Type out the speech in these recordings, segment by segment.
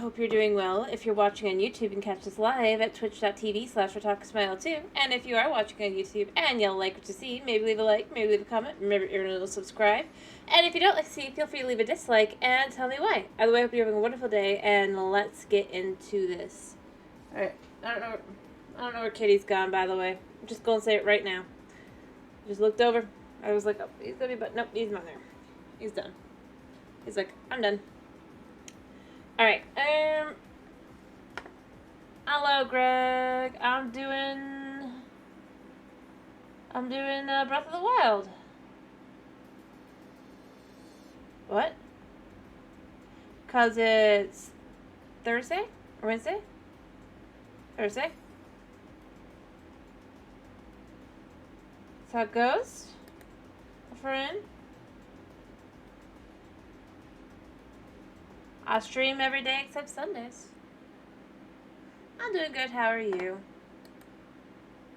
hope you're doing well. If you're watching on YouTube, you can catch us live at twitch.tv/WeTalkSmile2. And if you are watching on YouTube and you'll like what you see, maybe leave a like, maybe leave a comment, remember to subscribe. And if you don't like to see, feel free to leave a dislike and tell me why. Either way, I hope you're having a wonderful day, and let's get into this. Alright, I don't know where Kitty's gone, by the way. I'm just going to say it right now. I just looked over. I was like, oh, he's gonna be, but nope, he's not there. He's done. He's like, I'm done. Alright, hello, Greg. I'm doing Breath of the Wild. What? 'Cause it's Thursday? Or Wednesday? Thursday? That's how it goes? A friend? I stream every day except Sundays. I'm doing good. How are you?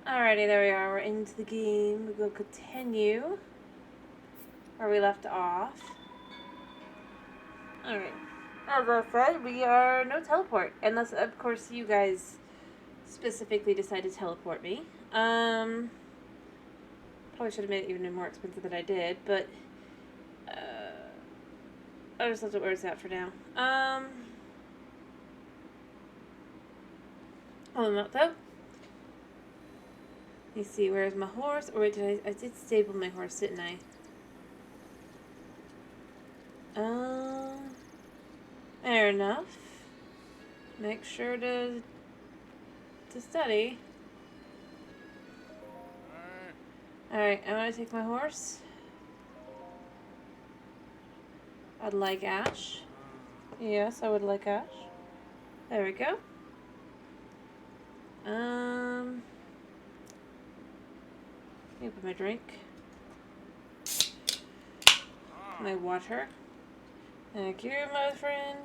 Alrighty, there we are. We're into the game. We'll continue where we left off. Alright. As I said, we are no teleport. Unless, of course, you guys specifically decide to teleport me. Probably should have made it even more expensive than I did, but I just left it where it's at for now. Hold on, though. Let me see, where's my horse? Or wait, I did stable my horse, didn't I? Fair enough. Make sure to study. Alright, I'm gonna take my horse. I'd like Ash. Yes, I would like Ash. There we go. Let me put my drink. My water. Thank you, my friend.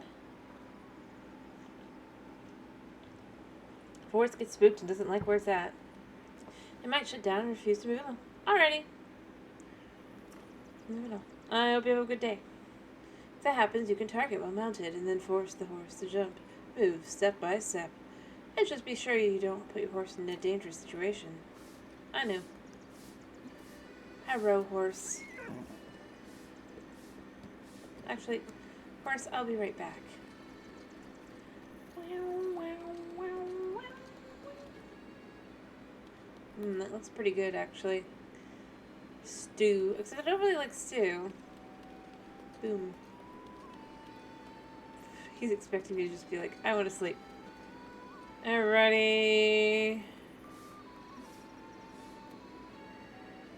Forrest gets spooked and doesn't like where it's at. It might shut down and refuse to move along. Alrighty. Move along. I hope you have a good day. If that happens, you can target while mounted and then force the horse to jump. Move step by step. And just be sure you don't put your horse in a dangerous situation. I know. Hello, horse. Actually, horse, I'll be right back. That looks pretty good, actually. Stew. Except I don't really like stew. Boom. He's expecting me to just be like, I want to sleep. Alrighty.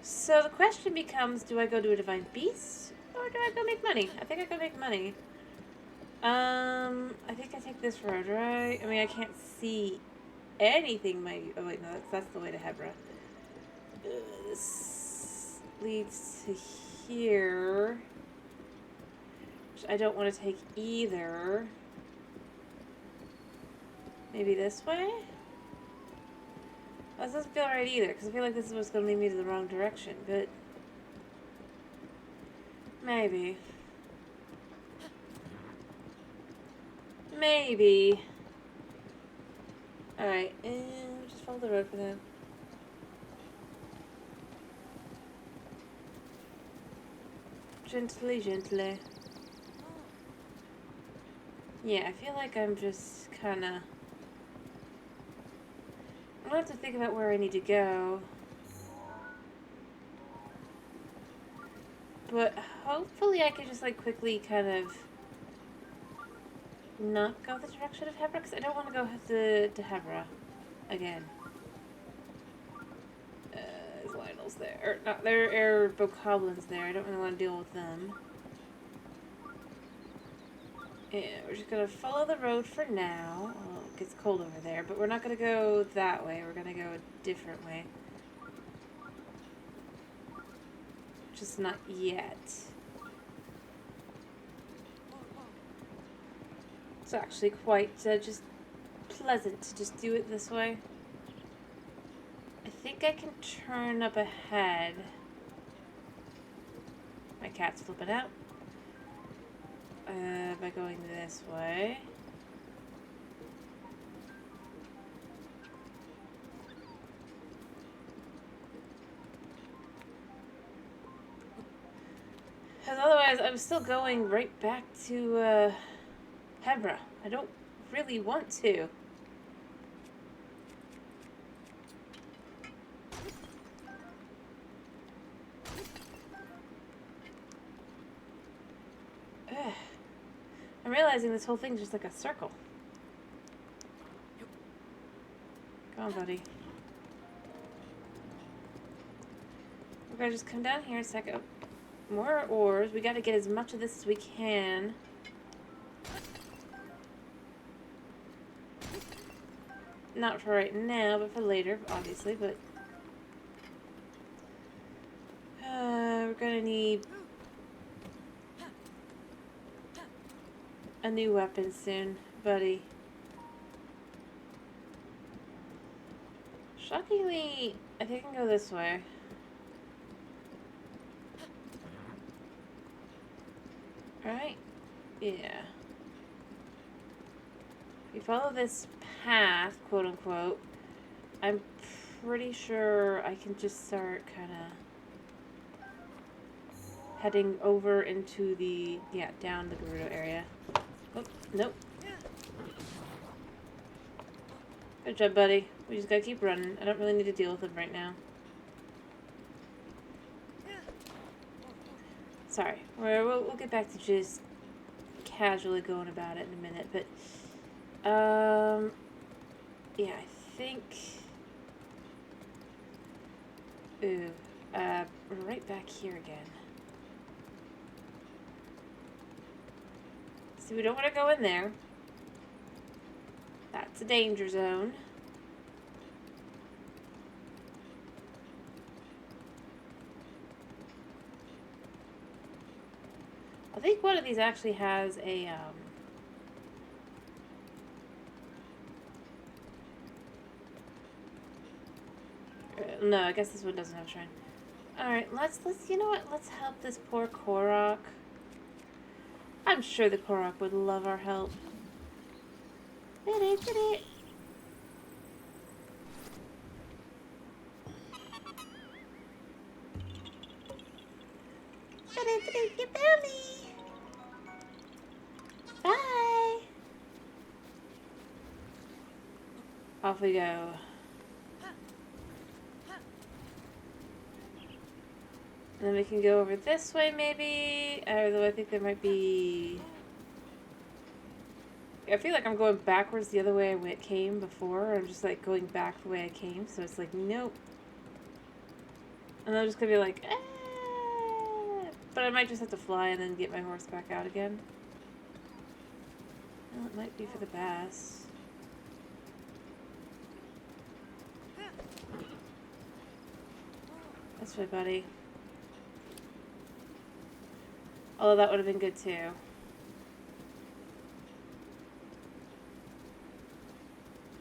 So the question becomes, do I go to a divine beast? Or do I go make money? I think I go make money. I think I take this road, right? I mean, I can't see anything. Oh wait, no, that's the way to Hebra. This leads to here, which I don't want to take either. Maybe this way? Well, this doesn't feel right either, because I feel like this is what's going to lead me to the wrong direction, but maybe. Maybe. Alright, and just follow the road for now. Gently, gently. Yeah, I feel like I'm just kind of... I'm going to have to think about where I need to go. But hopefully I can just, like, quickly kind of not go the direction of Hebra, because I don't want to go to Hebra again. There's Lionel's there. Or, not, there are bokoblins there. I don't really want to deal with them. Yeah, we're just going to follow the road for now. Well, it gets cold over there, but we're not going to go that way. We're going to go a different way. Just not yet. It's actually quite just pleasant to just do it this way. I think I can turn up ahead. My cat's flipping out. By going this way. Because otherwise I'm still going right back to, Hebra. I don't really want to. Ugh. I'm realizing this whole thing's just like a circle. Come on, buddy. We're gonna just come down here a second. More ores. We gotta get as much of this as we can. Not for right now, but for later, obviously, but... we're gonna need... a new weapon soon, buddy. Shockingly, I think I can go this way. Alright? Yeah. If you follow this path, quote unquote, I'm pretty sure I can just start kind of heading over into the, yeah, down the Gerudo area. Oh, nope. Good job, buddy. We just gotta keep running. I don't really need to deal with them right now. Sorry. We'll get back to just casually going about it in a minute, but, yeah, I think... Ooh, we're right back here again. So we don't want to go in there. That's a danger zone. I think one of these actually has a, no, I guess this one doesn't have a shrine. Alright, let's, you know what? Let's help this poor Korok. I'm sure the Korok would love our help. You found me. Bye. Off we go. And then we can go over this way, maybe. Although I think there might be... I feel like I'm going backwards the other way I came before. I'm just like going back the way I came. So it's like, nope. And I'm just going to be like, eh. But I might just have to fly and then get my horse back out again. Well, it might be for the best. That's right, buddy. Although that would have been good too.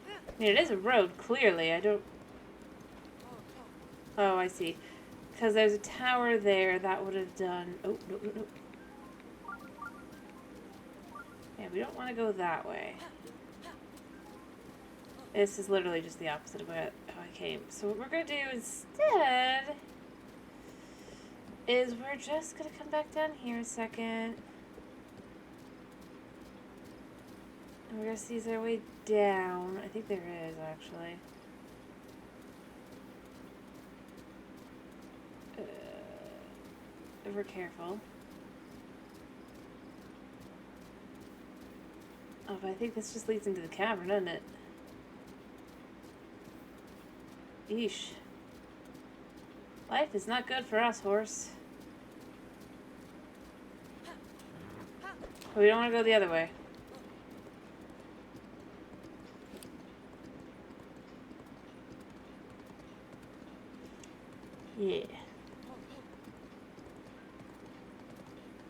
I mean, it is a road, clearly. I don't... Oh, I see. Because there's a tower there that would have done... Oh, no, no, no. Yeah, we don't want to go that way. This is literally just the opposite of how I came. So what we're going to do instead is we're just going to come back down here a second. And we're going to see is there a way down. I think there is, actually. If we're careful. Oh, but I think this just leads into the cavern, doesn't it? Yeesh. Life is not good for us, horse. But we don't want to go the other way. Yeah.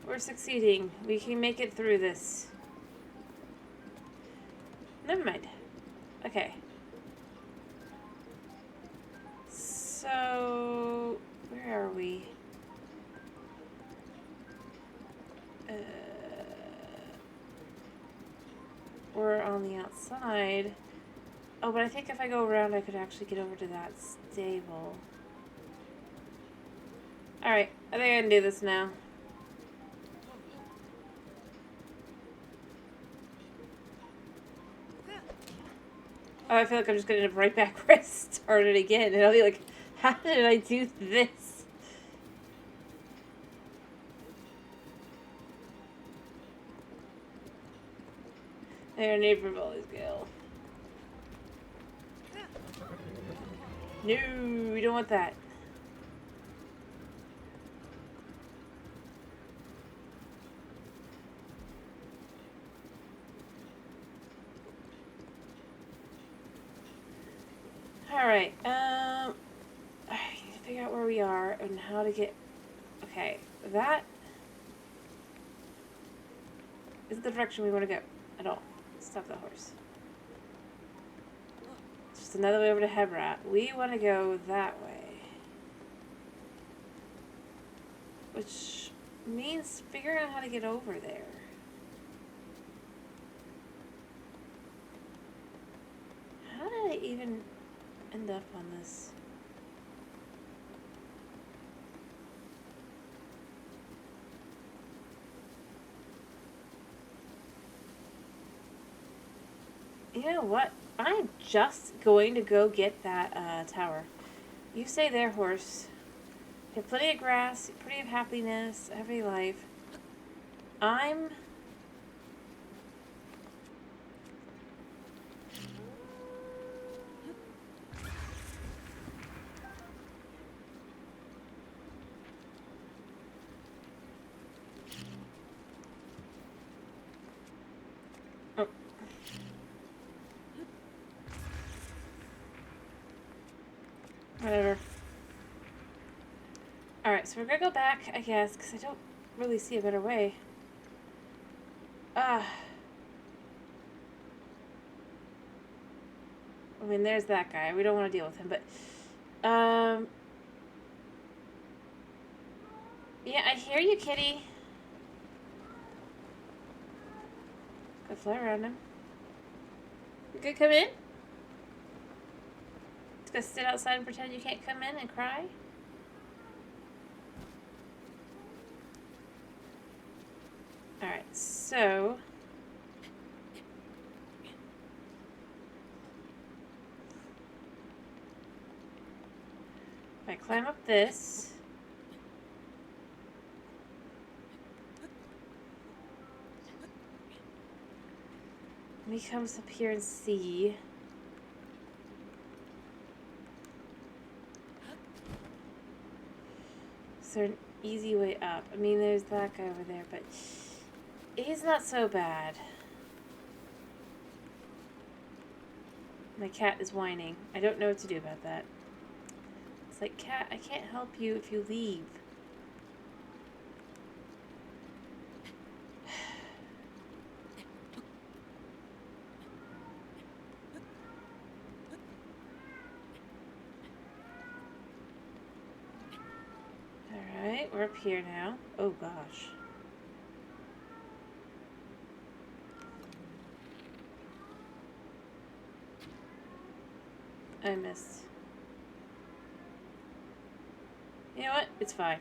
We're succeeding. We can make it through this. Never mind. Okay. So, where are we? We're on the outside. Oh, but I think if I go around, I could actually get over to that stable. Alright, I think I can do this now. Oh, I feel like I'm just gonna end up right back where I started again, and I'll be like, how did I do this? There, neighbor always go. No, we don't want that. Alright, I need to figure out where we are and how to get... Okay, that isn't the direction we want to go at all. Stop the horse. It's just another way over to Hebrat. We want to go that way. Which means figuring out how to get over there. How did I even end up on this? You know what? I'm just going to go get that tower. You stay there, horse. You have plenty of grass, plenty of happiness, happy life. I'm... Oh. Whatever. Alright, so we're gonna go back, I guess, because I don't really see a better way. I mean, there's that guy. We don't want to deal with him, but... Yeah, I hear you, kitty. Go fly around him. You could come in? Just gonna sit outside and pretend you can't come in and cry? Alright, so... if I climb up this... He comes up here and see... Is there an easy way up? I mean, there's that guy over there, but... he's not so bad. My cat is whining. I don't know what to do about that. It's like, cat, I can't help you if you leave. Alright, we're up here now. Oh gosh. I missed. You know what? It's fine.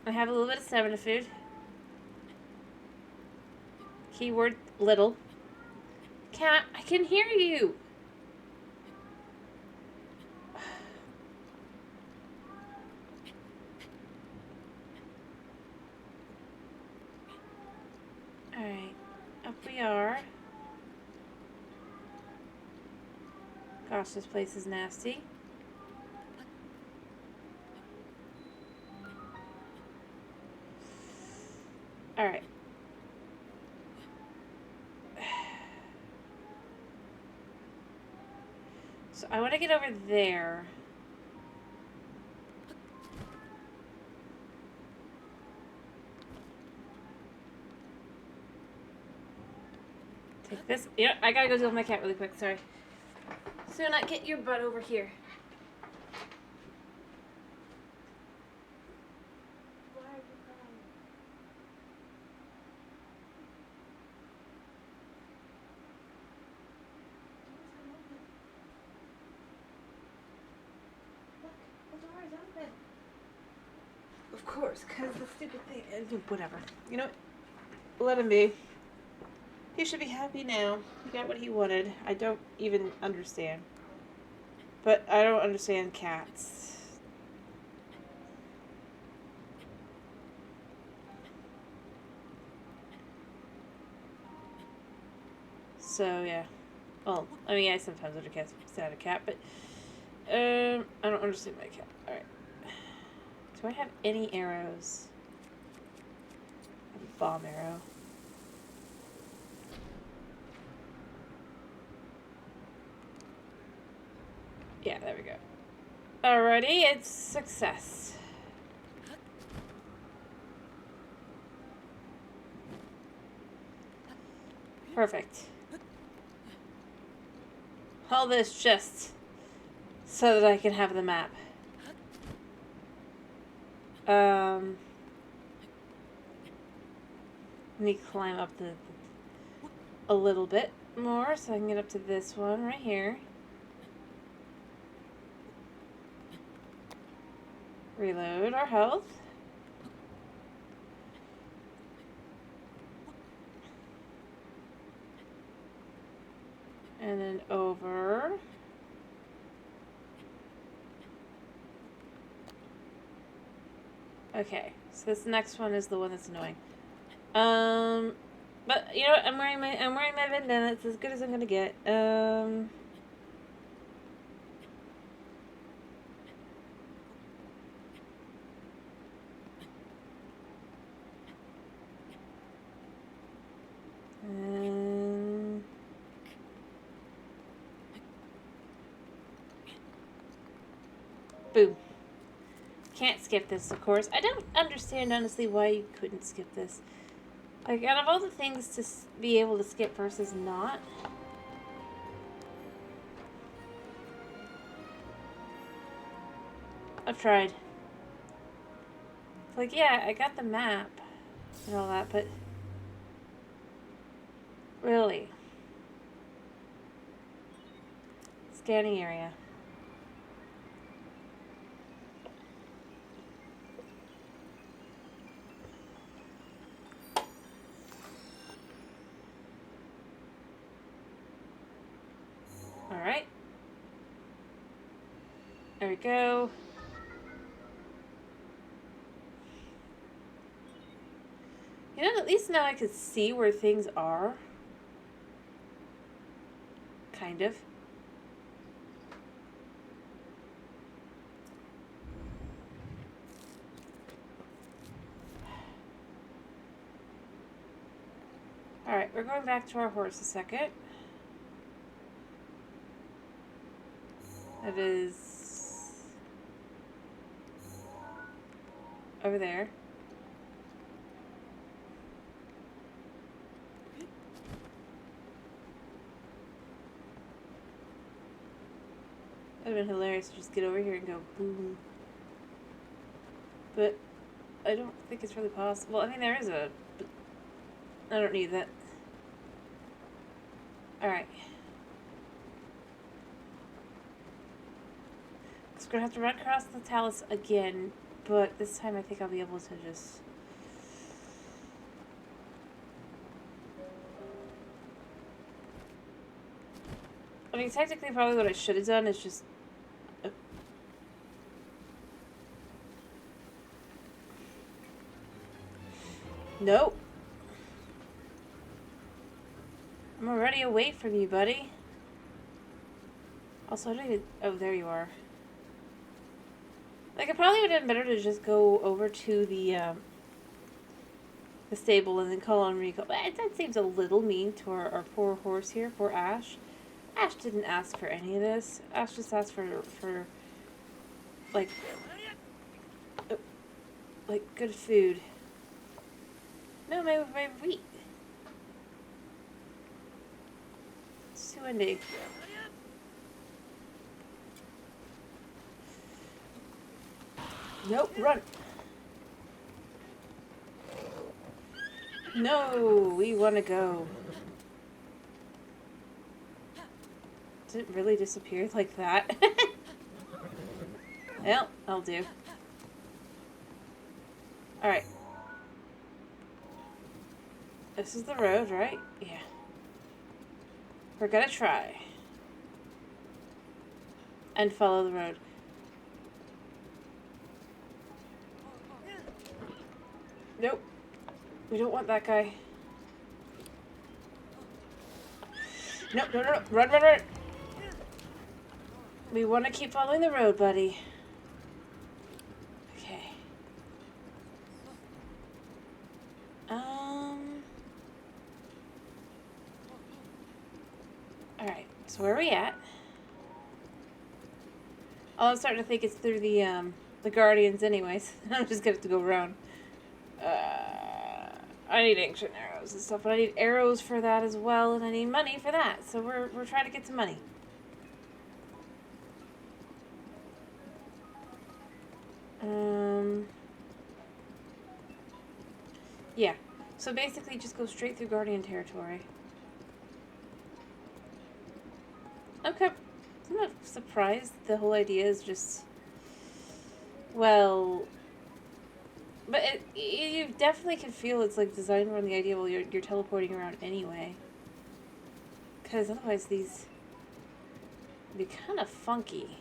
I have a little bit of stamina food. Keyword little. Cat, I can hear you. Alright, up we are. Gosh, this place is nasty. Alright. So I want to get over there. Take this. Yeah, I gotta go deal with my cat really quick, sorry. So not get your butt over here. Why are you crying? Look, the door is open. Of course, because the stupid thing is... whatever. You know what? Let him be. He should be happy now. He got what he wanted. I don't even understand. But I don't understand cats. So, yeah. Well, I mean, I sometimes understand a cat, but I don't understand my cat. Alright. Do I have any arrows? I have a bomb arrow. Yeah, there we go. Alrighty, it's success. Perfect. All this just so that I can have the map. Let me climb up a little bit more so I can get up to this one right here. Reload our health. And then over. Okay, so this next one is the one that's annoying. But you know what? I'm wearing my bandana. It's as good as I'm gonna get. Boom. Can't skip this, of course. I don't understand, honestly, why you couldn't skip this. Like, out of all the things to be able to skip versus not. I've tried. It's like, yeah, I got the map and all that, but really. Scanning area. Alright. There we go. You know, at least now I can see where things are. Kind of. Alright, we're going back to our horse a second. It is over there. It would have been hilarious to just get over here and go boom. But I don't think it's really possible. I mean, there is a... but I don't need that. Alright. So we're gonna have to run across the talus again, but this time I think I'll be able to just... I mean, technically probably what I should have done is just... Nope. I'm already away from you, buddy. Also, I don't even... Oh, there you are. Like, it probably would have been better to just go over to the stable and then call on Rico. But that seems a little mean to our poor horse here, poor Ash. Ash didn't ask for any of this. Ash just asked for like good food. No, my wheat. It's too windy. Nope, run. No, we want to go. Did it really disappear like that? Well, I'll do. Alright. This is the road, right? Yeah. We're gonna try. And follow the road. Nope. We don't want that guy. Nope, no, no, no. Run, run, run. We want to keep following the road, buddy. Okay. Alright. So where are we at? Oh, I'm starting to think it's through the Guardians anyways. I'm just gonna have to go around. I need ancient arrows and stuff, but I need arrows for that as well, and I need money for that. So we're trying to get some money. Yeah. So basically, just go straight through Guardian territory. Okay. I'm not surprised. The whole idea is just, well, but you definitely can feel it's like designed around the idea while you're teleporting around anyway. Because otherwise these would be kind of funky.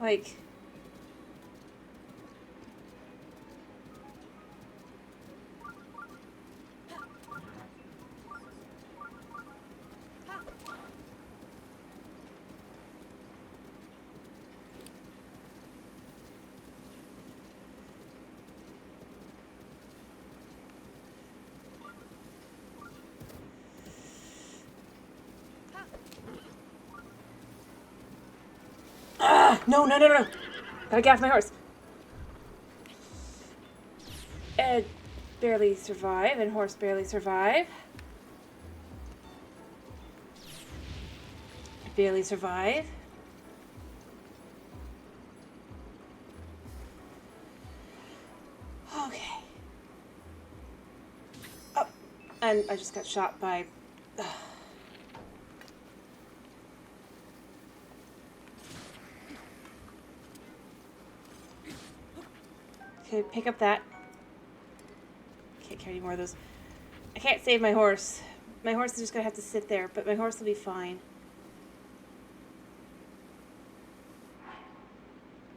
Like, no, no, no, no. Gotta get off my horse. Ed barely survive, and horse barely survive. Barely survive. Okay. Oh, and I just got shot by... Okay, pick up that. Can't carry any more of those. I can't save my horse. My horse is just gonna have to sit there, but my horse will be fine.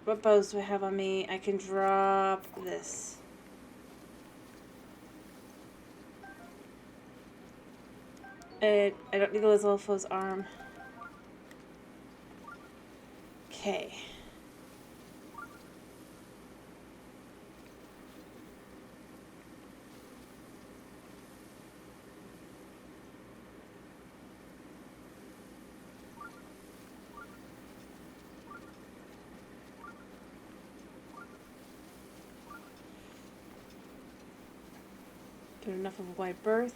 What bows do I have on me? I can drop this. I don't need the Lizolfo's arm. Okay. Get enough of a wide berth.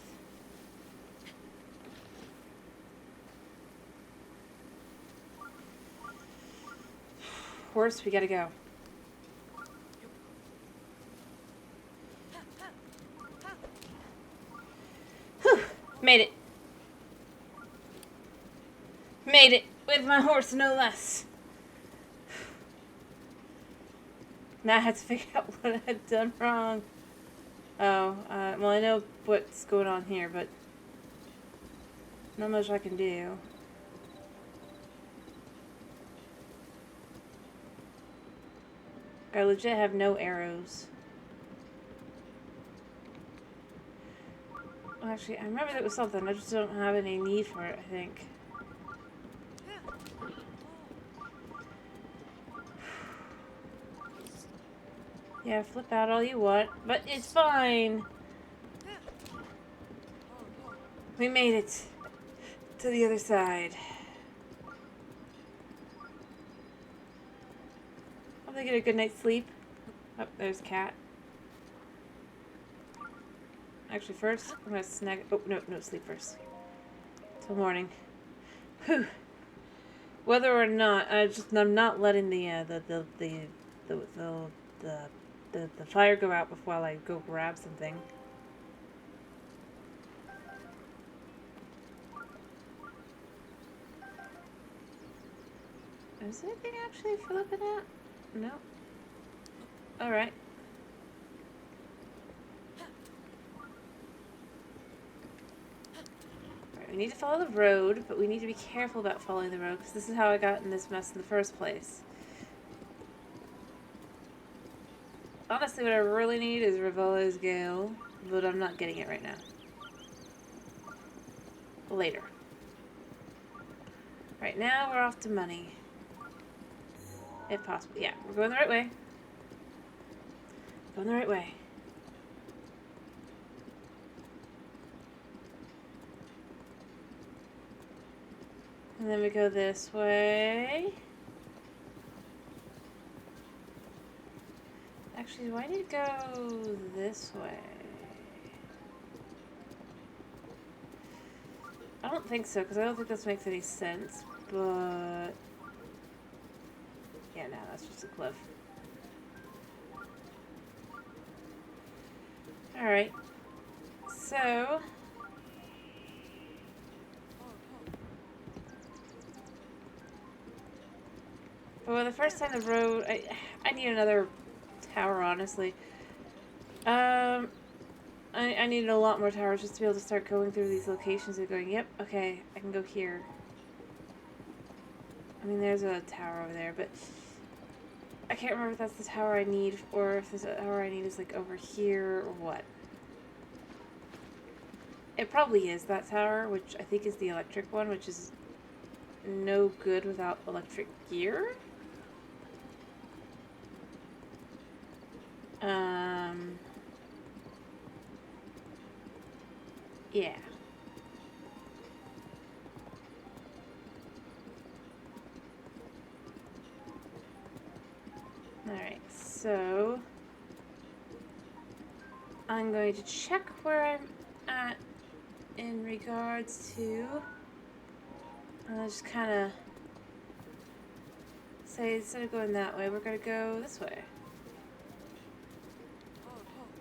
Horse, we gotta go. Whew, made it. Made it with my horse, no less. Now I had to figure out what I had done wrong. Oh, well, I know what's going on here, but not much I can do. I legit have no arrows. Actually, I remember there was something. I just don't have any need for it, I think. Yeah, flip out all you want, but it's fine. We made it to the other side. Hope they get a good night's sleep. Oh, there's Cat. Actually, first, I'm gonna snag. Oh, no, sleep first. Till morning. Whew. Whether or not, I'm not letting the fire go out before I go grab something. Is there anything actually for looking at? No. Alright. Alright, we need to follow the road, but we need to be careful about following the road, because this is how I got in this mess in the first place. Honestly, what I really need is Rivola's Gale, but I'm not getting it right now. Later. Right now, we're off to money. If possible. Yeah, we're going the right way. Going the right way. And then we go this way. Actually, do I need to go this way? I don't think so, because I don't think this makes any sense, but... yeah, no, that's just a cliff. Alright. So... well, the first time the road... I need another tower, honestly. I needed a lot more towers just to be able to start going through these locations and going, yep, okay, I can go here. I mean, there's a tower over there, but I can't remember if that's the tower I need or if the tower I need is, like, over here or what. It probably is that tower, which I think is the electric one, which is no good without electric gear. Yeah. Alright, so I'm going to check where I'm at in regards to, I'll just kind of say instead of going that way, we're going to go this way.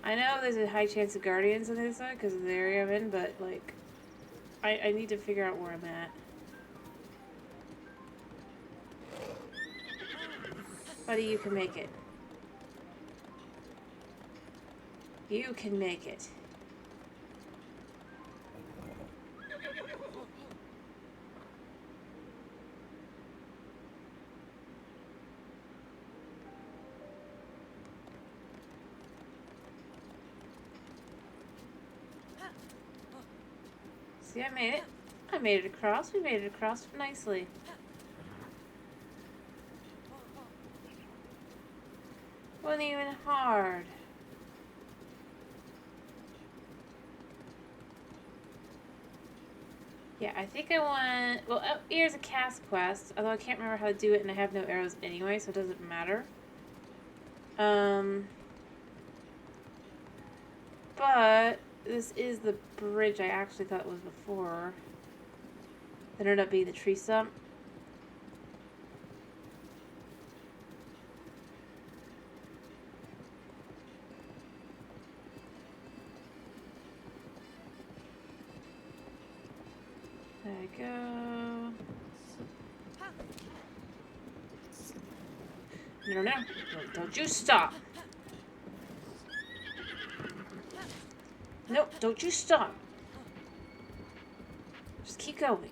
I know there's a high chance of guardians on the other side because of the area I'm in, but, like, I need to figure out where I'm at. Buddy, you can make it. You can make it. See, I made it. I made it across. We made it across nicely. Wasn't even hard. Yeah, I think I want... well, here's a cast quest, although I can't remember how to do it and I have no arrows anyway, so it doesn't matter. But this is the bridge I actually thought it was before. That ended up being the tree stump. There we go. No, no. Don't you stop. Nope, don't you stop. Just keep going.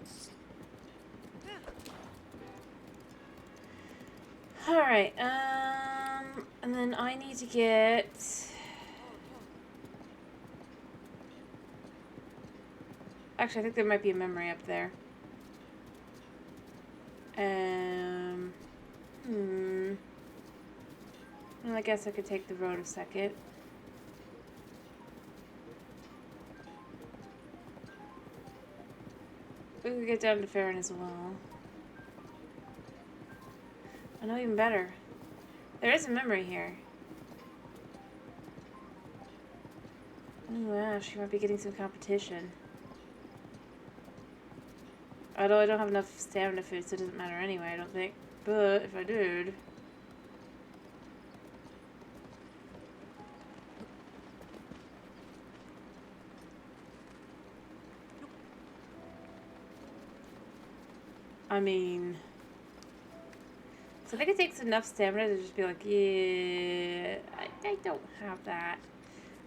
Alright, and then I need to get... actually, I think there might be a memory up there. Well, I guess I could take the road a second. We could get down to Farron as well. I know even better. There is a memory here. Ooh, Ash, you might be getting some competition. Although I don't have enough stamina food, so it doesn't matter anyway, I don't think. But if I did... I mean... So I think it takes enough stamina to just be like, yeah, I don't have that.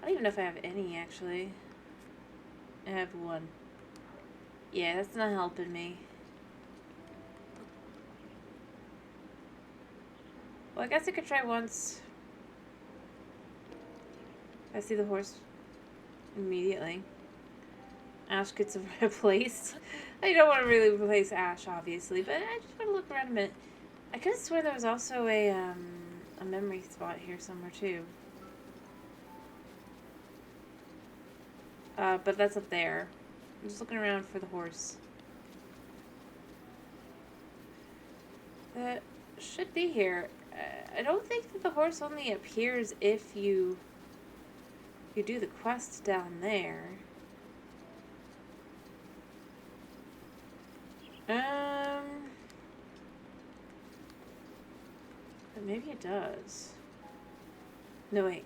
I don't even know if I have any, actually. I have one. Yeah, that's not helping me. Well, I guess I could try once. I see the horse immediately. Ash gets replaced. I don't want to really replace Ash, obviously, but I just want to look around a minute. I could have sworn there was also a memory spot here somewhere, too. But that's up there. I'm just looking around for the horse. That should be here. I don't think that the horse only appears if you do the quest down there. But maybe it does. No, wait.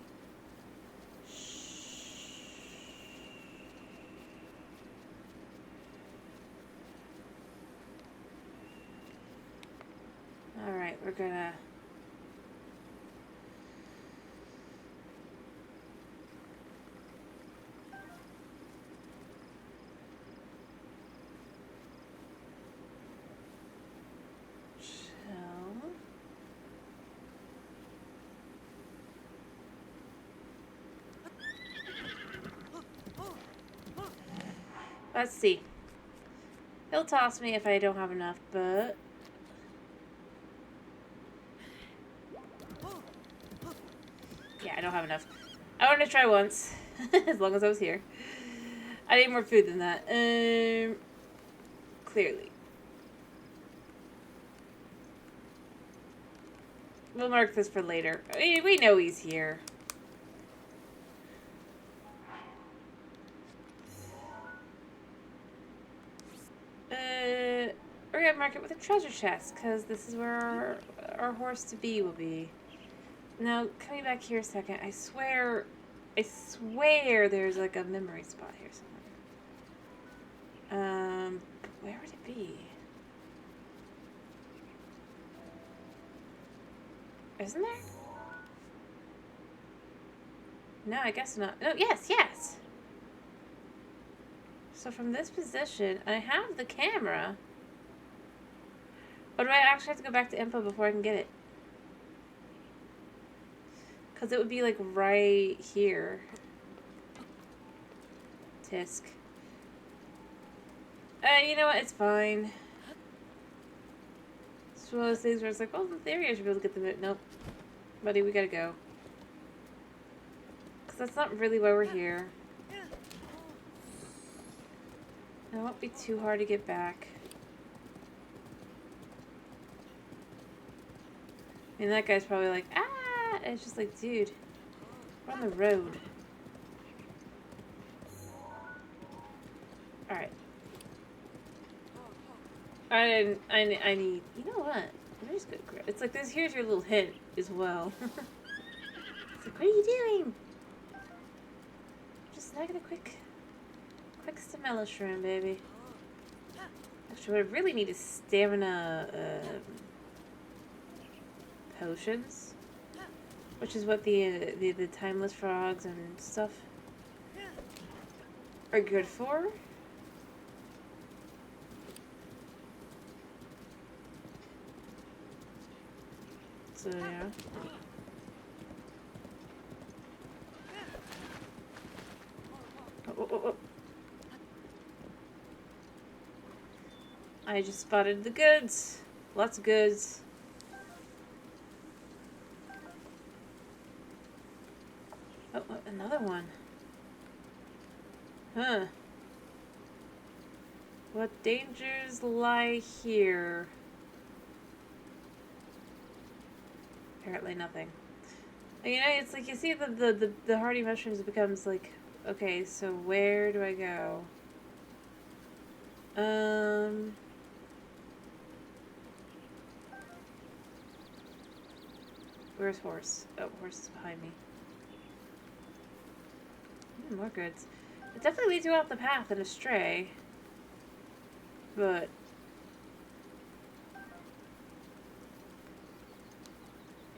Alright, we're gonna... Let's see. He'll toss me if I don't have enough, but... Yeah, I don't have enough. I wanted to try once, as long as I was here. I need more food than that. Clearly. We'll mark this for later. We know he's here. We're gonna mark it with a treasure chest, because this is where our horse to be will be. Now, coming back here a second, I swear there's like a memory spot here somewhere. Where would it be? Isn't there? No, I guess not. No, yes! So from this position, I have the camera. Or do I actually have to go back to info before I can get it? Because it would be like right here. Tisk. You know what? It's fine. It's one of those things where it's like, well, in theory I should be able to get the boot. Nope. Buddy, we gotta go. Because that's not really why we're here. It won't be too hard to get back. I mean, that guy's probably like, ah! And it's just like, dude, we're on the road. Alright. I need, you know what? There's good grip. It's like, here's your little hint as well. It's like, what are you doing? Just snagging a quick stamella shroom, baby. Actually, what I really need is stamina, potions. Which is what the timeless frogs and stuff are good for. So, yeah. Oh. I just spotted the goods. Lots of goods. Oh, another one. Huh. What dangers lie here? Apparently nothing. You know, it's like you see the hardy mushrooms, it becomes like, okay, so where do I go? Where's horse? Oh, horse is behind me. More goods. It definitely leads you off the path and astray. But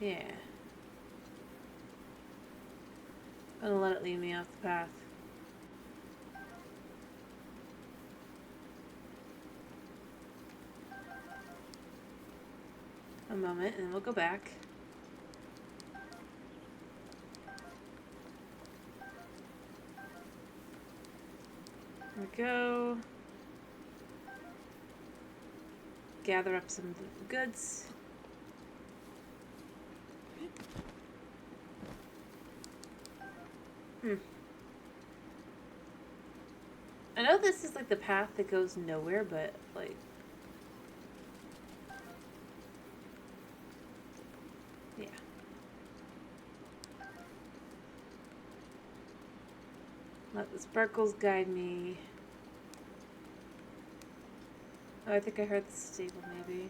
Yeah. I'm gonna let it lead me off the path. A moment, and we'll go back. There we go. Gather up some goods. I know this is like the path that goes nowhere, but like... yeah. Let the sparkles guide me. Oh, I think I heard the stable, maybe.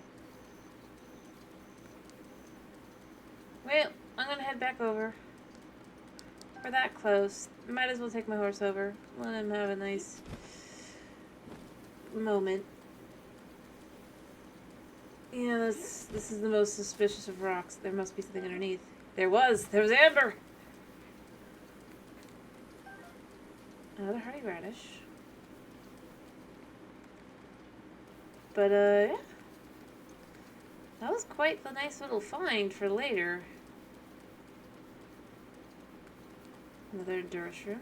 Well, I'm gonna head back over. We're that close. Might as well take my horse over. Let him have a nice moment. Yeah, this is the most suspicious of rocks. There must be something underneath. There was amber! Another hardy radish. But, yeah. That was quite the nice little find for later. Another Durshroom.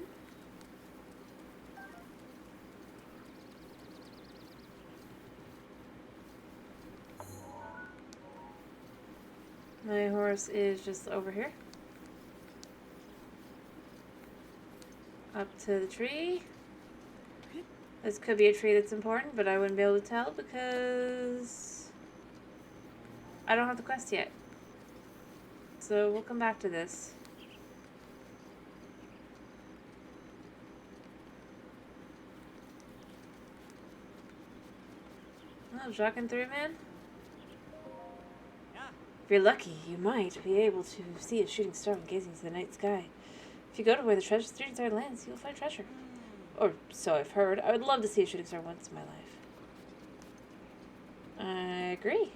My horse is just over here. Up to the tree. This could be a tree that's important, but I wouldn't be able to tell because I don't have the quest yet. So we'll come back to this. Oh, jogging through, man. If you're lucky, you might be able to see a shooting star when gazing to the night sky. If you go to where the shooting star lands, you'll find treasure. Or so I've heard. I would love to see a shooting star once in my life. I agree.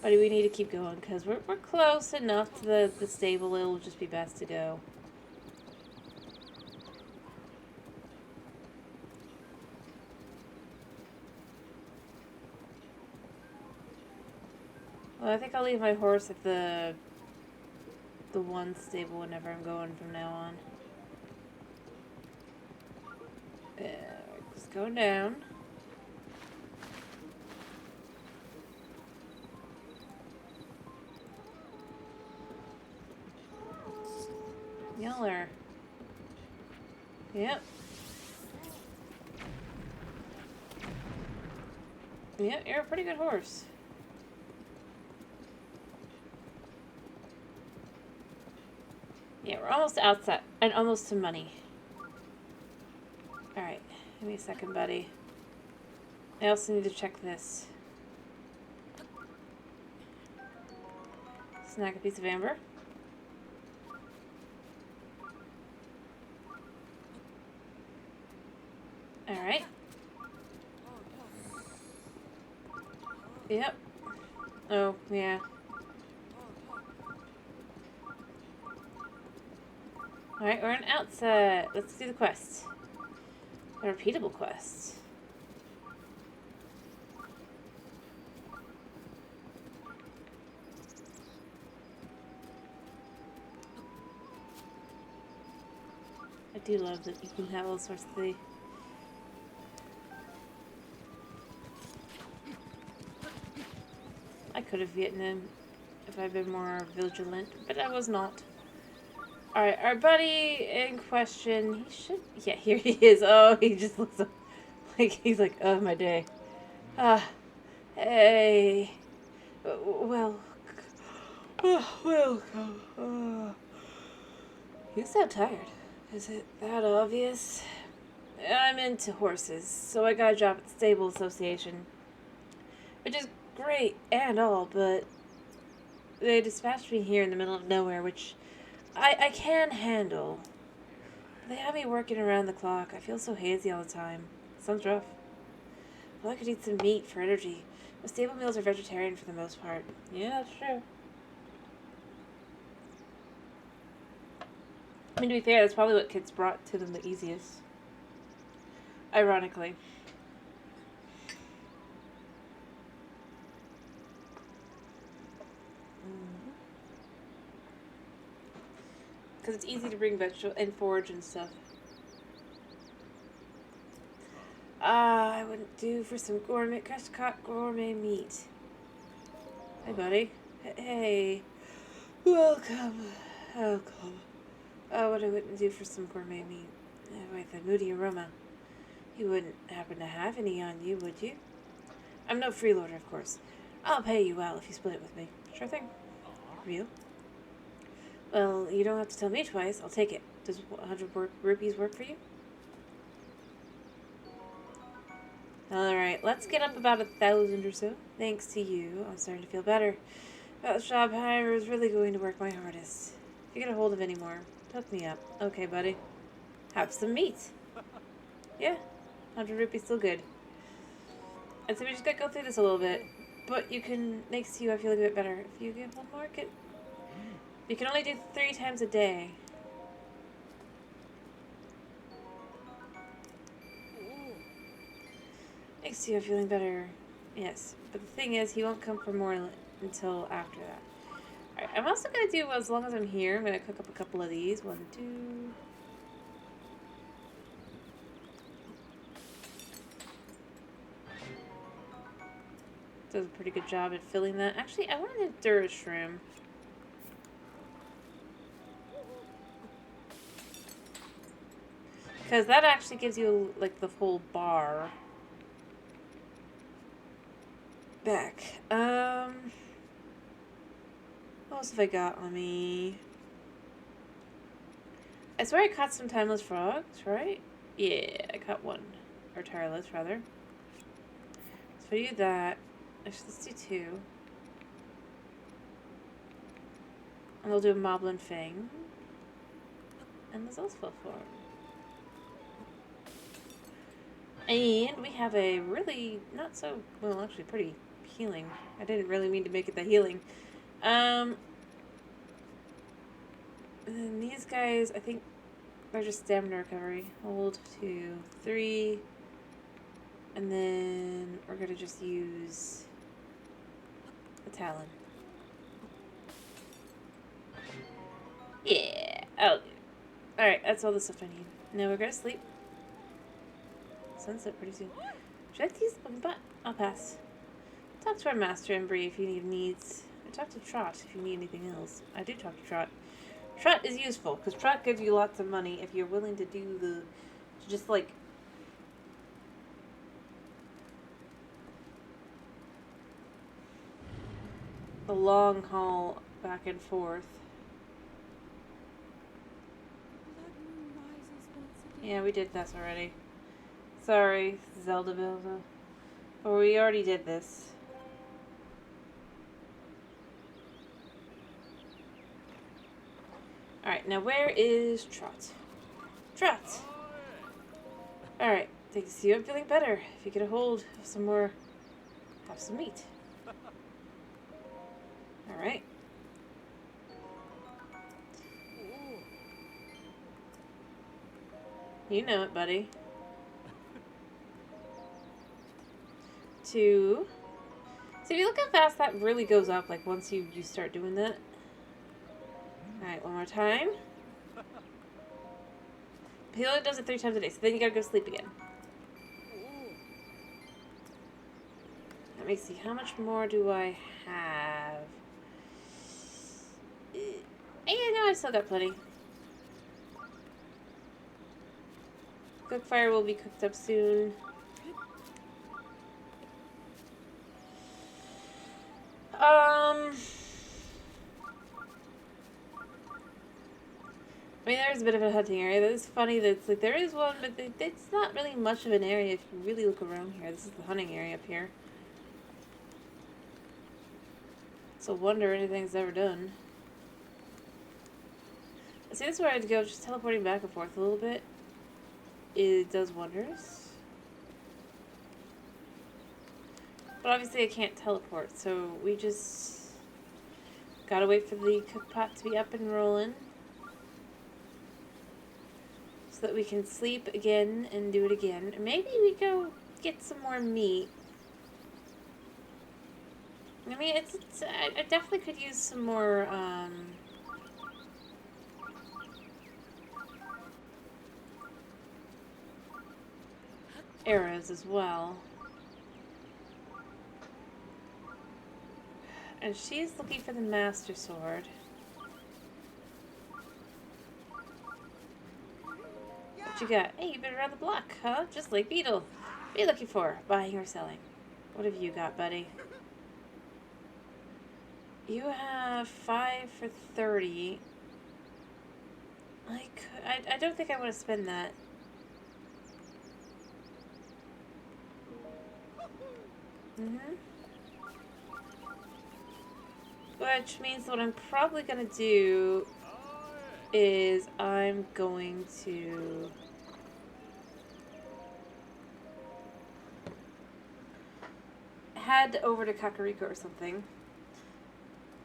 Buddy, we need to keep going because we're close enough to the stable. It'll just be best to go. Well, I think I'll leave my horse at the one stable whenever I'm going from now on. Just going down. Yeller. Yep. Yep, you're a pretty good horse. Yeah, we're almost outside and almost to money. Alright, give me a second, buddy. I also need to check this. Snag a piece of amber. Alright. Yep. Oh, yeah. Alright, we're an outside. Let's do the quest. A repeatable quest. I do love that you can have all sorts of things. I could have eaten him if I'd been more vigilant, but I was not. Alright, our buddy in question, he should... yeah, here he is. Oh, he just looks like he's like, oh, my day. Hey. Well... welcome. You sound tired. Is it that obvious? I'm into horses, so I got a job at the Stable Association. Which is great and all, but they dispatched me here in the middle of nowhere, which I can handle. They have me working around the clock. I feel so hazy all the time. Sounds rough. Well, I could eat some meat for energy. The stable meals are vegetarian for the most part. Yeah, that's true. I mean, to be fair, that's probably what kids brought to them the easiest. Ironically. Because it's easy to bring vegetable and forage and stuff. I wouldn't do for some gourmet, caught gourmet meat. Hey, buddy. Hey. Welcome. Welcome. Oh, what I wouldn't do for some gourmet meat. With the moody aroma. You wouldn't happen to have any on you, would you? I'm no freeloader, of course. I'll pay you well if you split it with me. Sure thing. Real? Well, you don't have to tell me twice. I'll take it. Does 100 rupees work for you? Alright, let's get up about 1,000 or so. Thanks to you, I'm starting to feel better. That job hire is really going to work my hardest. If you get a hold of any more, hook me up. Okay, buddy. Have some meat. Yeah, 100 rupees still good. And so we just gotta go through this a little bit. But you can, next to you, I feel a bit better. If you get one more, you can only do 3 times a day. Next to you, I'm feeling better. Yes, but the thing is, he won't come for more until after that. Alright, I'm also gonna do, as long as I'm here, I'm gonna cook up a couple of these. 1, 2... Does a pretty good job at filling that. Actually, I want an Endura shroom. Because that actually gives you, like, the full bar back. What else have I got on me? I swear I caught some timeless frogs, right? Yeah, I caught one. Or tireless, rather. So I do that. Actually, let's do 2. And we'll do a Moblin Fang. And there's also a form. And we have a really, not so, well, actually pretty healing. I didn't really mean to make it that healing. And then these guys, I think they're just stamina recovery. Hold 2, 3. And then we're going to just use the Talon. Yeah. Oh. Alright, that's all the stuff I need. Now we're going to sleep. Sunset pretty soon. Should I tease the butt? I'll pass. Talk to our master and Bree if you need needs. I talk to Trot if you need anything else. I do talk to Trot. Trot is useful because Trot gives you lots of money if you're willing to do the, just like, the long haul back and forth. Yeah, we did this already. Sorry, Zelda Belva. But we already did this. Alright, now where is Trot? Trot! Alright, thanks to you, I'm feeling better. If you get a hold of some more, have some meat. Alright. You know it, buddy. 2. So if you look how fast that really goes up, like once you start doing that. Alright, one more time. He only does it 3 times a day, so then you gotta go sleep again. Let me see, how much more do I have? Yeah, no, I still got plenty. Cookfire will be cooked up soon. I mean, there's a bit of a hunting area. That is funny that it's like, there is one, but it's not really much of an area if you really look around here. This is the hunting area up here. It's a wonder anything's ever done. See, this is where I'd go, just teleporting back and forth a little bit. It does wonders. But obviously I can't teleport, so we just gotta wait for the cook pot to be up and rolling. So that we can sleep again and do it again. Or maybe we go get some more meat. I mean, I definitely could use some more, arrows as well. And she's looking for the Master Sword. What you got? Hey, you've been around the block, huh? Just like Beetle. What are you looking for? Buying or selling? What have you got, buddy? You have 5 for 30. I don't think I want to spend that. Which means what I'm probably going to do is I'm going to head over to Kakariko or something.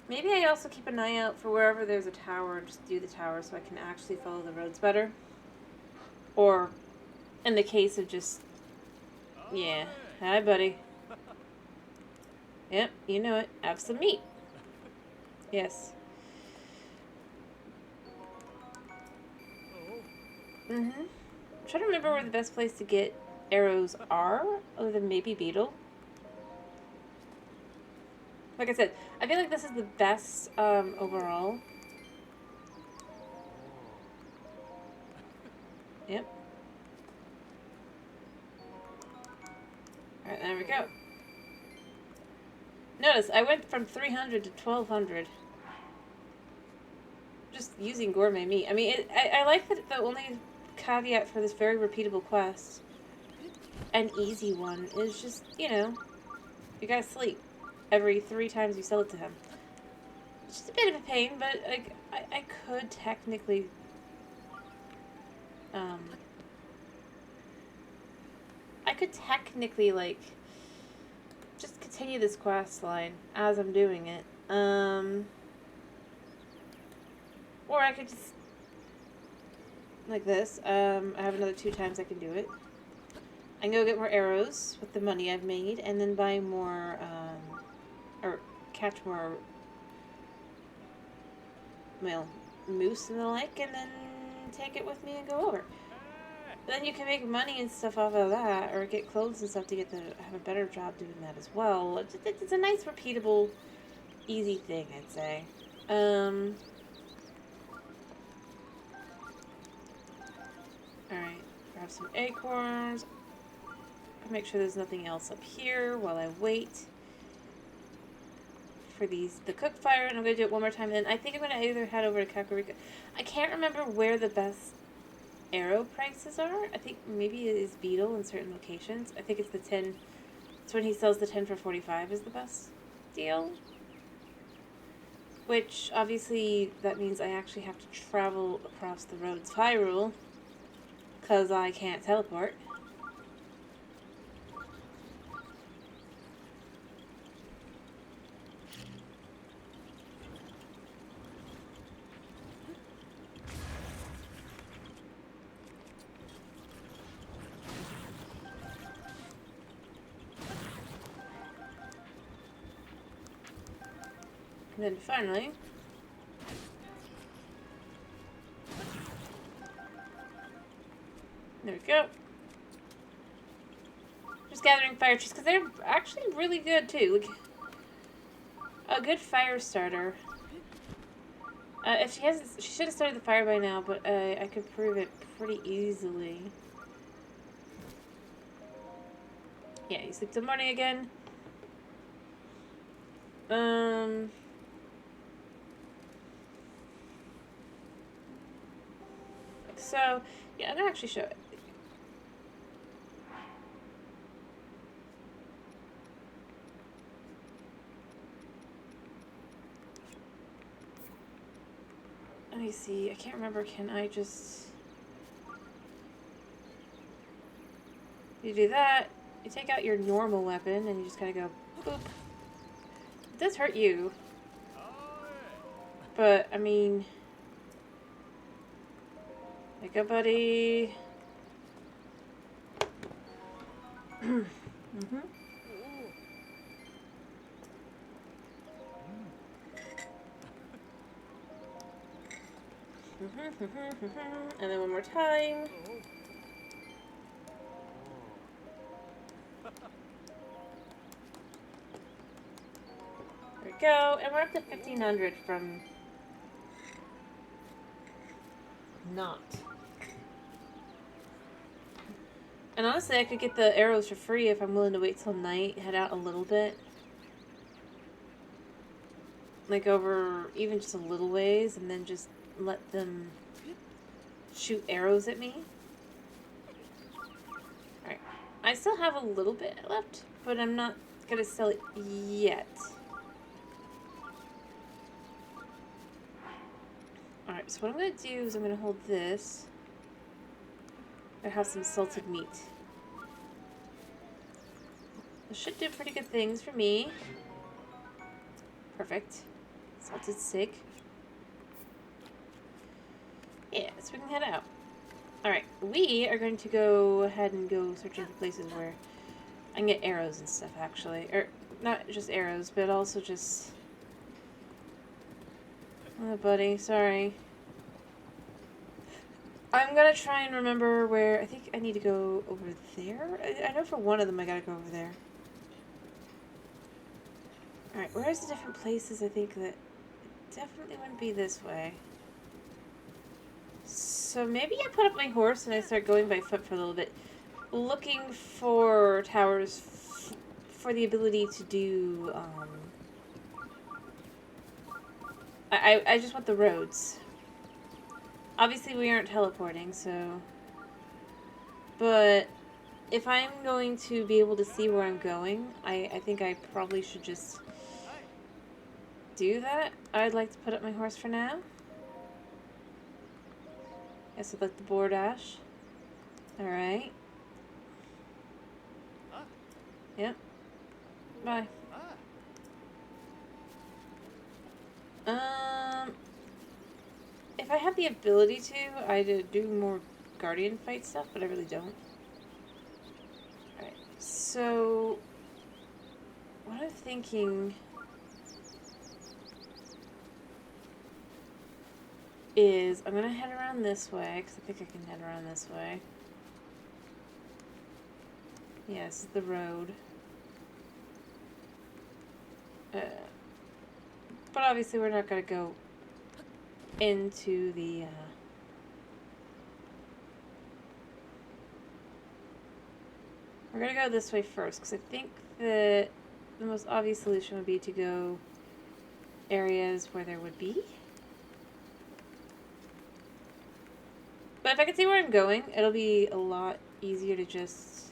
Maybe I also keep an eye out for wherever there's a tower and just do the tower so I can actually follow the roads better. Or, in the case of just... Yeah. Hi, buddy. Yep, you know it. Have some meat. Yes. I'm trying to remember where the best place to get arrows are, other than maybe Beetle. Like I said, I feel like this is the best overall. Yep. Alright, there we go. Notice, I went from 300 to 1200. Just using gourmet meat. I mean, I like that the only caveat for this very repeatable quest, an easy one, is just, you know, you gotta sleep every 3 times you sell it to him. It's just a bit of a pain, but like, I could technically, like, just continue this quest line as I'm doing it. Or I could just, like this, I have another 2 times I can do it. I can go get more arrows with the money I've made, and then buy more, or catch more, well, moose and the like, and then take it with me and go over. But then you can make money and stuff off of that, or get clothes and stuff to get to have a better job doing that as well. It's a nice, repeatable, easy thing, I'd say. Alright, grab some acorns. Make sure there's nothing else up here while I wait for the cook fire, and I'm going to do it one more time, and then I think I'm going to either head over to Kakariko. I can't remember where the best arrow prices are. I think maybe it is Beetle in certain locations. I think it's the 10. It's when he sells the 10 for 45 is the best deal. Which, obviously, that means I actually have to travel across the roads Hyrule, because I can't teleport. And then finally, there we go. Just gathering fire trees, because they're actually really good too. Like, a good fire starter. If she hasn't, she should have started the fire by now, but I could prove it pretty easily. Yeah, you sleep till morning again. So, yeah, I'm gonna actually show it. Let me see, I can't remember, can I just... You do that, You take out your normal weapon and you just kind of go boop. It does hurt you. But, I mean... Wake up, buddy. Mm-hmm. And then one more time. There we go. And we're up to 1,500 from... not. And honestly, I could get the arrows for free if I'm willing to wait till night, head out a little bit. Like over even just a little ways, and then just let them shoot arrows at me. Alright. I still have a little bit left, but I'm not gonna sell it yet. Alright, so what I'm gonna do is I'm gonna hold this. I have some salted meat. This should do pretty good things for me. Perfect. Salted steak. Yeah, so we can head out. Alright, we are going to go ahead and go searching for places where I can get arrows and stuff, actually. Or, not just arrows, but also just... Oh, buddy, sorry. I'm gonna try and remember where... I think I need to go over there? I know for one of them I gotta go over there. Alright, where's the different places I think that... It definitely wouldn't be this way. So maybe I put up my horse and I start going by foot for a little bit. Looking for towers for the ability to do... I just want the roads. Obviously, we aren't teleporting, so... But if I'm going to be able to see where I'm going, I think I probably should just do that. I'd like to put up my horse for now. Guess I'd like the boar dash. Alright. Yep. Bye. If I have the ability to, I'd do more guardian fight stuff, but I really don't. Alright, so... What I'm thinking... is I'm gonna head around this way, because I think I can head around this way. Yeah, this is the road. But obviously we're not gonna go into the, We're gonna go this way first, because I think that the most obvious solution would be to go areas where there would be. But if I can see where I'm going, it'll be a lot easier to just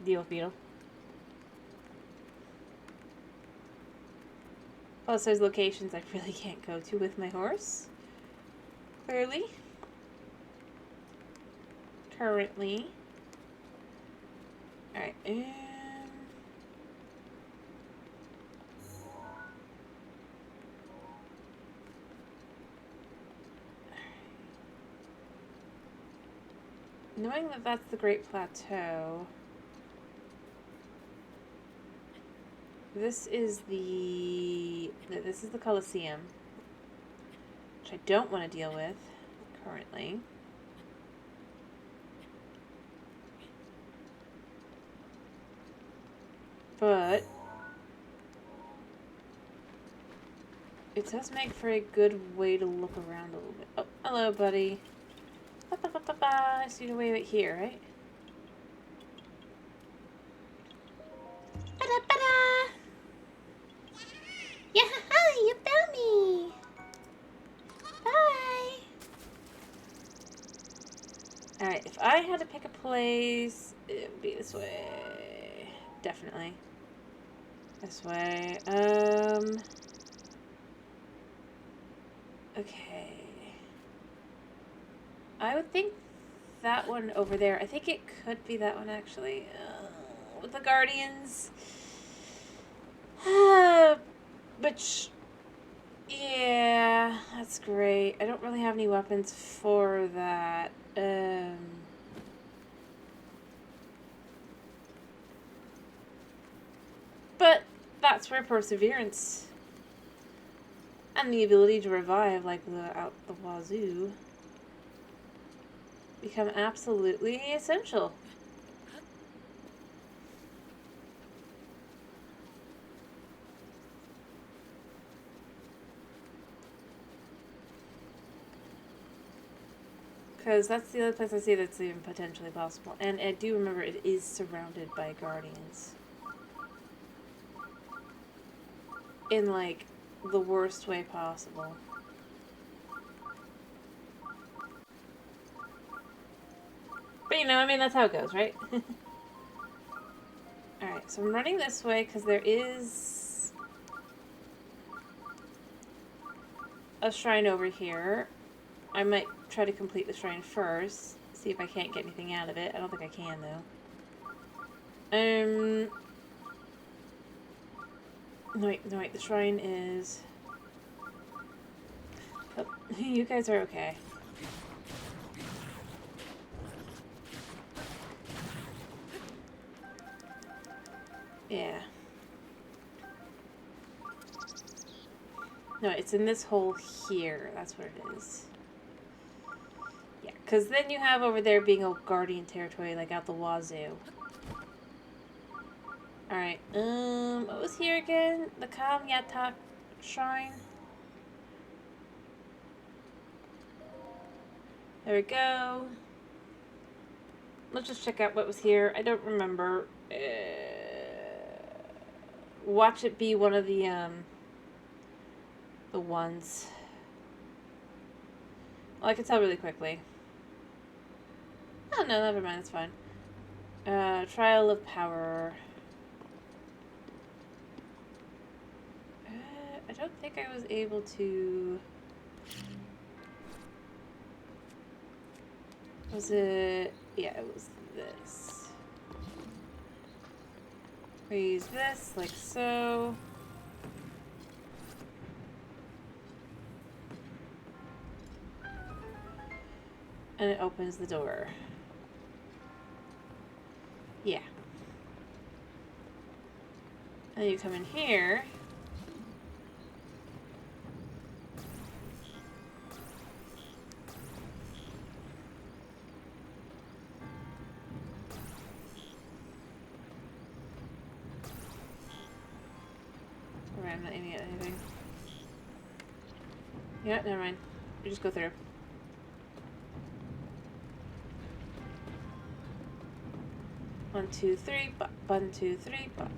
deal with Beetle. Plus, there's locations I really can't go to with my horse. Clearly. Currently. Alright, knowing that that's the Great Plateau, this is the Colosseum, which I don't want to deal with currently. But it does make for a good way to look around a little bit. Oh, hello, buddy. I see the way right here, right? Ba-da-ba-da! Yeah, hi, you found me! Bye! Alright, if I had to pick a place, it would be this way. Definitely. This way. Okay. I would think that one over there. I think it could be that one, actually. With the Guardians. Which... Yeah, that's great. I don't really have any weapons for that. But that's where perseverance and the ability to revive, like out the wazoo, become absolutely essential. Because that's the other place I see that's even potentially possible. And I do remember it is surrounded by Guardians. In, like, the worst way possible. But, you know, I mean, that's how it goes, right? Alright, so I'm running this way because there is a shrine over here. I might try to complete the shrine first. See if I can't get anything out of it. I don't think I can, though. No, wait, the shrine is... Oh, you guys are okay. Yeah. No, it's in this hole here. That's what it is. Yeah, because then you have over there being a Guardian territory, like out the wazoo. Alright, what was here again? The Kamyatak Shrine? There we go. Let's just check out what was here. I don't remember. Watch it be one of the ones. Well, I can tell really quickly. Oh, no, never mind. That's fine. Trial of Power. I don't think I was able to... Was it... Yeah, it was this. We use this, like so. And it opens the door. Yeah. And you come in here. Alright, I'm not aiming at anything. Yeah, never mind. You just go through. One, two, three, but 1, 2, 3, but.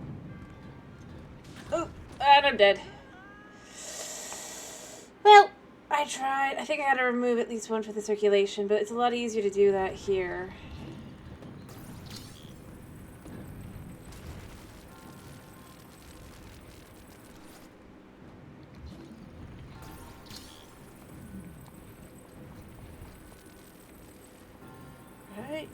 Oh, and I'm dead. Well, I tried. I think I had to remove at least one for the circulation, but it's a lot easier to do that here. Right.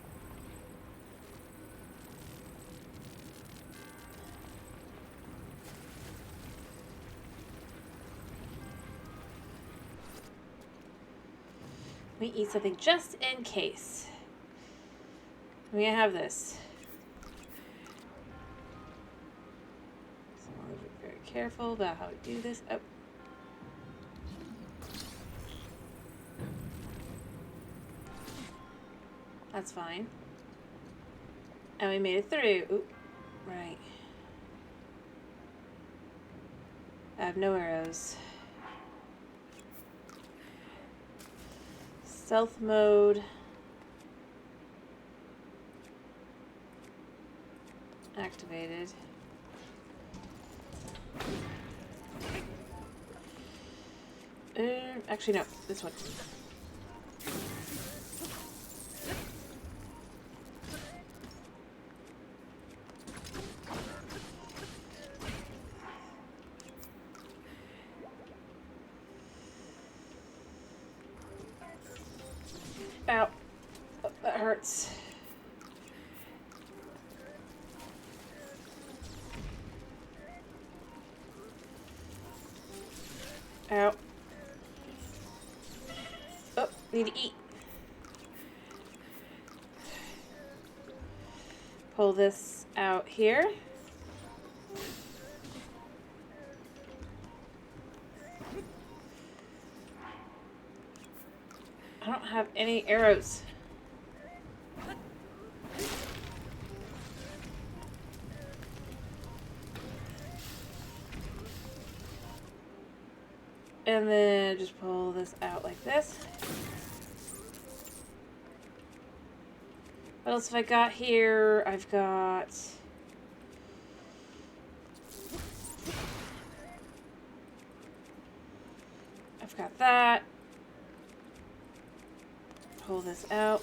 Let me eat something just in case. I'm gonna have this. So I'm gonna be very careful about how to do this. Oh. That's fine. And we made it through. Oop. Right. I have no arrows. Stealth mode. Activated. Actually, no. This one. Ow. Oh, that hurt. hearts. Ow. Oh, need to eat. Pull this out here. I don't have any arrows. And then just pull this out like this. What else have I got here? I've got... that. Pull this out.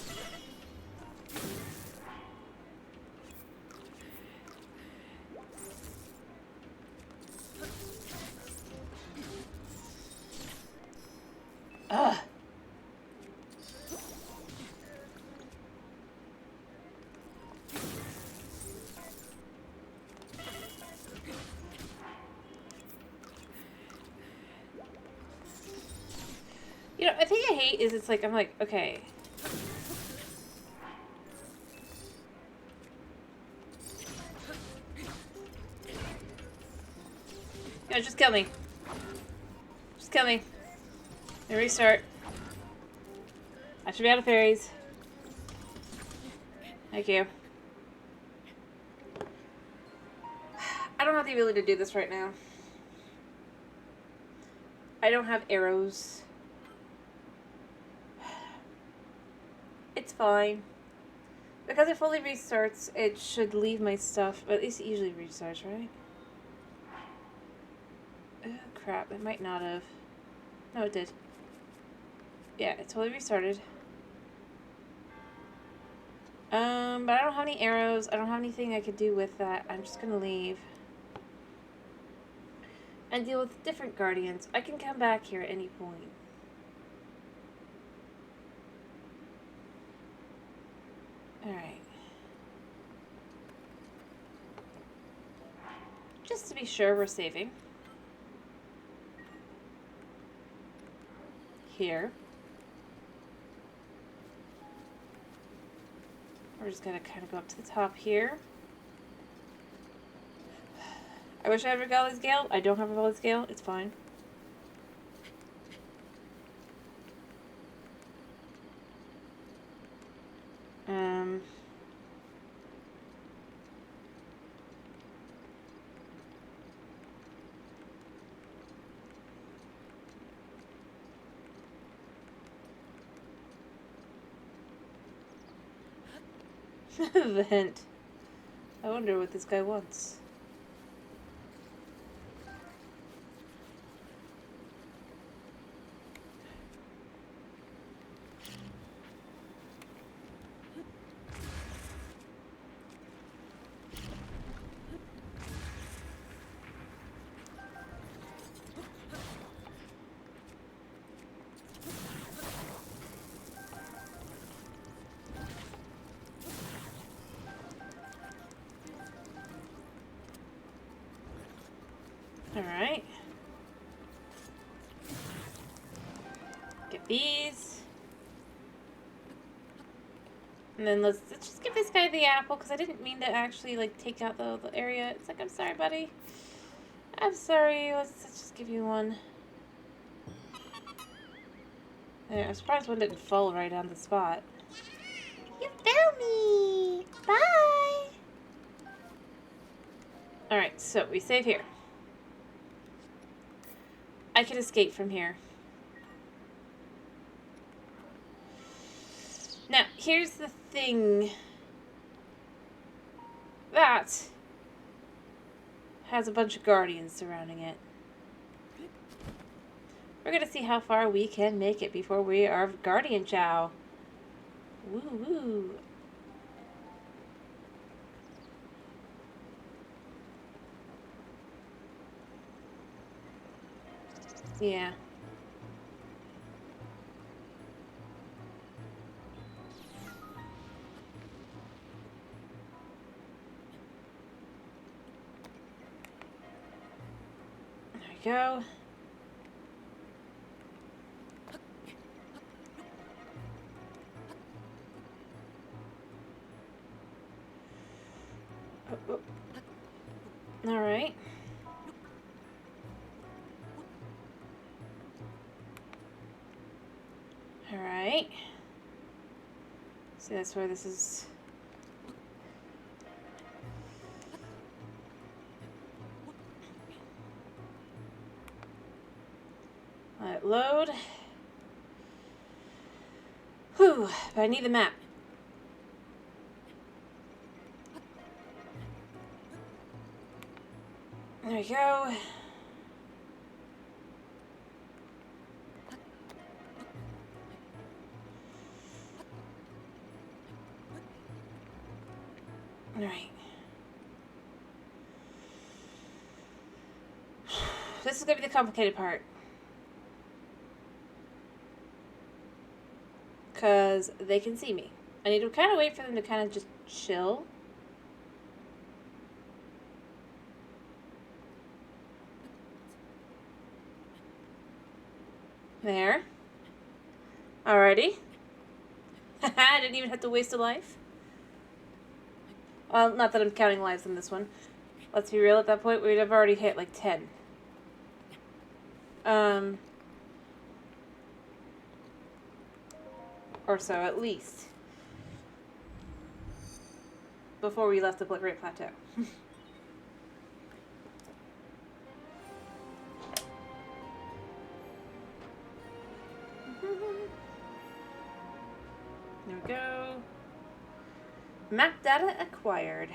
Ugh. You know, I think I hate is it's like, I'm like, okay. No, just kill me. Just kill me. And restart. I should be out of fairies. Thank you. I don't have the ability to do this right now. I don't have arrows. It's fine. Because it fully restarts, it should leave my stuff. At least it usually restarts, right? Oh, crap. It might not have. No, it did. Yeah, it totally restarted. But I don't have any arrows. I don't have anything I could do with that. I'm just gonna leave. And deal with different guardians. I can come back here at any point. Alright. Just to be sure we're saving. Here. We're just gonna kind of go up to the top here. I wish I had Regalia's Gale. I don't have Regalia's Gale. It's fine. The hint. I wonder what this guy wants. Alright. Get these. And then let's just give this guy the apple, because I didn't mean to actually, like, take out the area. It's like, I'm sorry, buddy. I'm sorry. Let's just give you one. There, I'm surprised one didn't fall right on the spot. You found me! Bye! Alright, so we save here. I can escape from here. Now, here's the thing. That has a bunch of guardians surrounding it. We're gonna see how far we can make it before we are Guardian Chow. Woo woo. Yeah. we go. Oh, oh. All right. All right. So that's where this is. Let it load. Whew, but I need the map. There we go. Alright. This is going to be the complicated part. Because they can see me. I need to kind of wait for them to kind of just chill. There. Alrighty. I didn't even have to waste a life. Well, not that I'm counting lives in this one. Let's be real, at that point, we'd have already hit like 10. Or so, at least. Before we left the Great Plateau. There we go. Map data acquired.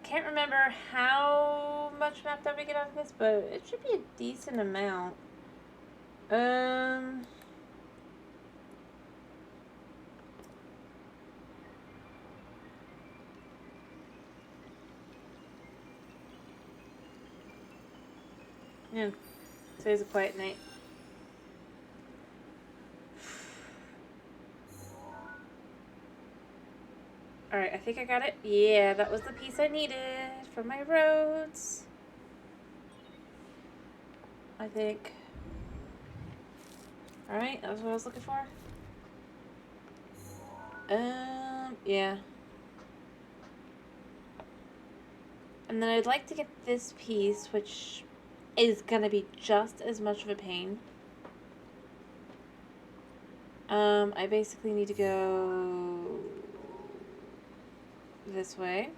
Can't remember how much map data we get out of this, but it should be a decent amount. Yeah, today's a quiet night. Alright, I think I got it. Yeah, that was the piece I needed for my roads. I think. Alright, that was what I was looking for. Yeah. And then I'd like to get this piece, which is gonna be just as much of a pain. I basically need to go this way.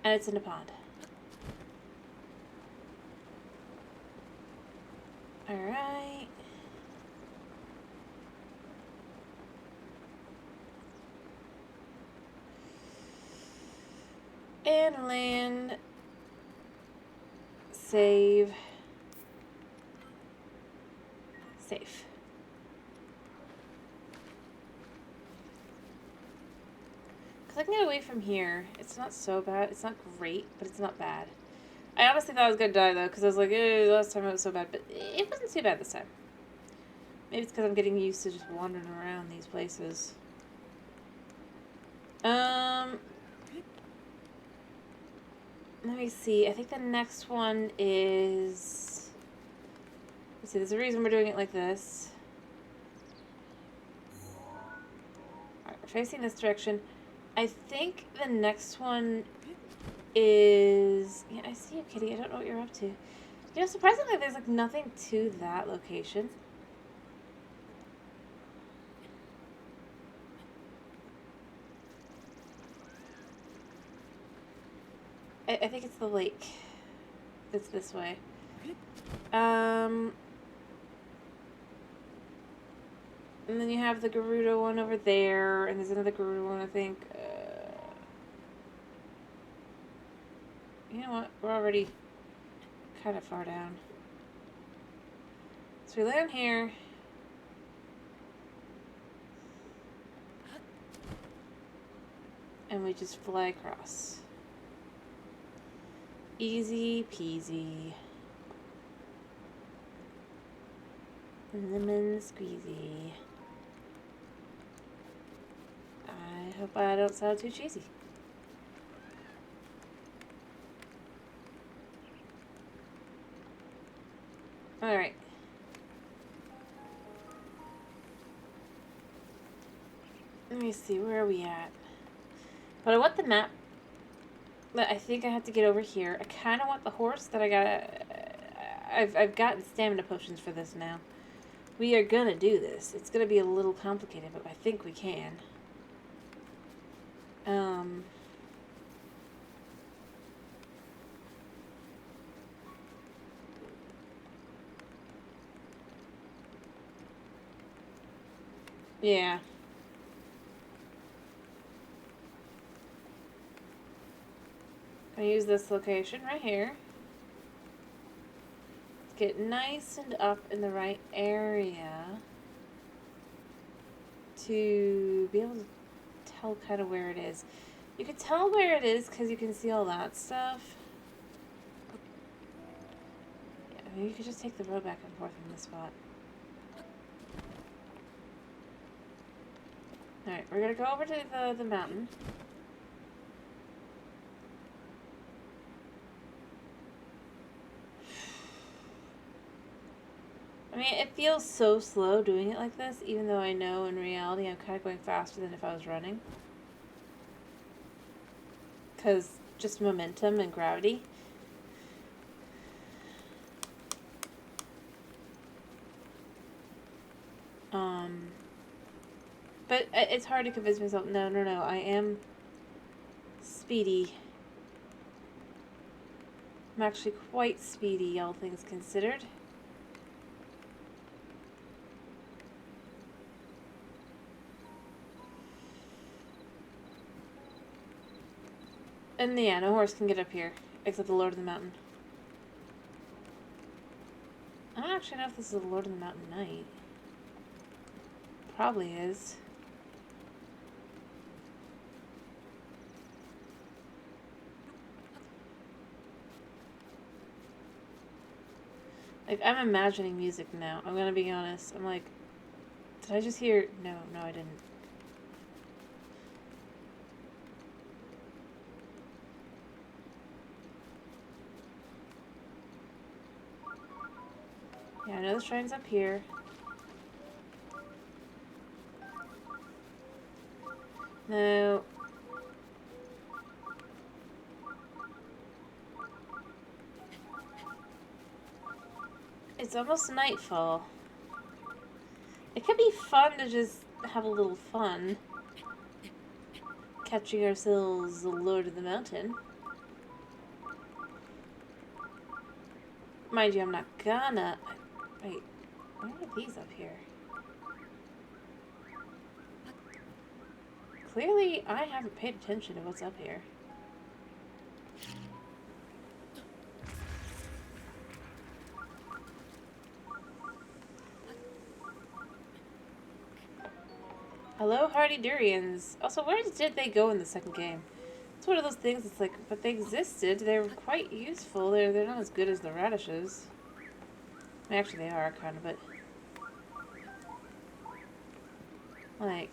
And it's in a pond. Alright. And land. Save. Safe. Because I can get away from here. It's not so bad. It's not great, but it's not bad. I honestly thought I was going to die, though, because I was like, last time it was so bad. But it wasn't too bad this time. Maybe it's because I'm getting used to just wandering around these places. Let me see. I think the next one is... Let's see, there's a reason we're doing it like this. Alright, we're facing this direction. I think the next one is... Yeah, I see you, Kitty. I don't know what you're up to. You know, surprisingly, there's like nothing to that location. I think it's the lake. It's this way. And then you have the Gerudo one over there, and there's another Gerudo one, I think. You know what? We're already kind of far down. So we land here. And we just fly across. Easy peasy. Lemon squeezy. I hope I don't sound too cheesy. Alright. Let me see, where are we at? But I want the map. But I think I have to get over here. I kind of want the horse that I got. I've gotten stamina potions for this now. We are gonna do this. It's gonna be a little complicated, but I think we can. Yeah. I use this location right here. Get nice and up in the right area to be able to tell kind of where it is. You can tell where it is because you can see all that stuff. Yeah, I mean, you could just take the road back and forth from this spot. Alright, we're gonna go over to the mountain. I mean, it feels so slow doing it like this, even though I know in reality I'm kind of going faster than if I was running. Because just momentum and gravity. But it's hard to convince myself, no, I am speedy. I'm actually quite speedy, all things considered. And yeah, no horse can get up here, except the Lord of the Mountain. I don't actually know if this is the Lord of the Mountain Knight. Probably is. Like, I'm imagining music now. I'm gonna be honest. I'm like, did I just hear... No, I didn't. Yeah, I know the shrine's up here. No. It's almost nightfall. It could be fun to just have a little fun. Catching ourselves the Lord of the Mountain. Mind you, I'm not gonna... Wait, why are these up here? Clearly, I haven't paid attention to what's up here. Hello, hardy durians. Also, where did they go in the second game? It's one of those things, it's like, but they existed. They were quite useful. They're not as good as the radishes. I mean, actually, they are, kind of, but... Like...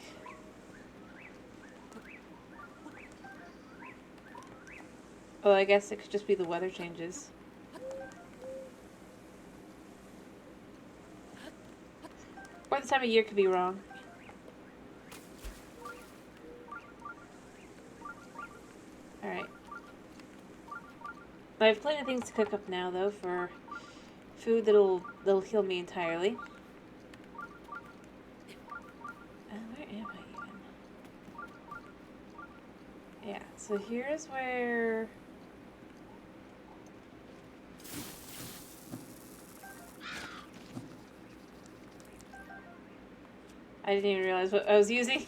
Well, I guess it could just be the weather changes. Or the time of year could be wrong. Alright. I have plenty of things to cook up now, though, for food that'll heal me entirely. Where am I even? Yeah, so here's where... I didn't even realize what I was using.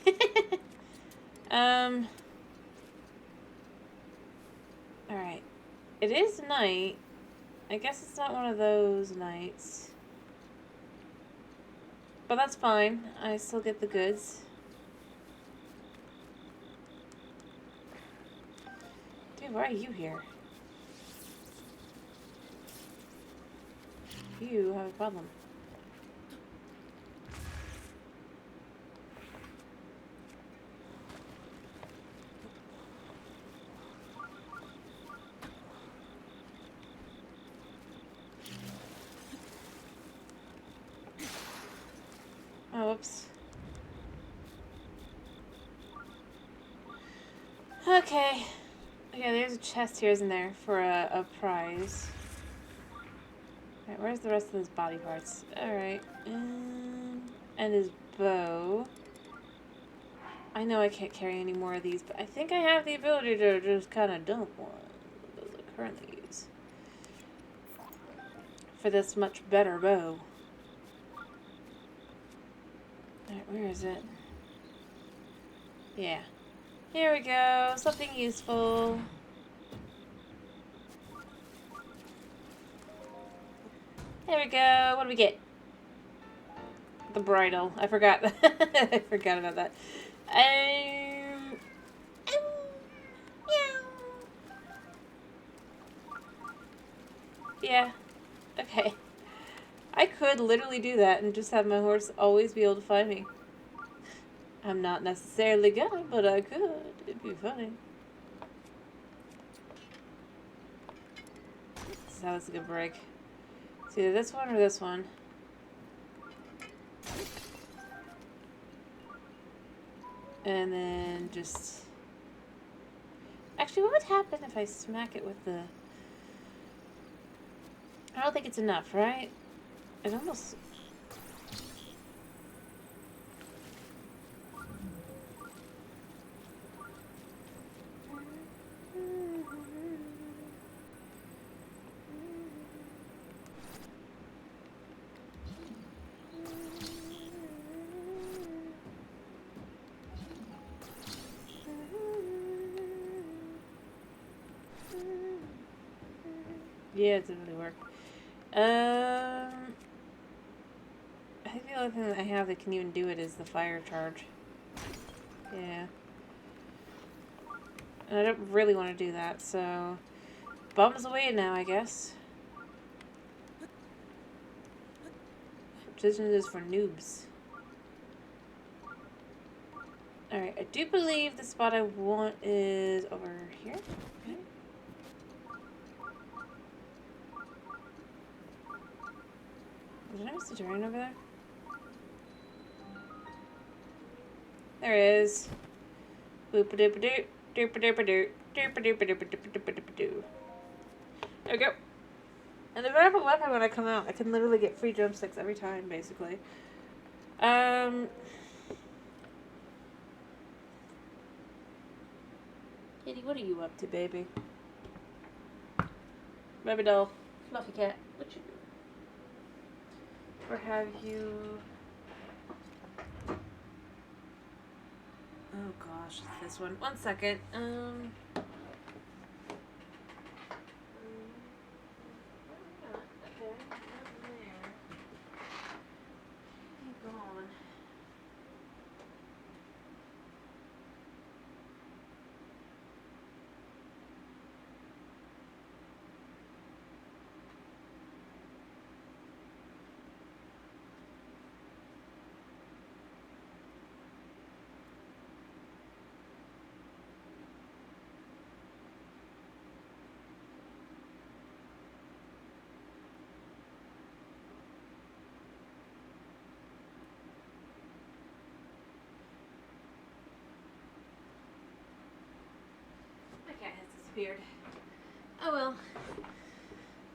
Alright. It is night. I guess it's not one of those nights. But that's fine. I still get the goods. Dude, why are you here? You have a problem. Okay. Okay, there's a chest here, isn't there, for a prize. Alright, where's the rest of his body parts? Alright. And his bow. I know I can't carry any more of these, but I think I have the ability to just kind of dump one of those I currently use. For this much better bow. Alright, where is it? Yeah. Here we go. Something useful. There we go. What do we get? The bridle. I forgot. I forgot about that. Yeah. Okay. I could literally do that and just have my horse always be able to find me. I'm not necessarily gonna, but I could. It'd be funny. So that was a good break. It's either this one or this one. And then just... Actually, what would happen if I smack it with the... I don't think it's enough, right? It almost... Yeah, it didn't really work. I think the only thing that I have that can even do it is the fire charge. Yeah. And I don't really want to do that, so... Bum's away now, I guess. Position is for noobs. Alright, I do believe the spot I want is over here. Okay. Did I miss the terrain over there? There it is. Boop-a-doop-a-doo. Doop-a-doop-a-doo. Doop-a-doop-a-doop-a-doop-a-doop-a-doo. There we go. And if I have a weapon when I come out, I can literally get free drumsticks every time, basically. Kitty, what are you up to, baby? Baby doll. Fluffy cat. What you do? Or have you... Oh gosh, it's this one. One second. Okay. Go on. My cat has disappeared. Oh well.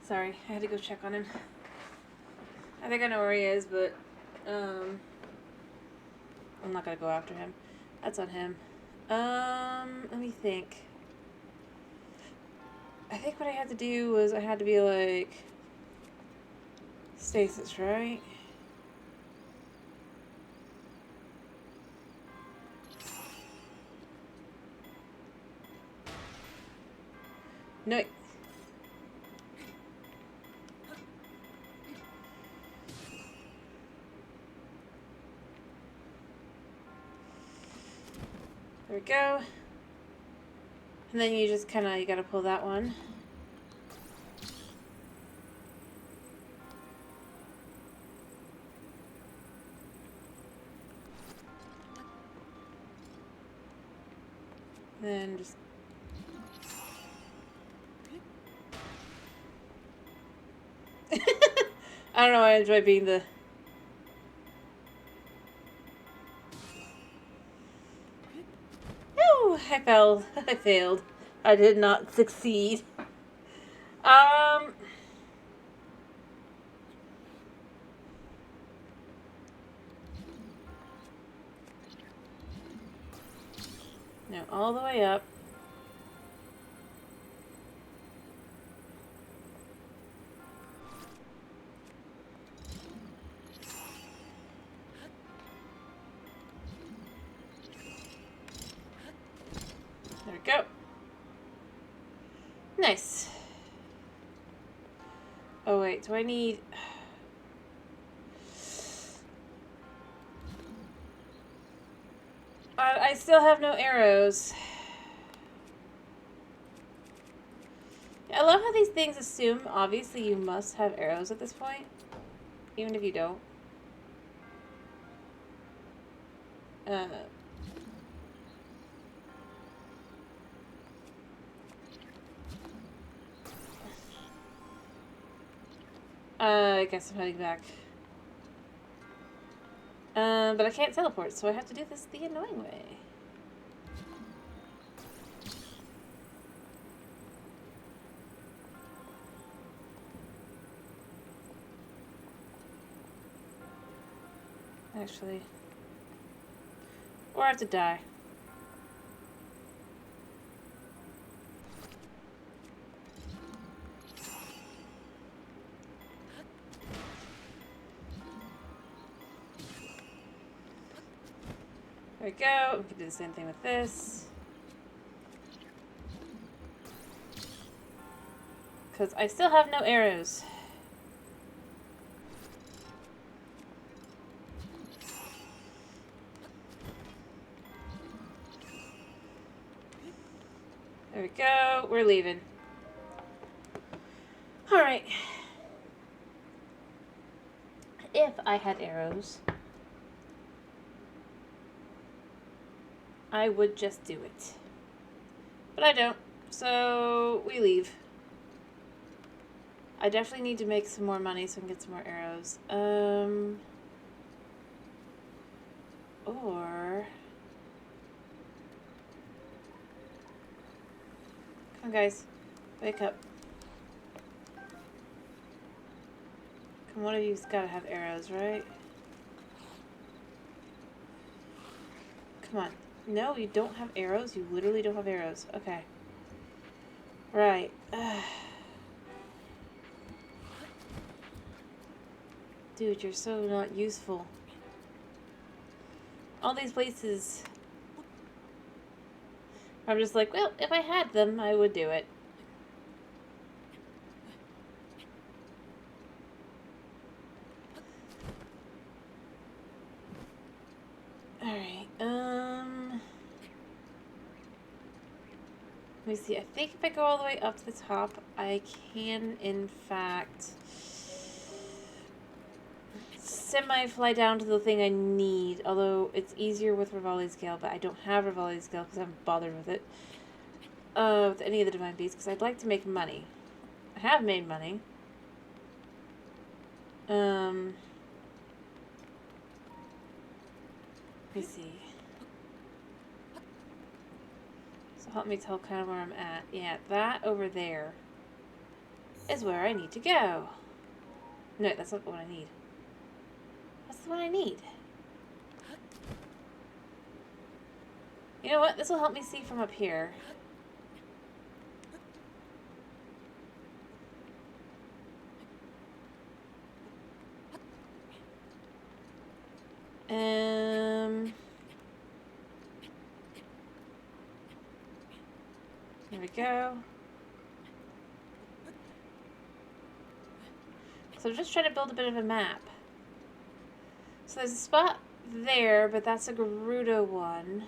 Sorry, I had to go check on him. I think I know where he is, but I'm not gonna go after him. That's on him. Let me think. I think what I had to do was I had to be like stasis, right? No. There we go. And then you just kind of, you gotta pull that one. Then just... I don't know, I enjoy being the... Whew, I failed. I failed. I did not succeed. No, all the way up. There we go. Nice. Oh wait, do I need... I still have no arrows. I love how these things assume, obviously, you must have arrows at this point. Even if you don't. I guess I'm heading back. But I can't teleport, so I have to do this the annoying way. Actually. Or I have to die. There we go. We can do the same thing with this. Because I still have no arrows. There we go. We're leaving. Alright. If I had arrows, I would just do it. But I don't. So we leave. I definitely need to make some more money so I can get some more arrows. Or... Come on, guys. Wake up. Come, one of you's gotta have arrows, right? Come on. No, you don't have arrows? You literally don't have arrows. Okay. Right. Dude, you're so not useful. All these places. I'm just like, well, if I had them, I would do it. Alright, let me see. I think if I go all the way up to the top, I can, in fact, semi-fly down to the thing I need. Although, it's easier with Rivali's Gale, but I don't have Rivali's Gale because I haven't bothered with it. With any of the Divine Beasts, because I'd like to make money. I have made money. Let me see. So help me tell kind of where I'm at. Yeah, that over there is where I need to go. No, that's not the one I need. That's the one I need. You know what? This will help me see from up here. There we go. So I'm just trying to build a bit of a map. So there's a spot there, but that's a Gerudo one.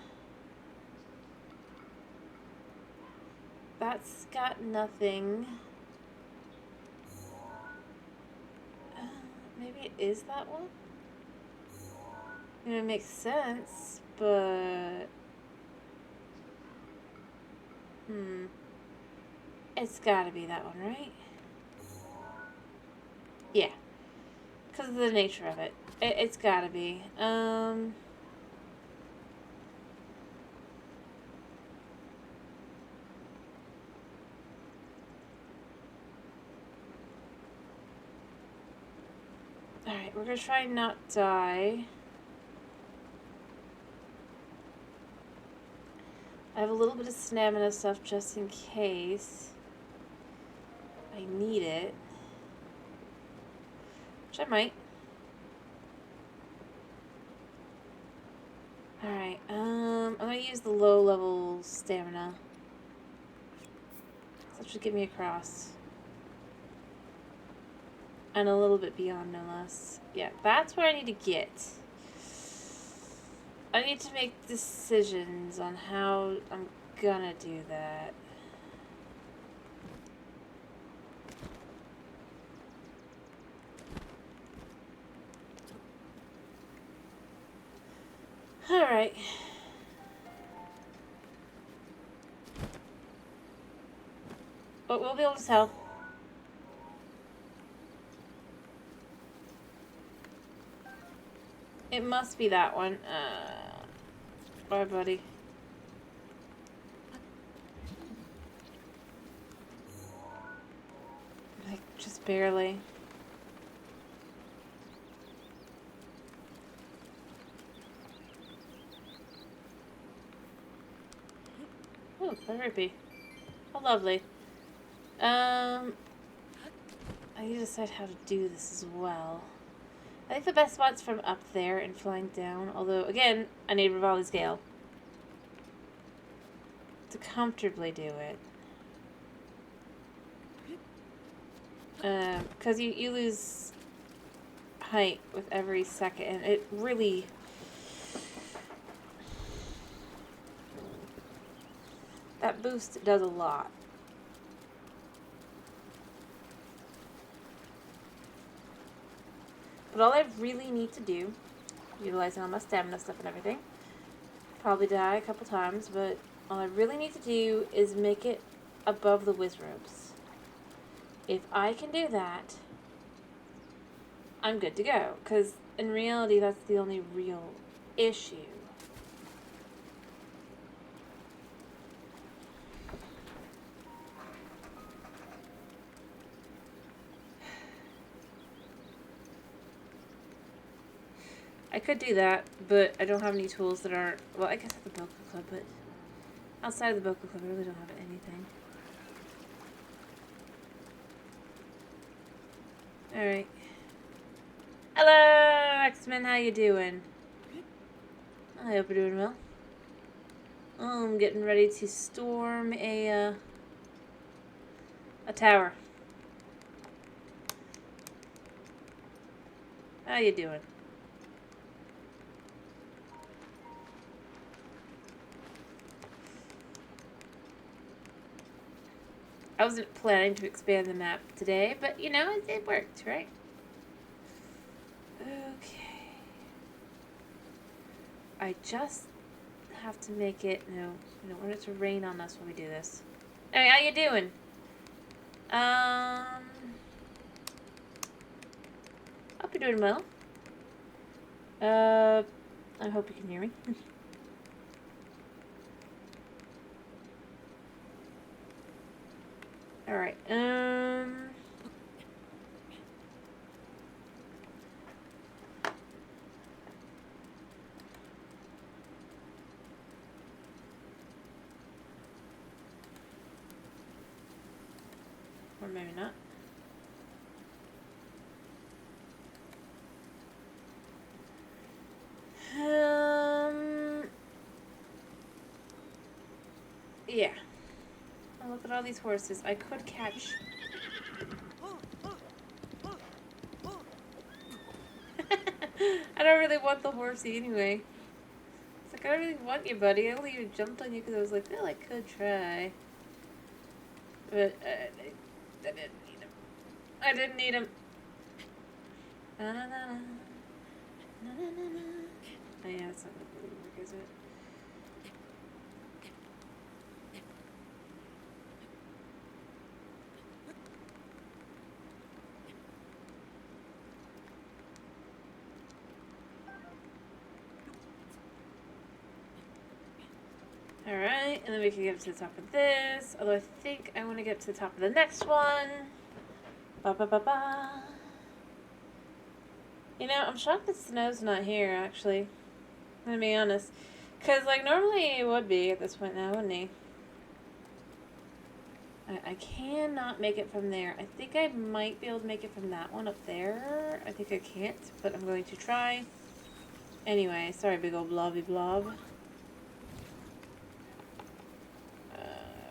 That's got nothing. Maybe it is that one? I mean, it makes sense, but... It's gotta be that one, right? Yeah. Because of the nature of it. It's gotta be. Alright, we're gonna try and not die. I have a little bit of stamina stuff just in case I need it. Which I might. Alright, I'm gonna use the low level stamina. So that should get me across. And a little bit beyond, no less. Yeah, that's where I need to get. I need to make decisions on how I'm gonna do that. Alright. But we'll be able to tell. It must be that one. Bye, buddy. Like, just barely. Oh, a rupee. How lovely. I need to decide how to do this as well. I think the best spot's from up there and flying down. Although, again, I need Rivali's Gale to comfortably do it. Because you lose height with every second, and it really... That boost does a lot. But all I really need to do, utilizing all my stamina stuff and everything, probably die a couple times, but all I really need to do is make it above the whiz ropes. If I can do that, I'm good to go. Because in reality, that's the only real issue. I could do that, but I don't have any tools that aren't... Well, I guess at the Boca Club, but outside of the Boca Club, I really don't have anything. Alright. Hello, X-Men, how you doing? I hope you're doing well. I'm getting ready to storm a tower. How you doing? I wasn't planning to expand the map today, but you know, it worked, right? Okay. I just have to make it, no, I don't want it to rain on us when we do this. Hey, how you doing? Hope you're doing well. I hope you can hear me. Alright, or maybe not. Yeah. Oh, look at all these horses. I could catch... I don't really want the horsey anyway. It's like, I don't really want you, buddy. I only even jumped on you because I was like, well, I could try. But, I didn't need him. I didn't need him. Na na na na. Na na na na. Oh yeah, that's not gonna really work, is it? Alright, and then we can get up to the top of this. Although I think I want to get to the top of the next one. Ba ba ba ba. You know, I'm shocked that Snow's not here, actually. I'm gonna be honest. Because, like, normally he would be at this point now, wouldn't he? I cannot make it from there. I think I might be able to make it from that one up there. I think I can't, but I'm going to try. Anyway, sorry, big old blobby blob.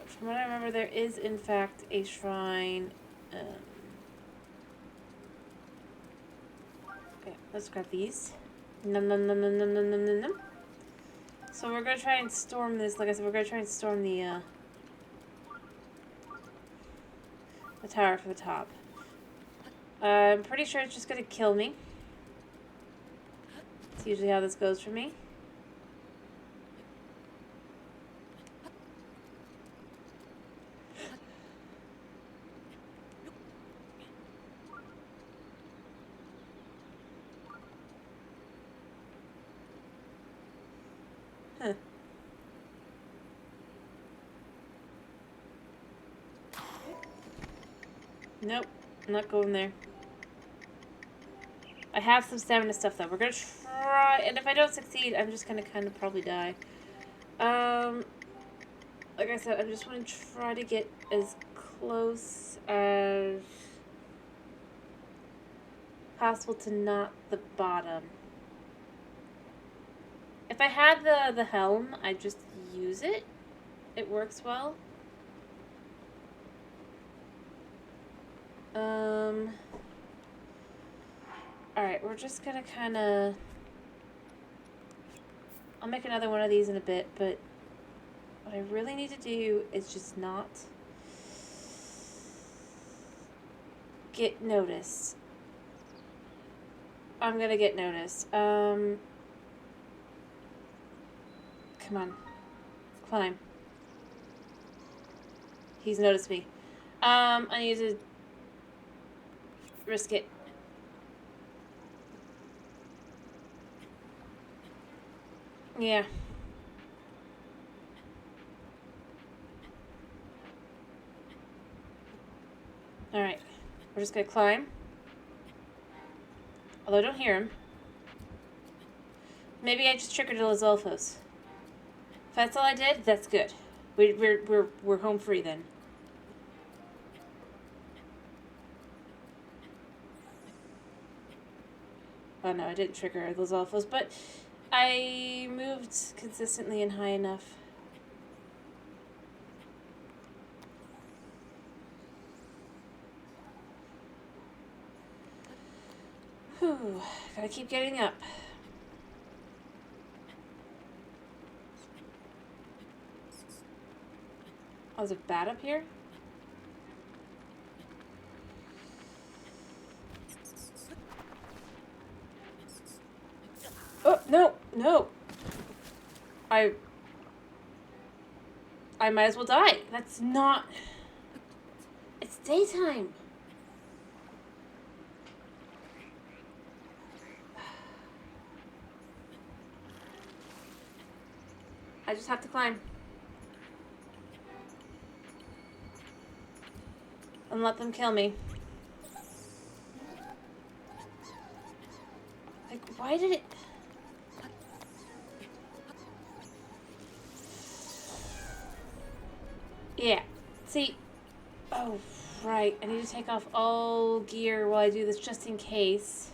From what I remember, there is, in fact, a shrine. Okay, let's grab these. Num num num num num num num num num. So we're gonna try and storm this. Like I said, we're gonna try and storm the tower from the top. I'm pretty sure it's just gonna kill me. It's usually how this goes for me. Huh. Nope, I'm not going there. I have some stamina stuff though. We're gonna try, and if I don't succeed, I'm just gonna kind of probably die. Like I said, I just want to try to get as close as possible to not the bottom. If I had the helm, I'd just use it. It works well. Alright, we're just gonna kinda... I'll make another one of these in a bit, but what I really need to do is just not get noticed. I'm gonna get noticed. Come on. Climb. He's noticed me. I need to risk it. Yeah. Alright. We're just gonna climb. Although I don't hear him. Maybe I just triggered Lizolfos. If that's all I did, that's good. We're home free then. Oh no, I didn't trigger those alphas, but I moved consistently and high enough. Whew, gotta keep getting up. Oh, there's a bat up here? Oh, no, no. I might as well die. That's not... It's daytime. I just have to climb. And let them kill me. Like, why did it... Yeah. See. Oh, right. I need to take off all gear while I do this just in case.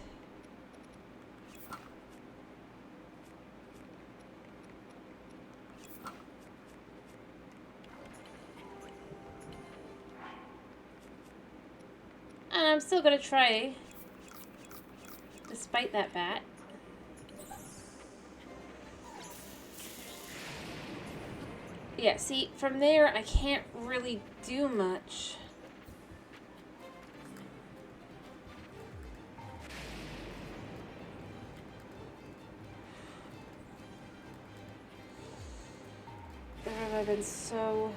And I'm still gonna try. Despite that bat. Yeah, see, from there I can't really do much. There have I been so...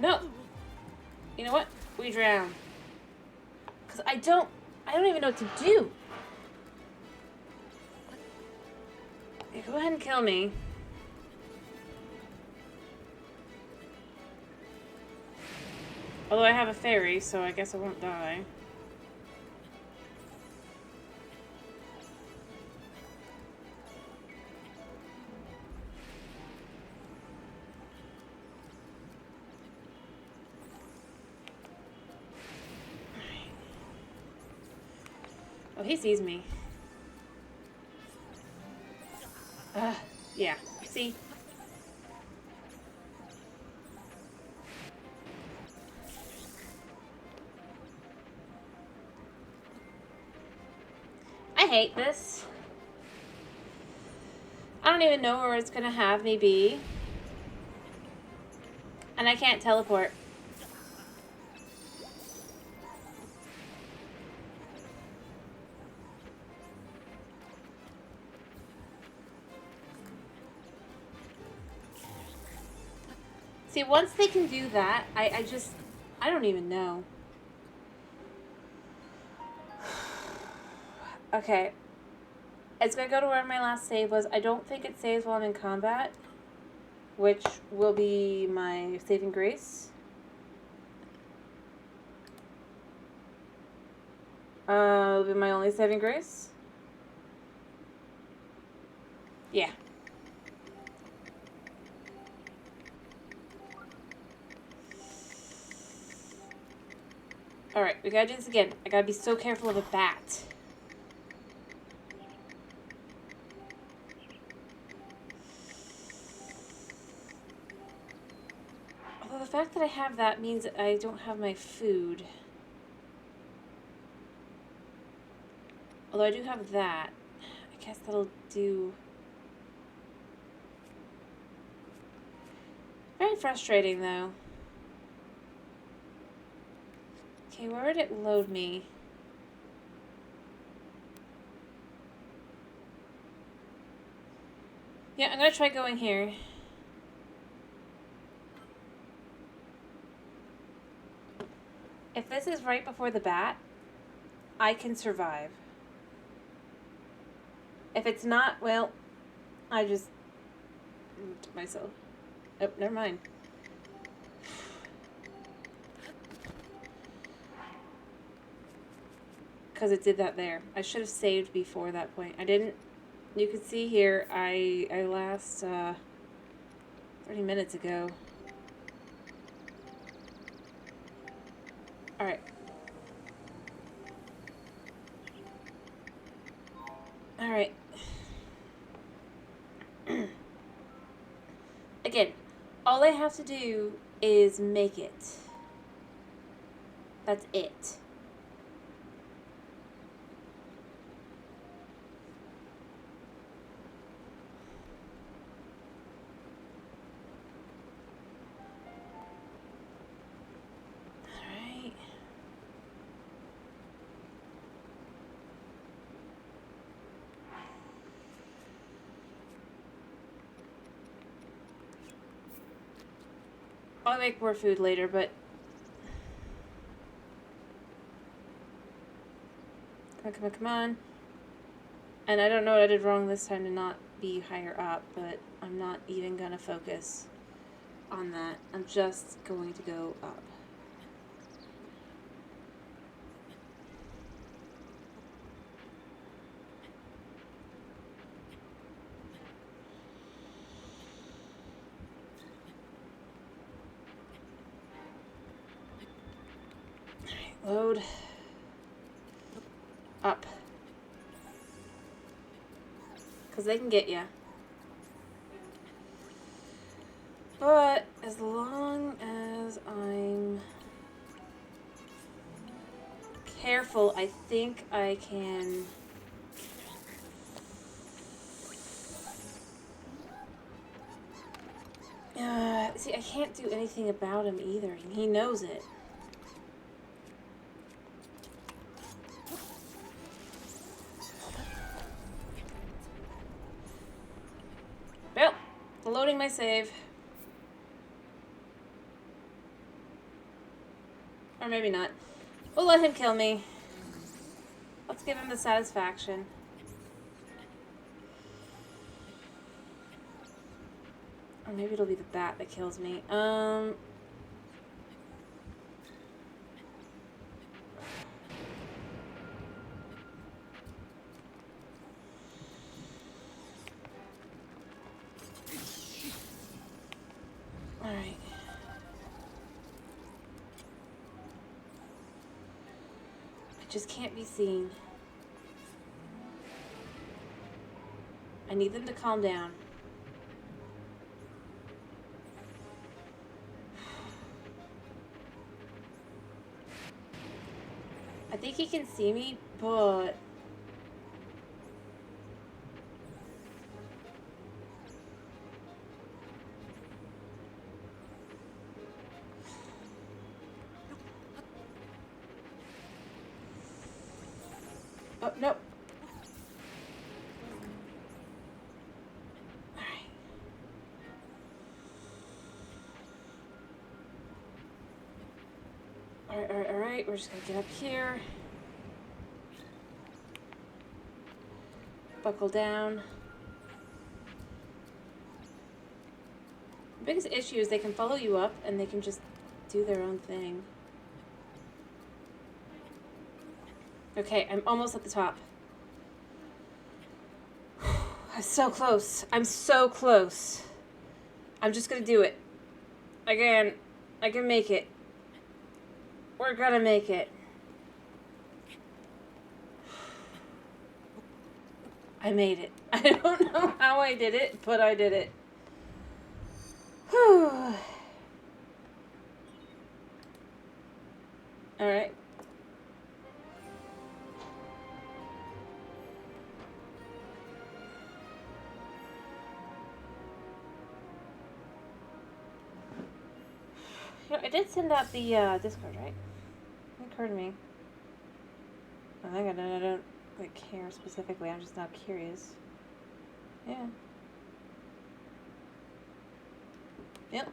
No! You know what? We drown. Because I don't even know what to do. Yeah, go ahead and kill me. Although I have a fairy, so I guess I won't die. he sees me. Yeah. See? I hate this. I don't even know where it's gonna have me be. And I can't teleport. See, once they can do that, I don't even know. Okay. It's gonna go to where my last save was. I don't think it saves while I'm in combat, which will be my saving grace. Will be my only saving grace. Yeah. Alright, we gotta do this again. I gotta be so careful of a bat. Although the fact that I have that means that I don't have my food. Although I do have that. I guess that'll do. Very frustrating though. Okay, where would it load me? Yeah, I'm gonna try going here. If this is right before the bat, I can survive. If it's not, well, I just moved myself. Oh, never mind. Because it did that there. I should have saved before that point. I didn't. You can see here, I last 30 minutes ago. Alright. Alright. Again, all I have to do is make it. That's it. I'll make more food later, but come on. And I don't know what I did wrong this time to not be higher up, but I'm not even gonna focus on that. I'm just going to go up. Load. Up. Because they can get you. But as long as I'm careful, I think I can... see, I can't do anything about him either, and he knows it. Well, loading my save. Or maybe not. We'll let him kill me. Let's give him the satisfaction. Or maybe it'll be the bat that kills me. Alright. I just can't be seen. I need them to calm down. I think he can see me, but... Oh, no. Alright. We're just gonna get up here. Buckle down. The biggest issue is they can follow you up and they can just do their own thing. Okay, I'm almost at the top. I'm so close. I'm so close. I'm just gonna do it. I can make it. We're gonna make it. I made it. I don't know how I did it, but I did it. Whew. Alright. You know, I did send out the Discord, right? It occurred to me. I think I don't like care specifically. I'm just now curious. Yeah. Yep.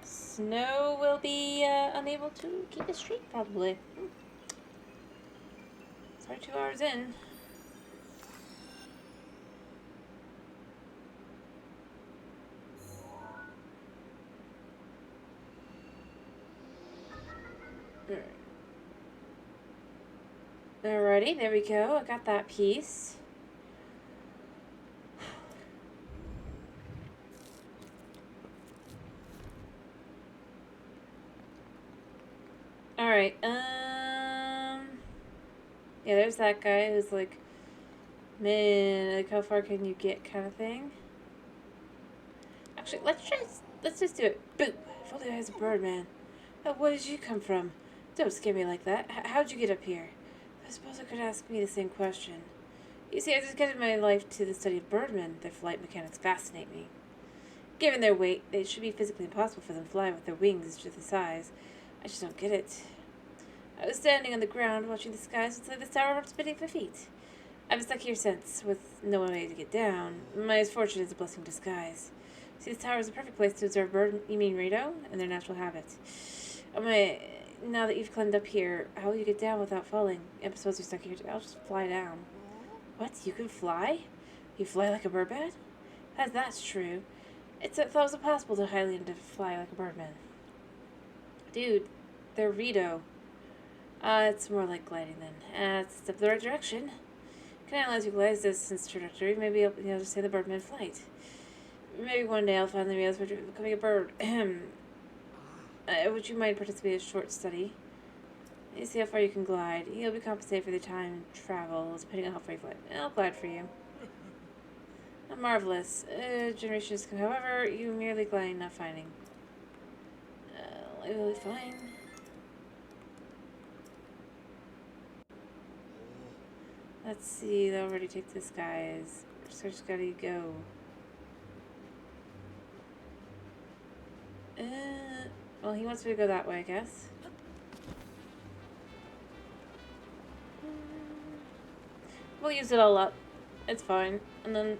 Snow will be unable to keep it straight, probably. It's already 2 hours in. Alrighty, there we go. I got that piece. Alright, yeah, there's that guy who's like, man, like, how far can you get kind of thing. Actually, let's just do it. Boop! If only I was a bird, man. Oh, where did you come from? Don't scare me like that. How'd you get up here? I suppose I could ask me the same question. You see, I dedicated my life to the study of birdmen. Their flight mechanics fascinate me. Given their weight, it should be physically impossible for them to fly with their wings to the size. I just don't get it. I was standing on the ground watching the skies until the tower hopped beneath my feet. I've been stuck here since, with no way to get down. My misfortune is a blessing in disguise. See, this tower is the perfect place to observe bird, you mean Rado, and their natural habits. Now that you've climbed up here, how will you get down without falling? I'm supposed to be stuck here. I'll just fly down. What? You can fly? You fly like a birdman? That's true. I thought it was impossible to Hylian to fly like a birdman. Dude, they're Rito. It's more like gliding then. It's a step in the right direction. Can I analyze your glide distance trajectory? Maybe I'll just say the birdman flight. Maybe one day I'll finally realize we're becoming a bird. Would you mind participating in a short study? You see how far you can glide. You'll be compensated for the time and travel, depending on how far you fly. I'll glide for you. Marvelous. Generations, however, you merely gliding, not finding. It will be fine. Let's see, they'll already take this guy's. So just gotta go. Well, he wants me to go that way, I guess. We'll use it all up. It's fine. And then...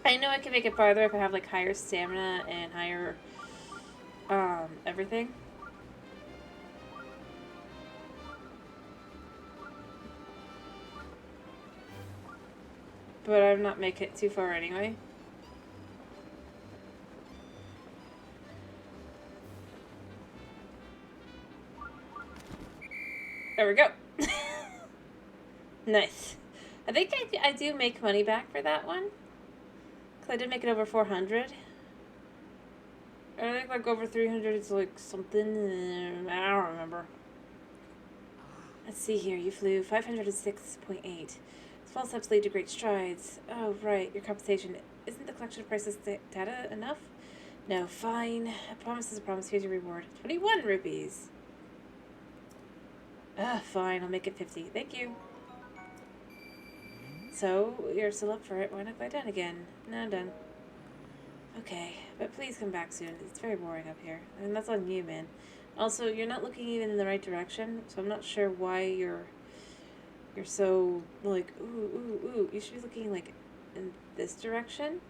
I know I can make it farther if I have, like, higher stamina and higher, everything. But I'm not making it too far anyway. There we go. Nice. I think I do make money back for that one. Cause I did make it over 400. I think like over 300 is like something. I don't remember. Let's see here. You flew 506.8. Small steps lead to great strides. Oh, right. Your compensation. Isn't the collection of priceless data enough? No, fine. A promise is a promise. Here's your reward. 21 rupees. Fine. I'll make it 50. Thank you. So, you're still up for it. Why not go down again? No, I'm done. Okay, but please come back soon. It's very boring up here. And that's on you, man. Also, you're not looking even in the right direction, so I'm not sure why you're so, like, ooh. You should be looking, like, in this direction.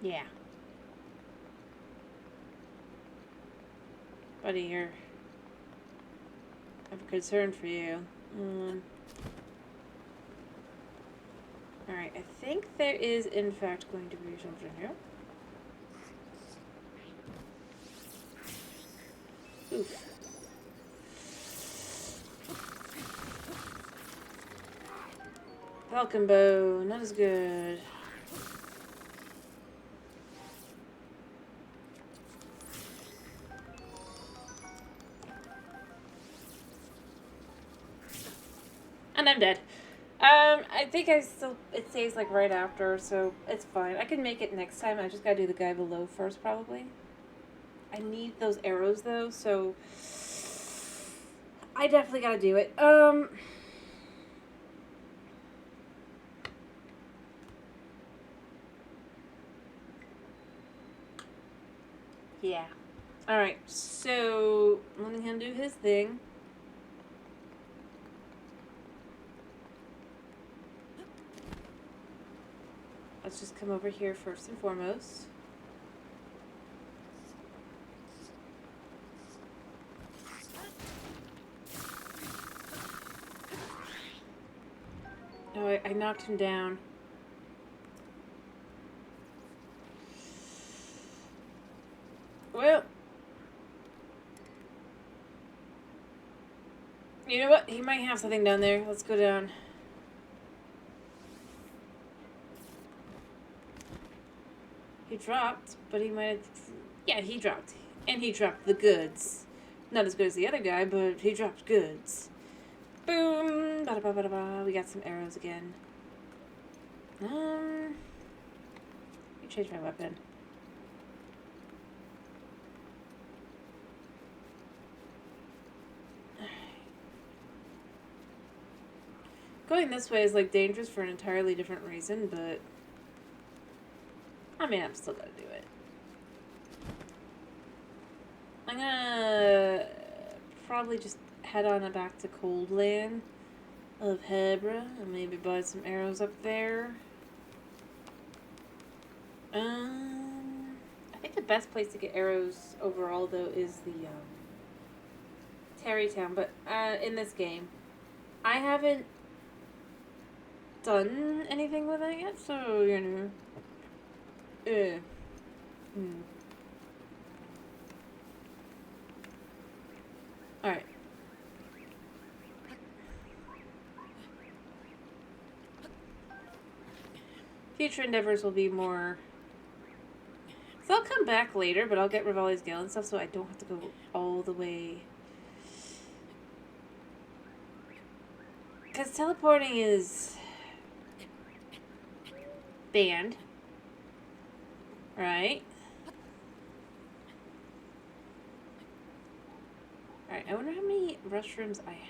Yeah. Buddy, I have a concern for you. Alright, I think there is, in fact, going to be something here. Oof. Falcon bow, not as good. And I'm dead. I think it saves like right after, so it's fine. I can make it next time. I just gotta do the guy below first, probably. I need those arrows though, so I definitely gotta do it. Yeah. Alright, so letting him do his thing. Let's just come over here first and foremost. Oh, I knocked him down. Well, you know what? He might have something down there. Let's go down. He dropped, but he might have... Yeah, he dropped. And he dropped the goods. Not as good as the other guy, but he dropped goods. Boom! Ba-da-ba-ba-da-ba. We got some arrows again. Let me change my weapon. Going this way is like dangerous for an entirely different reason, but I mean, I'm still gonna do it. I'm gonna probably just head on back to Cold Land of Hebra and maybe buy some arrows up there. I think the best place to get arrows overall though is the Terrytown, but in this game, I haven't done anything with it yet, so you know. Alright. Future endeavors will be more... So I'll come back later, but I'll get Rivali's Gale and stuff so I don't have to go all the way... Because teleporting is... banned. Right? Alright, I wonder how many restrooms I have.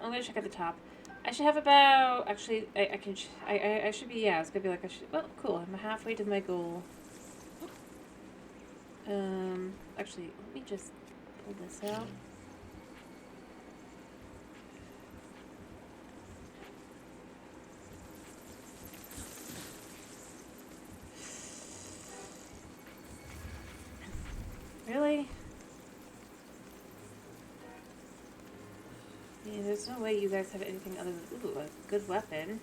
I'm gonna check at the top. I should have about, actually, I should be, yeah, it's gonna be like, well, cool, I'm halfway to my goal. Actually, let me just pull this out. Really? Yeah, there's no way you guys have anything other than, ooh, a good weapon.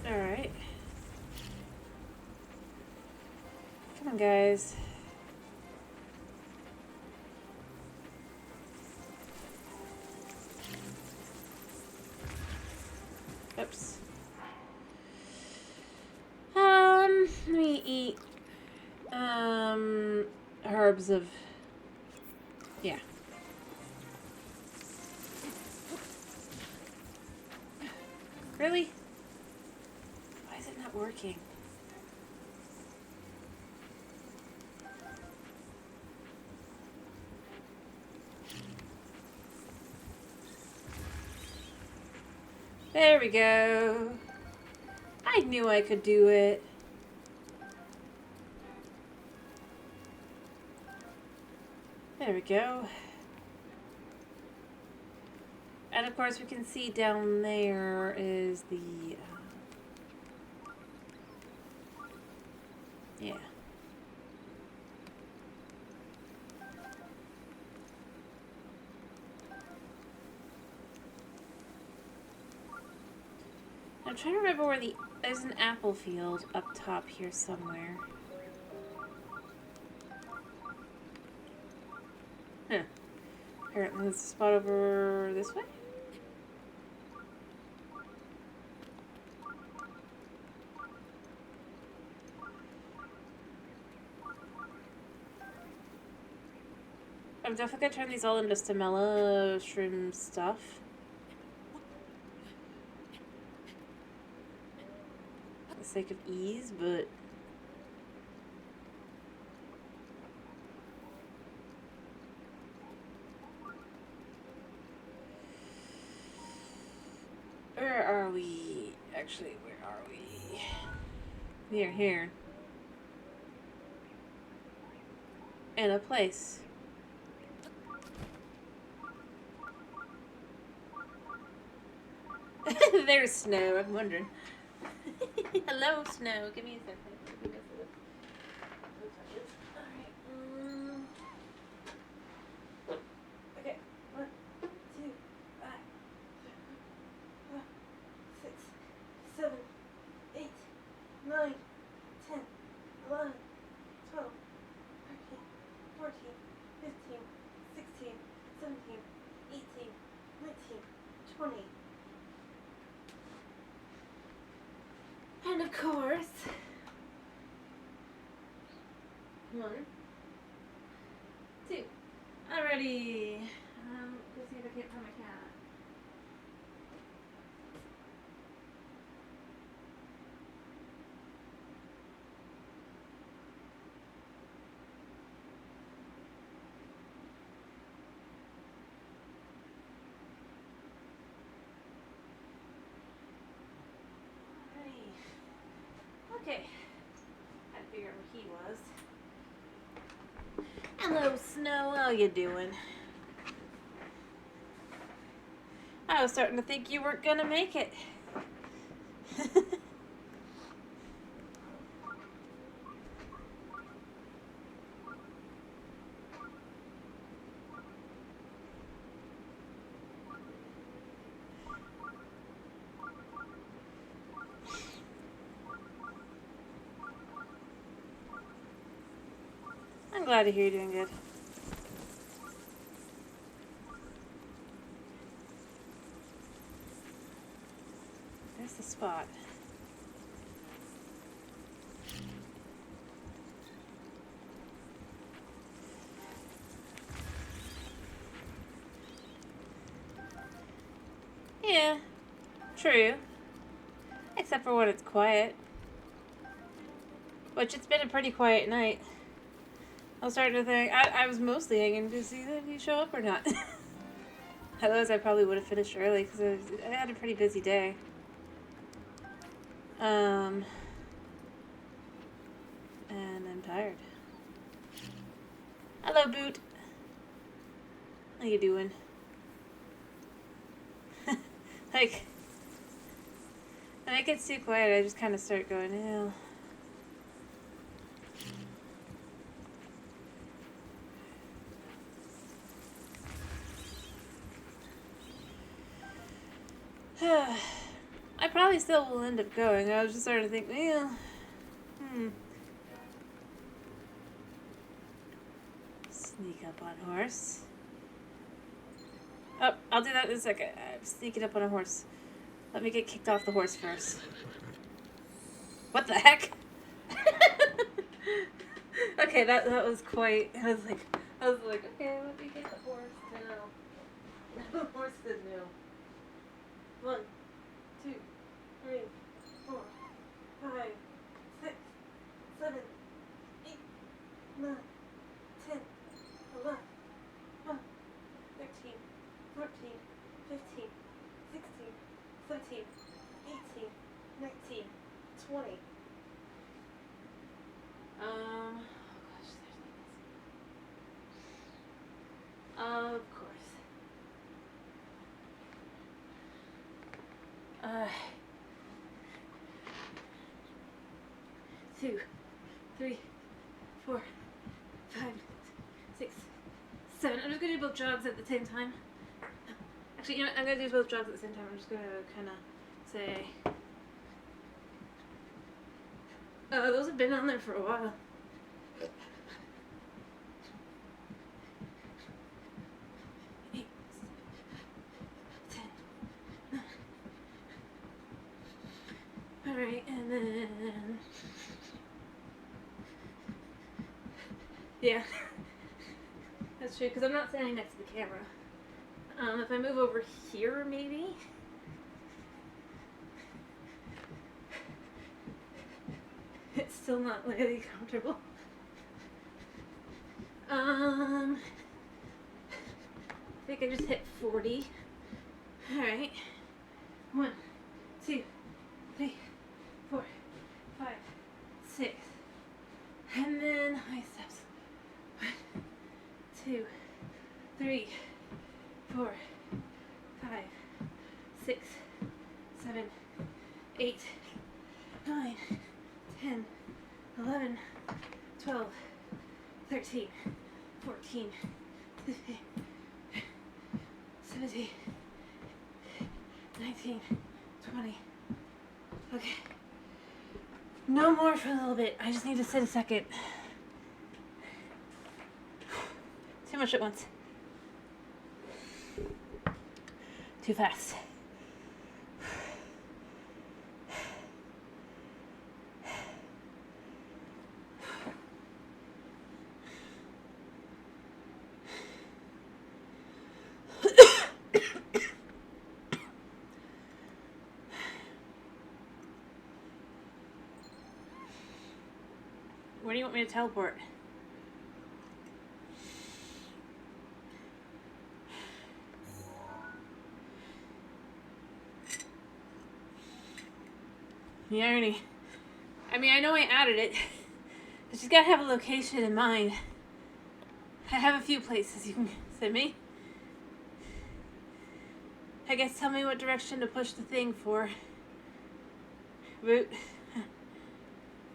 Alright. Come on, guys. Oops. Let me eat, herbs of, yeah. Really? Why is it not working? There we go. I knew I could do it. There we go. And of course we can see down there is the, yeah. I'm trying to remember where there's an apple field up top here somewhere. Huh. Apparently there's a spot over this way? I'm definitely gonna turn these all into stamella shroom stuff. For the sake of ease, but... Where are we? Actually, where are we? Here. In a place. There's snow, I'm wondering. Hello, snow. Give me a second. Alright. Okay. 1, 2, 5, 6, 7, 8, 9, 10, 11, 12, 13, 14, 15, 16, 17, 18, 19, 20. And of course, 1, 2. Alrighty. Let's see if I can't find my cat. Okay. I had to figure out where he was. Hello, Snow. How you doing? I was starting to think you weren't gonna make it. I'm glad to hear you're doing good. There's the spot. Yeah, true. Except for when it's quiet. Which it's been a pretty quiet night. I was starting to think, I was mostly hanging to see if you show up or not. Otherwise I probably would have finished early because I had a pretty busy day. And I'm tired. Hello, Boot. How you doing? Like, when it gets too quiet, I just kind of start going, ew. probably still will end up going. I was just starting to think, well, Sneak up on horse. Oh, I'll do that in a second. I'm sneaking up on a horse. Let me get kicked off the horse first. What the heck? Okay, that was quite. I was like, okay, let me get the horse now. The horse is new. 1, 2, 3, 4, 5, 6, 7, 8, 9, 10, 11, 12, 13, 14, 15, 16, 17, 18, 19, 20. Oh gosh, there's of course. 2, 3, 4, 5, 6, 7. I'm just gonna do both jogs at the same time. Actually, you know what? I'm gonna do both jogs at the same time. I'm just gonna kind of say, those have been on there for a while. Alright, and then... Yeah. That's true, because I'm not standing next to the camera. If I move over here, maybe? It's still not really comfortable. I think I just hit 40. Alright. 1, 2, 3, 4, 5, 6. And then high steps. 1, 2, 3, 4, 5, 6, 7, 8, 9, 10, 11, 12, 13, 14, 15, 17, 19, 20. Okay. No more for a little bit. I just need to sit a second. Too much at once. Too fast. Where do you want me to teleport? The irony. I mean, I know I added it, but she's gotta have a location in mind. I have a few places you can send me. I guess tell me what direction to push the thing for. Route.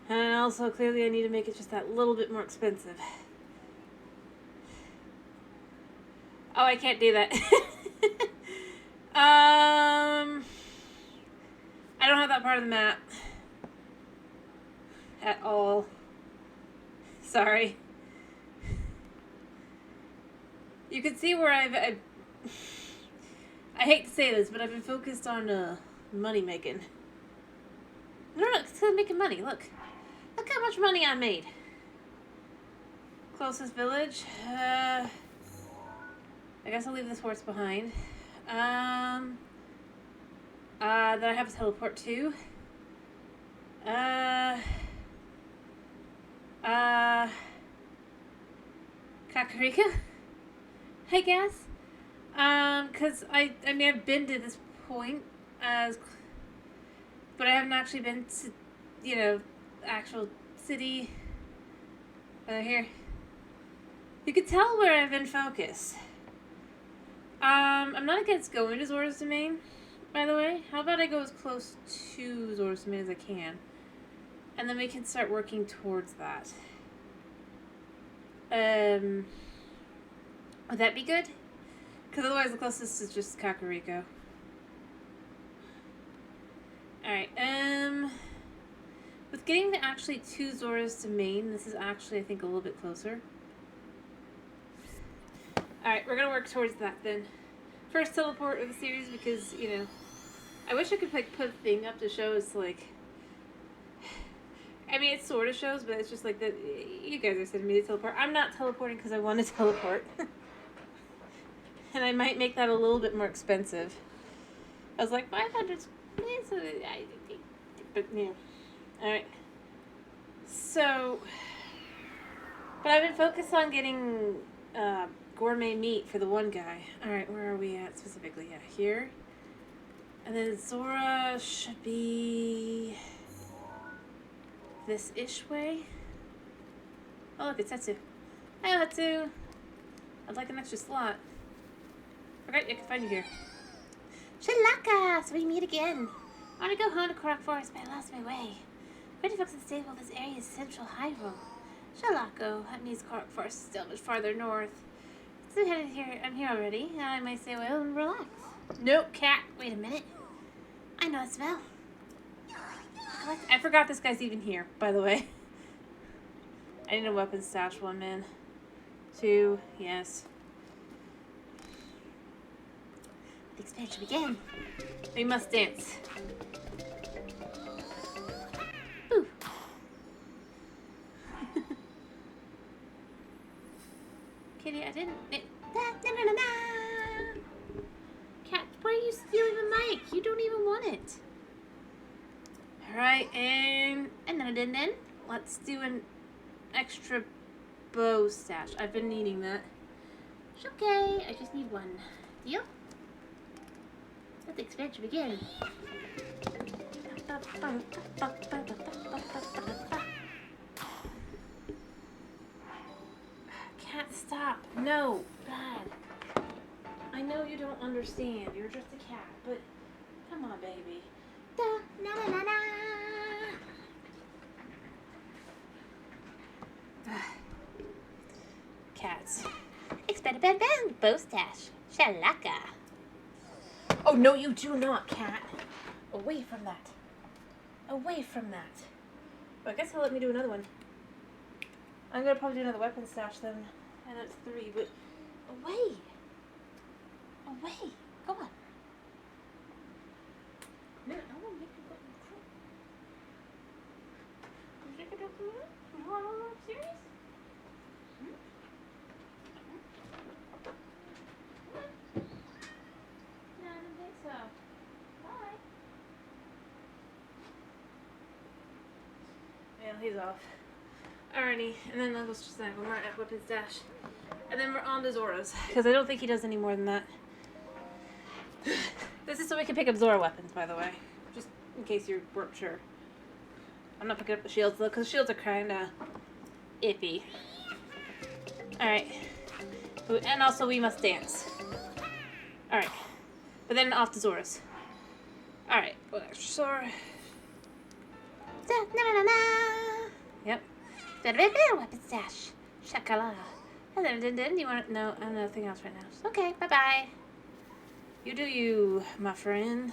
And also, clearly I need to make it just that little bit more expensive. Oh, I can't do that. I don't have that part of the map. At all. Sorry. You can see where I hate to say this, but I've been focused on money making. No, it's making money. Look how much money I made. Closest village. I guess I'll leave this horse behind. That I have to teleport to. Kakariko, I guess. Cause I mean, I've been to this point but I haven't actually been to, actual city. Here. You can tell where I've been focused. I'm not against going to Zora's Domain, by the way. How about I go as close to Zora's Domain as I can? And then we can start working towards that. Would that be good? Because otherwise the closest is just Kakariko. Alright, with getting the actually 2 Zoras to main, this is actually, I think, a little bit closer. Alright, we're gonna work towards that then. First teleport of the series because, you know, I wish I could like put a thing up to show us like, I mean it sort of shows, but it's just like that you guys are sending me to teleport. I'm not teleporting because I want to teleport. And I might make that a little bit more expensive. I was like 500, but yeah. Alright. So, but I've been focused on getting gourmet meat for the one guy. Alright, where are we at specifically? Yeah, here. And then Zora should be this-ish way. Oh look, it's Hetsu. Hi Hetsu! I'd like an extra slot. Okay, I can find you here. Shalaka! So we meet again. I want to go home to Korok Forest, but I lost my way. Pretty folks unstable, this area is central Hyrule. Shalako, that means Korok Forest is still much farther north. So headed here, I'm here already. Now I might stay away and relax. Nope, cat. Wait a minute. I know that smell. I forgot this guy's even here, by the way. I need a weapon stash. 1 man. 2, yes. The expansion begin. We must dance. Ooh. Kitty, I didn't. Cat, why are you stealing the mic? You don't even want it. Alright, and then let's do an extra bow stash. I've been needing that. It's okay, I just need 1. Deal? Let the expansion begin. Cat, stop. No, God. I know you don't understand. You're just a cat, but come on, baby. Da, na, na, na, na. Cats. Expect a bad band. Bow stash. Shalaka. Oh, no, you do not, cat. Away from that. Away from that. Well, I guess he'll let me do another one. I'm going to probably do another weapon stash then. And that's 3, but away. Away. Go on. No, I won't make you go. You think it's okay? You want a little serious? No, I don't think so. Bye. Well, he's off. Alrighty, and then let's just we're at weapon stash. And then we're on to Zora's, because I don't think he does any more than that. This is so we can pick up Zora weapons, by the way. Just in case you weren't sure. I'm not picking up the shields, though, because shields are kind of iffy. Alright. And also, we must dance. Alright. But then off to Zora's. Alright. Well, extra Zora. Yep. Weapon stash. Shakala. Do you want to? No, I have nothing else right now. Okay, bye-bye. You do you, my friend.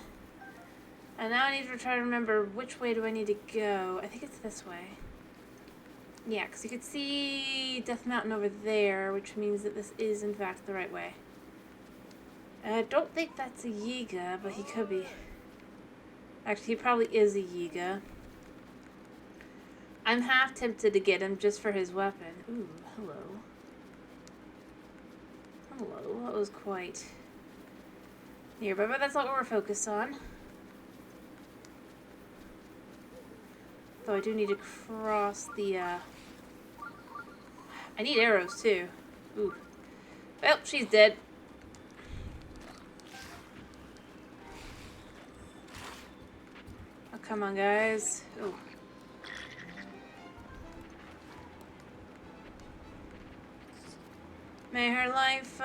And now I need to try to remember which way do I need to go. I think it's this way. Yeah, because you could see Death Mountain over there, which means that this is, in fact, the right way. I don't think that's a Yiga, but he could be. Actually, he probably is a Yiga. I'm half tempted to get him just for his weapon. Ooh, hello. Hello, that was quite nearby, but that's not what we're focused on. Though I do need to cross the, I need arrows, too. Ooh. Well, she's dead. Oh, come on, guys. Ooh. May her life,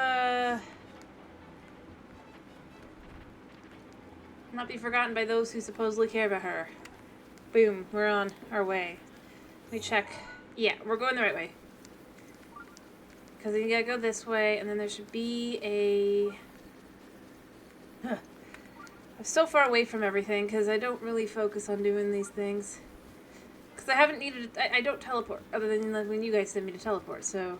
not be forgotten by those who supposedly care about her. Boom, we're on our way. Let me check. Yeah, we're going the right way. Because you gotta go this way, and then there should be a... I'm so far away from everything because I don't really focus on doing these things. Because I haven't needed... I don't teleport, other than like when you guys send me to teleport, so...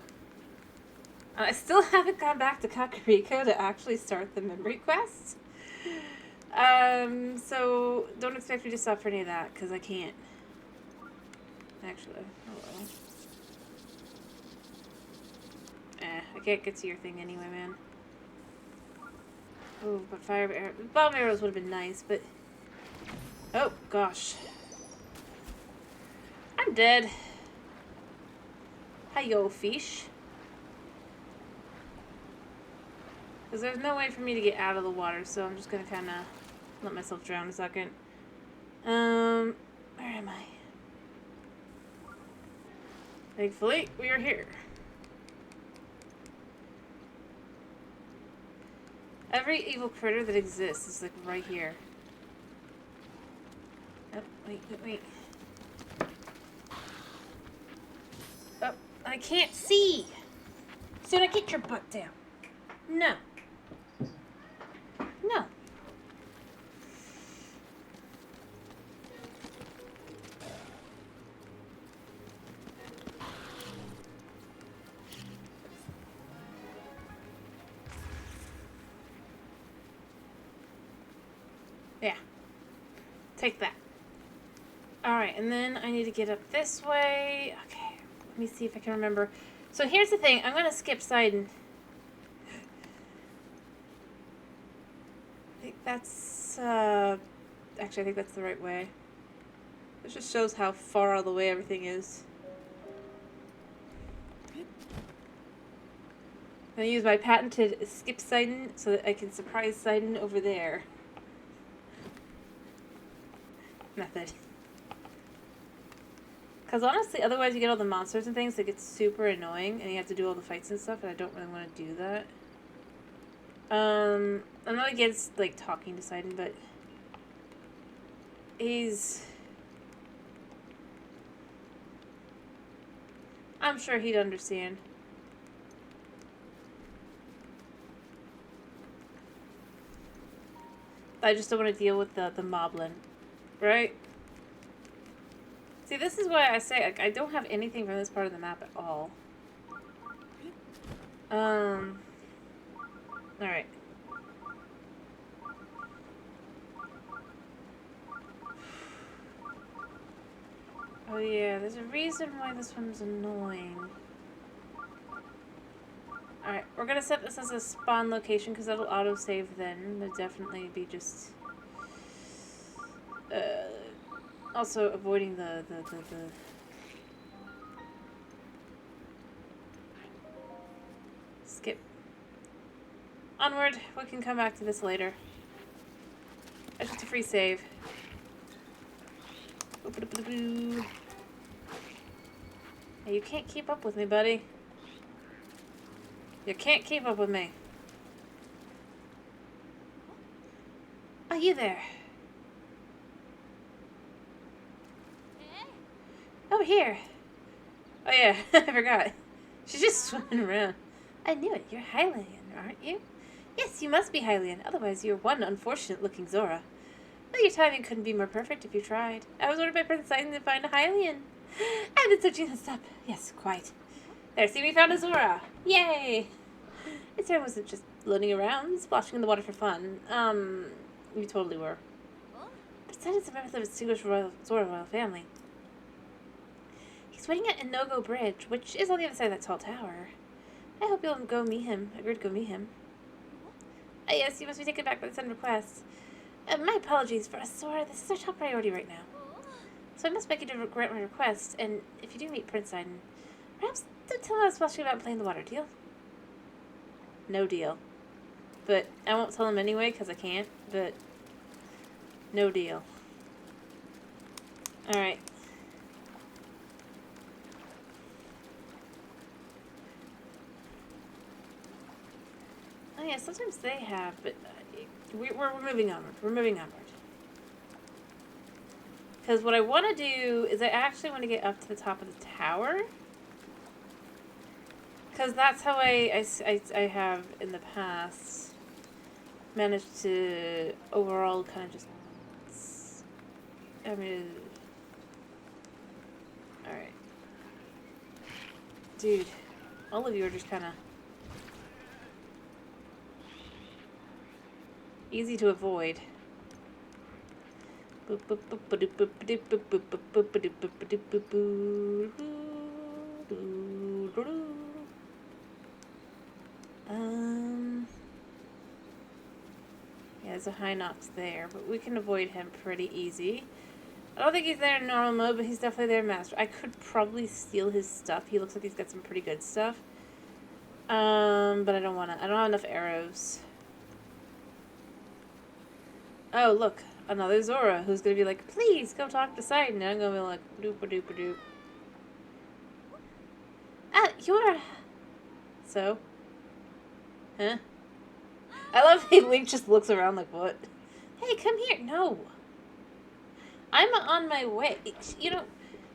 I still haven't gone back to Kakariko to actually start the memory quest. So don't expect me to stop for any of that, because I can't. Actually, hello. I can't get to your thing anyway, man. Oh, but fire arrows... Bomb arrows would have been nice, but... Oh, gosh. I'm dead. Hi-yo, fish. Because there's no way for me to get out of the water, so I'm just going to kind of let myself drown a second. Where am I? Thankfully, we are here. Every evil critter that exists is, like, right here. Oh, wait. Oh, I can't see! So get your butt down. No. No. Yeah. Take that. Alright, and then I need to get up this way. Okay, let me see if I can remember. So here's the thing. I'm going to skip Sidon. I think that's, actually, I think that's the right way. It just shows how far out of the way everything is. I'm going to use my patented skip Sidon so that I can surprise Sidon over there. Method. Because honestly, otherwise you get all the monsters and things that get super annoying and you have to do all the fights and stuff, and I don't really want to do that. I'm not against, like, talking to Sidon, but I'm sure he'd understand. I just don't want to deal with the moblin, right? See, this is why I say, like, I don't have anything from this part of the map at all. Alright. Oh yeah, there's a reason why this one's annoying. Alright, we're gonna set this as a spawn location because that'll auto-save then. It'll definitely be just... also avoiding the... Skip. Onward, we can come back to this later. That's just a free save. Hey, you can't keep up with me, buddy. You can't keep up with me. Are you there? Oh, here. Oh, yeah, I forgot. She's just swimming around. I knew it. You're Hylian, aren't you? Yes, you must be Hylian. Otherwise, you're one unfortunate-looking Zora. Well, your timing couldn't be more perfect if you tried. I was ordered by Prince Sidon to find a Hylian. I've been searching this up. Yes, quite. There, see, we found a Zora. Yay! This time wasn't just floating around, splashing in the water for fun. You totally were. But Sidon's a member of the distinguished Zora royal family. He's waiting at Inogo Bridge, which is on the other side of that tall tower. I hope you'll go meet him. Agreed to go meet him. Yes, you must be taken back by the sudden request. My apologies for us, Zora. This is our top priority right now. So I must beg you to grant my request, and if you do meet Prince Sidon, perhaps don't tell him I was splashing about playing the water, deal? No deal. But I won't tell him anyway, because I can't, but no deal. Alright. Oh yeah, sometimes they have, but we're moving onward. We're moving onward. Because what I want to do is I actually want to get up to the top of the tower. Because that's how I have in the past managed to overall kind of just... I mean... Alright. Dude, all of you are just kind of... easy to avoid. Yeah, there's a high Nox there, but we can avoid him pretty easy. I don't think he's there in normal mode, but he's definitely there in master. I could probably steal his stuff. He looks like he's got some pretty good stuff. But I don't want to. I don't have enough arrows. Oh, look. Another Zora who's going to be like, please, go talk to Sidon. And I'm going to be like, doop-a-doop-a-doop. Ah, you're... So? Huh? I love how Link just looks around like, what? Hey, come here. No. I'm on my way. You know,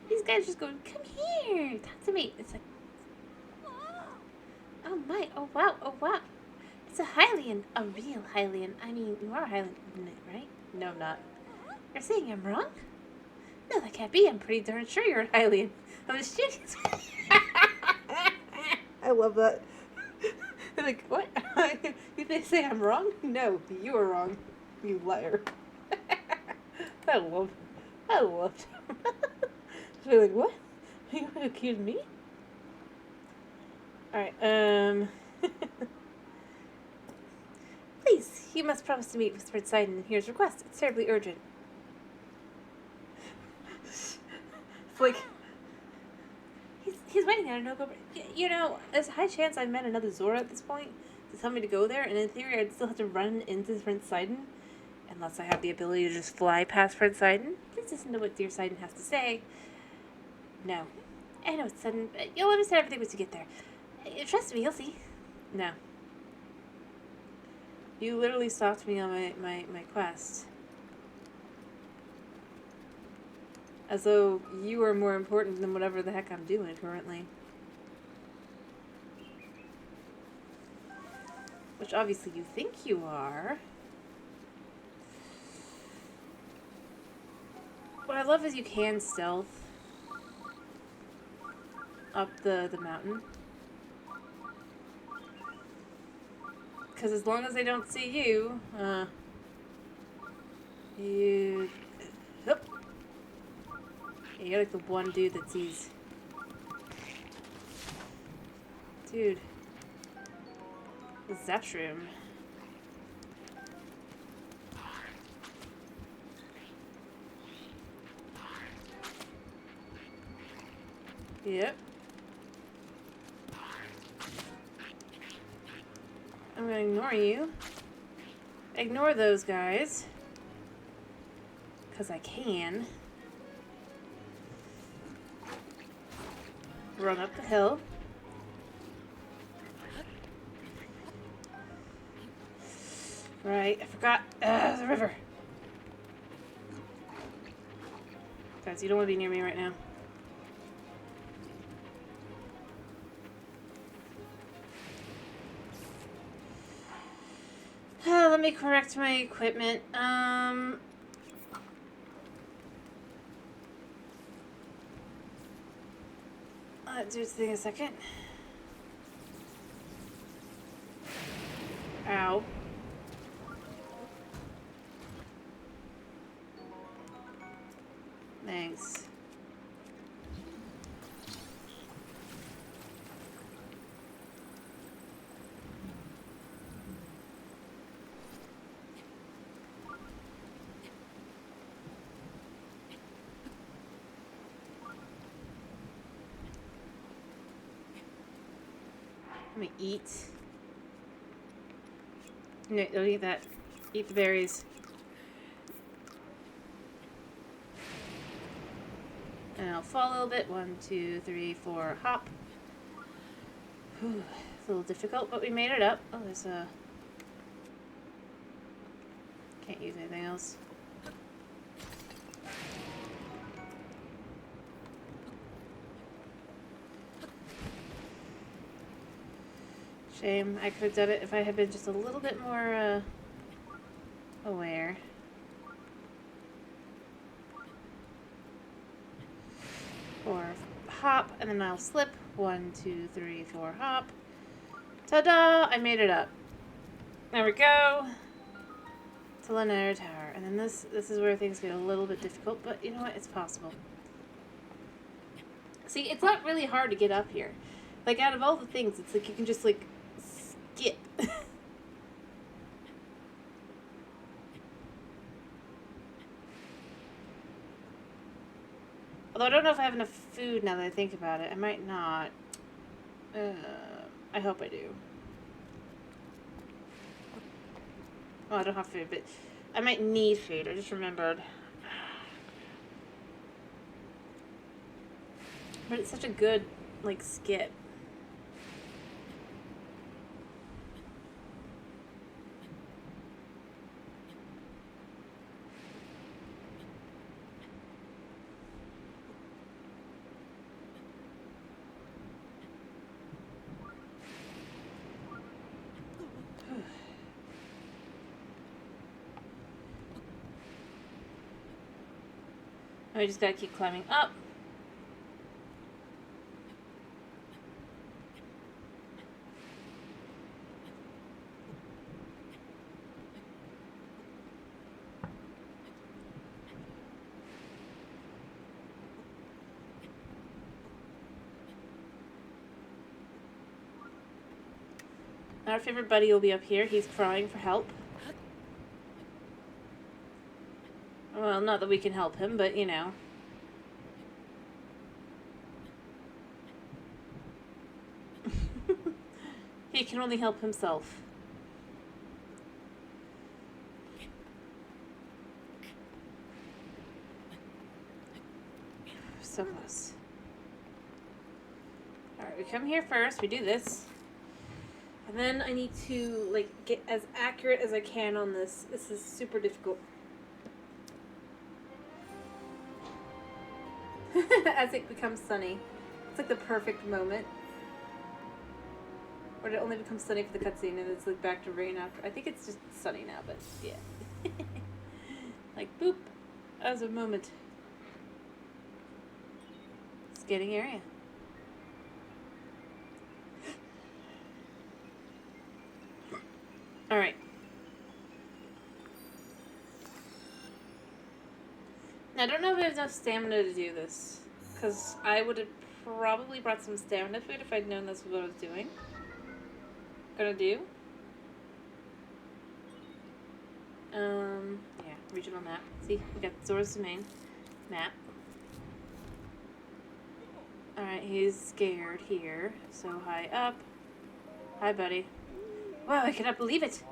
these guys just go, come here. Talk to me. It's like, oh my. Oh, wow. Oh, wow. It's a Hylian. A real Hylian. I mean, you are a Hylian, right? No, I'm not. You're saying I'm wrong? No, that can't be. I'm pretty darn sure you're a Hylian. I'm just joking. I love that. They're like, what? Did they say I'm wrong? No, you are wrong. You liar. I love him. They're like, what? Are you going to accuse me? Alright, Please, you must promise to meet with Fred Sidon and here's request. It's terribly urgent. It's like... He's waiting at a no-go... You know, there's a high chance I've met another Zora at this point to tell me to go there, and in theory I'd still have to run into Fred Sidon, unless I have the ability to just fly past Fred Sidon. Please listen to what dear Sidon has to say. No. I know it's sudden, but you'll understand everything once you get there. Trust me, you'll see. No. You literally stopped me on my quest. As though you are more important than whatever the heck I'm doing currently. Which obviously you think you are. What I love is you can stealth up the mountain. Because as long as they don't see you, you... Oop. Yeah, you're like the one dude that sees. Dude. The Zephyrum. Yep. I'm gonna ignore you. Ignore those guys. Because I can. Run up the hill. Right, I forgot. The river. Guys, you don't want to be near me right now. Let me correct my equipment. I'll do this thing in a second. Ow. Thanks. Let me eat. No, don't eat that. Eat the berries. And I'll fall a little bit. 1, 2, 3, 4, hop. Whew. It's a little difficult, but we made it up. Oh, there's a... Can't use anything else. Shame. I could have done it if I had been just a little bit more aware. Four, hop, and then I'll slip. 1, 2, 3, 4, hop. Ta-da! I made it up. There we go. To Linaire Tower. And then this is where things get a little bit difficult, but you know what? It's possible. See, it's not really hard to get up here. Like, out of all the things, it's like you can just, like, skip. Although I don't know if I have enough food now that I think about it. I might not. I hope I do. Well, I don't have food, but I might need food. I just remembered. But it's such a good, like, skip. I just gotta keep climbing up. Our favorite buddy will be up here. He's crying for help. Well, not that we can help him, but you know. He can only help himself. So close. Alright, we come here first. We do this. And then I need to, like, get as accurate as I can on this. This is super difficult. As it becomes sunny. It's like the perfect moment. Or it only becomes sunny for the cutscene and it's like back to rain after. I think it's just sunny now, but yeah. Like, boop. As a moment. Skating area. Alright. Now, I don't know if I have enough stamina to do this. Because I would have probably brought some stamina food if I'd known this was what I was doing. Gonna do. Yeah, regional map. See, we got Zora's domain map. Alright, he's scared here. So high up. Hi, buddy. Wow, I cannot believe it.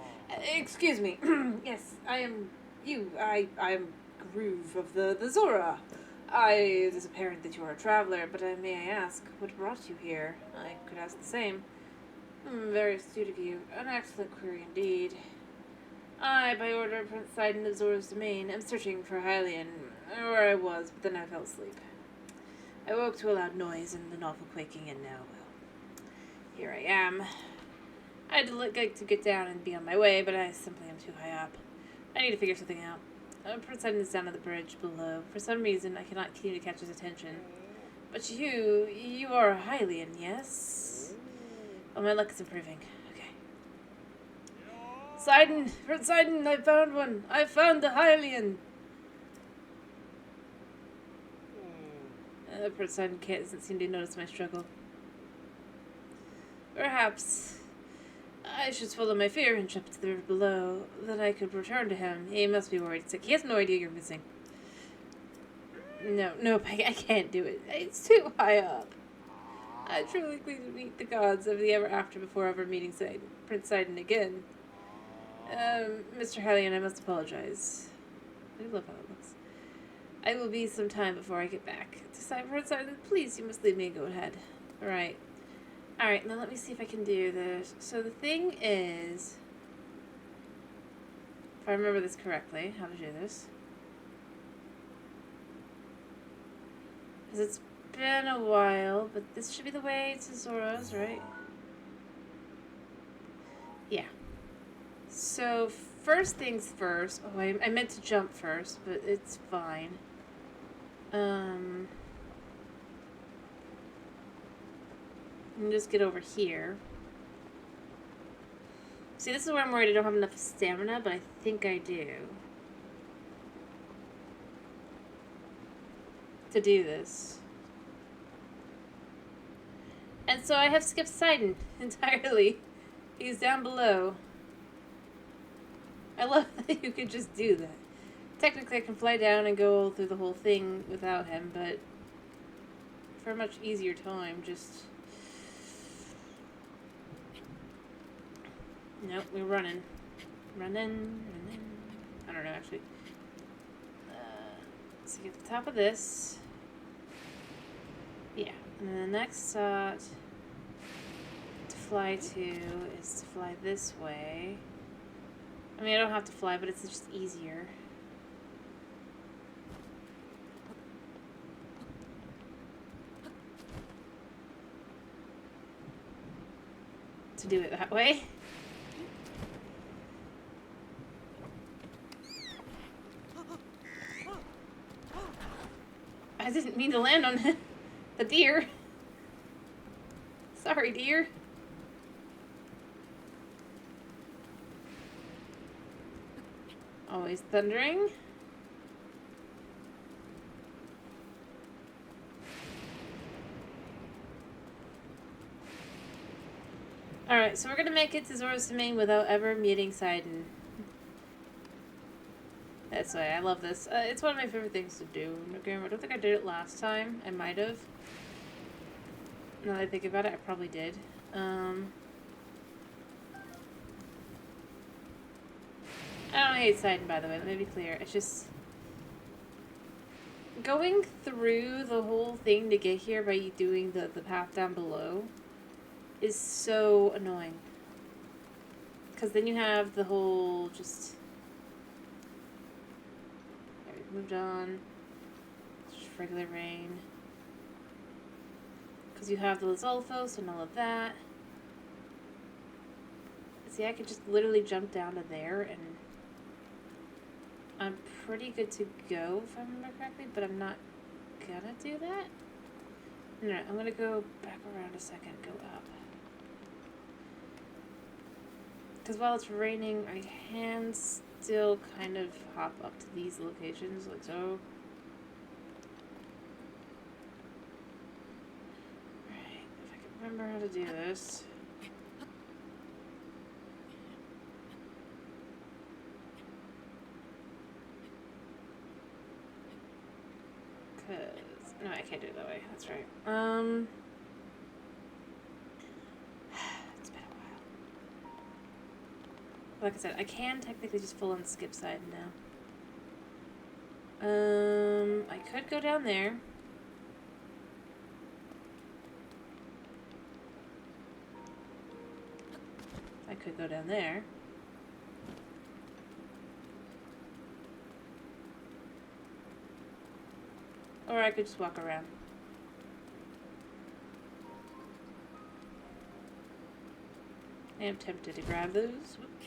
Excuse me. Yes, I am you. I am Groove of the Zora. It is apparent that you are a traveler, but may I ask, what brought you here? I could ask the same. Very astute of you. An excellent query indeed. I, by order of Prince Sidon of Zora's domain, am searching for Hylian, where I was, but then I fell asleep. I woke to a loud noise and an awful quaking, and now, well, here I am. I'd like to get down and be on my way, but I simply am too high up. I need to figure something out. Prince Sidon is down at the bridge below. For some reason, I cannot continue to catch his attention. But you are a Hylian, yes? Oh, my luck is improving. Okay. Sidon! Prince Sidon, I found one! I found the Hylian! Prince Sidon doesn't seem to notice my struggle. Perhaps I should swallow my fear and jump to the river below. Then I could return to him. He must be worried sick. He has no idea you're missing. No, I can't do it. It's too high up. I truly need to meet the gods of the ever after before ever meeting Prince Sidon again. Mr. Hylian, I must apologize. I love how it looks. I will be some time before I get back. To Prince Sidon, please, you must leave me and go ahead. Alright. Alright, now let me see if I can do this. So the thing is, if I remember this correctly, how to do this. Because it's been a while, but this should be the way to Zora's, right? Yeah. So first things first. Oh, I meant to jump first, but it's fine. And just get over here. See, this is where I'm worried I don't have enough stamina, but I think I do. To do this. And so I have skipped Sidon entirely. He's down below. I love that you could just do that. Technically I can fly down and go through the whole thing without him, but for a much easier time, just... Nope, we're running. Running. I don't know, actually. So get the top of this. Yeah, and then the next spot to fly to is to fly this way. I mean, I don't have to fly, but it's just easier. To do it that way. I didn't mean to land on the deer. Sorry, deer. Always thundering. Alright, so we're gonna make it to Zora's Domain without ever meeting Sidon. That's why I love this. It's one of my favorite things to do. I don't think I did it last time. I might have. Now that I think about it, I probably did. I don't hate Sidon, by the way. Let me be clear. It's just... going through the whole thing to get here by doing the path down below is so annoying. Because then you have the whole just... Moved on. Just regular rain. Because you have the Lizalfos and all of that. See, I could just literally jump down to there and I'm pretty good to go if I remember correctly, but I'm not gonna do that. No, I'm gonna go back around a second, go up. Because while it's raining, I can still kind of hop up to these locations, like so. Alright, if I can remember how to do this. Because, no, I can't do it that way, that's right. It's been a while. Like I said, I can technically just full on skip Sidon now. I could go down there. I could go down there. Or I could just walk around. I am tempted to grab those. Whoops.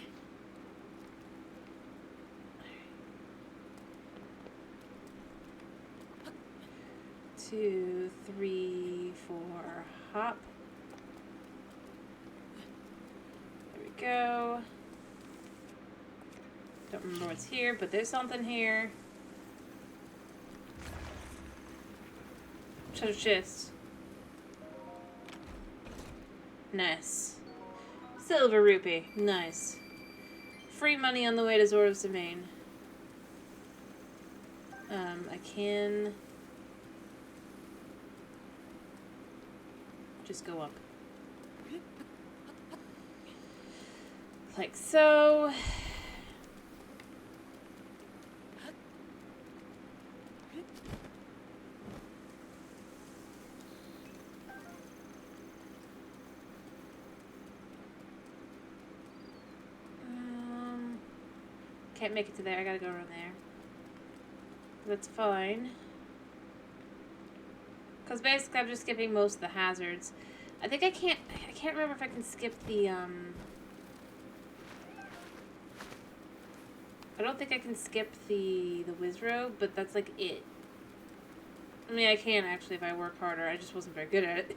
2, 3, 4, hop. There we go. Don't remember what's here, but there's something here. Treasure chest. Nice. Silver rupee. Nice. Free money on the way to Zora's Domain. I can just go up. Like so. Can't make it to there. I gotta go around there. That's fine. Because basically I'm just skipping most of the hazards. I think I can't remember if I can skip the, I don't think I can skip the Wizrobe, but that's like it. I mean, I can actually if I work harder. I just wasn't very good at it.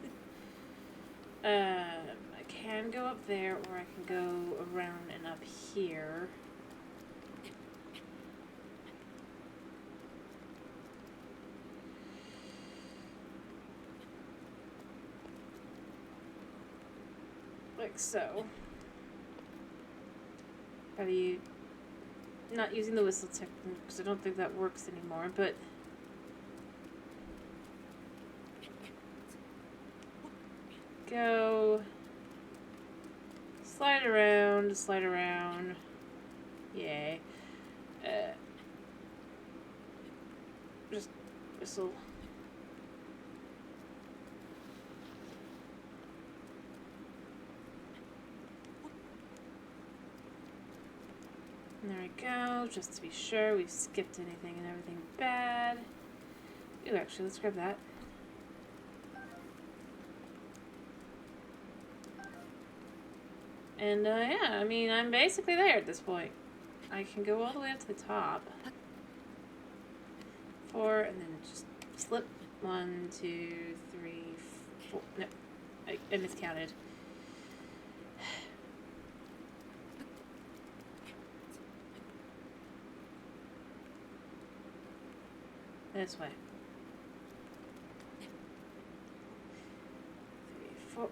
I can go up there, or I can go around and up here. Like so. How do you... Not using the whistle technique, because I don't think that works anymore, but... Go... Slide around. Yay. Just whistle. And there we go, just to be sure we've skipped anything and everything bad. Ooh, actually, let's grab that. And, yeah, I mean, I'm basically there at this point. I can go all the way up to the top. 4, and then just slip. 1, 2, 3, 4. No, I miscounted. This way. 3, 4.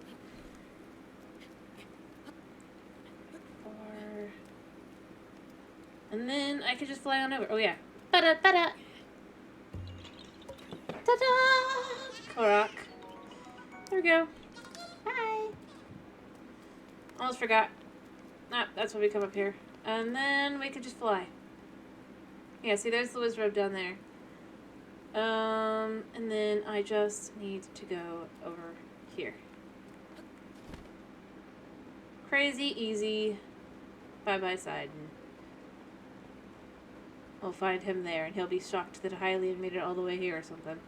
4. And then I could just fly on over. Oh, yeah. Ba-da, ba-da. Ta-da! Korok. There we go. Hi. Almost forgot. Ah, that's when we come up here. And then we could just fly. Yeah, see, there's the Wizrobe down there. And then I just need to go over here. Crazy easy. Bye-bye side. I'll find him there, and he'll be shocked that Hylian made it all the way here or something.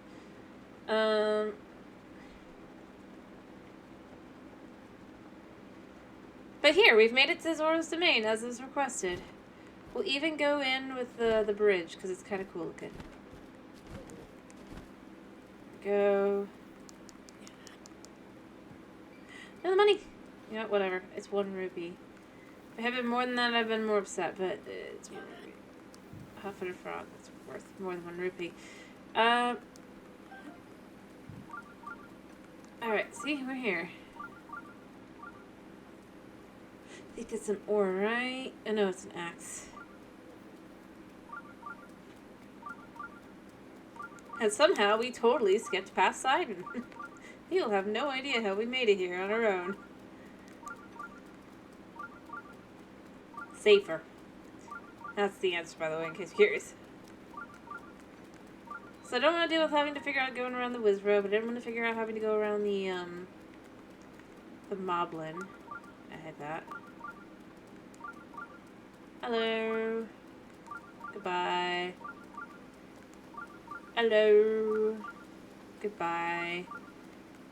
But here, we've made it to Zora's Domain, as is requested. We'll even go in with the bridge, because it's kind of cool looking. Go. No, the money! You know, whatever. It's 1 rupee. If it had been more than that, I'd been more upset, but it's 1 rupee. Half-footed frog. That's worth more than 1 rupee. Alright, see? We're here. I think it's an ore, right? Oh, no, it's an axe. And somehow we totally skipped past Sidon. He'll have no idea how we made it here on our own. Safer. That's the answer, by the way, in case you're curious. So I don't want to deal with having to figure out going around the Wizrobe, but I didn't want to figure out having to go around the Moblin. I had that. Hello. Goodbye. Hello. Goodbye.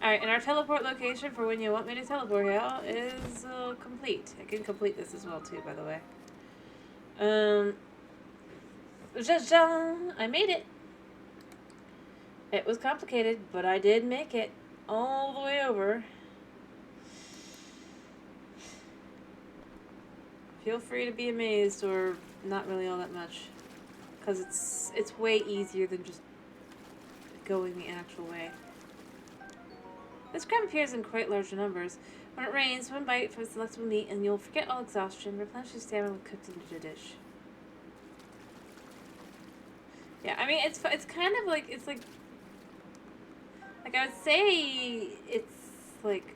Alright, and our teleport location for when you want me to teleport out is complete. I can complete this as well too, by the way. I made it. It was complicated, but I did make it all the way over. Feel free to be amazed, or not really all that much, because it's way easier than just going the actual way. This crab appears in quite large numbers. When it rains, one bite from selectable meat, and you'll forget all exhaustion. Replenish your stamina when cooked into a dish. Yeah, I mean, it's kind of like, it's like I would say it's like,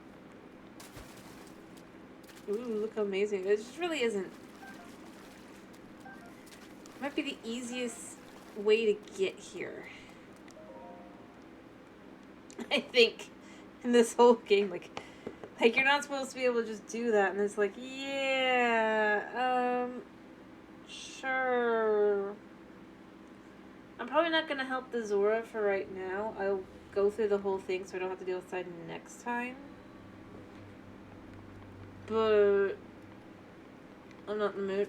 ooh, look how amazing. It just really isn't. It might be the easiest way to get here. I think in this whole game, like you're not supposed to be able to just do that, and it's like, yeah, sure. I'm probably not gonna help the Zora for right now. I'll go through the whole thing so I don't have to deal with Sidon next time. But I'm not in the mood.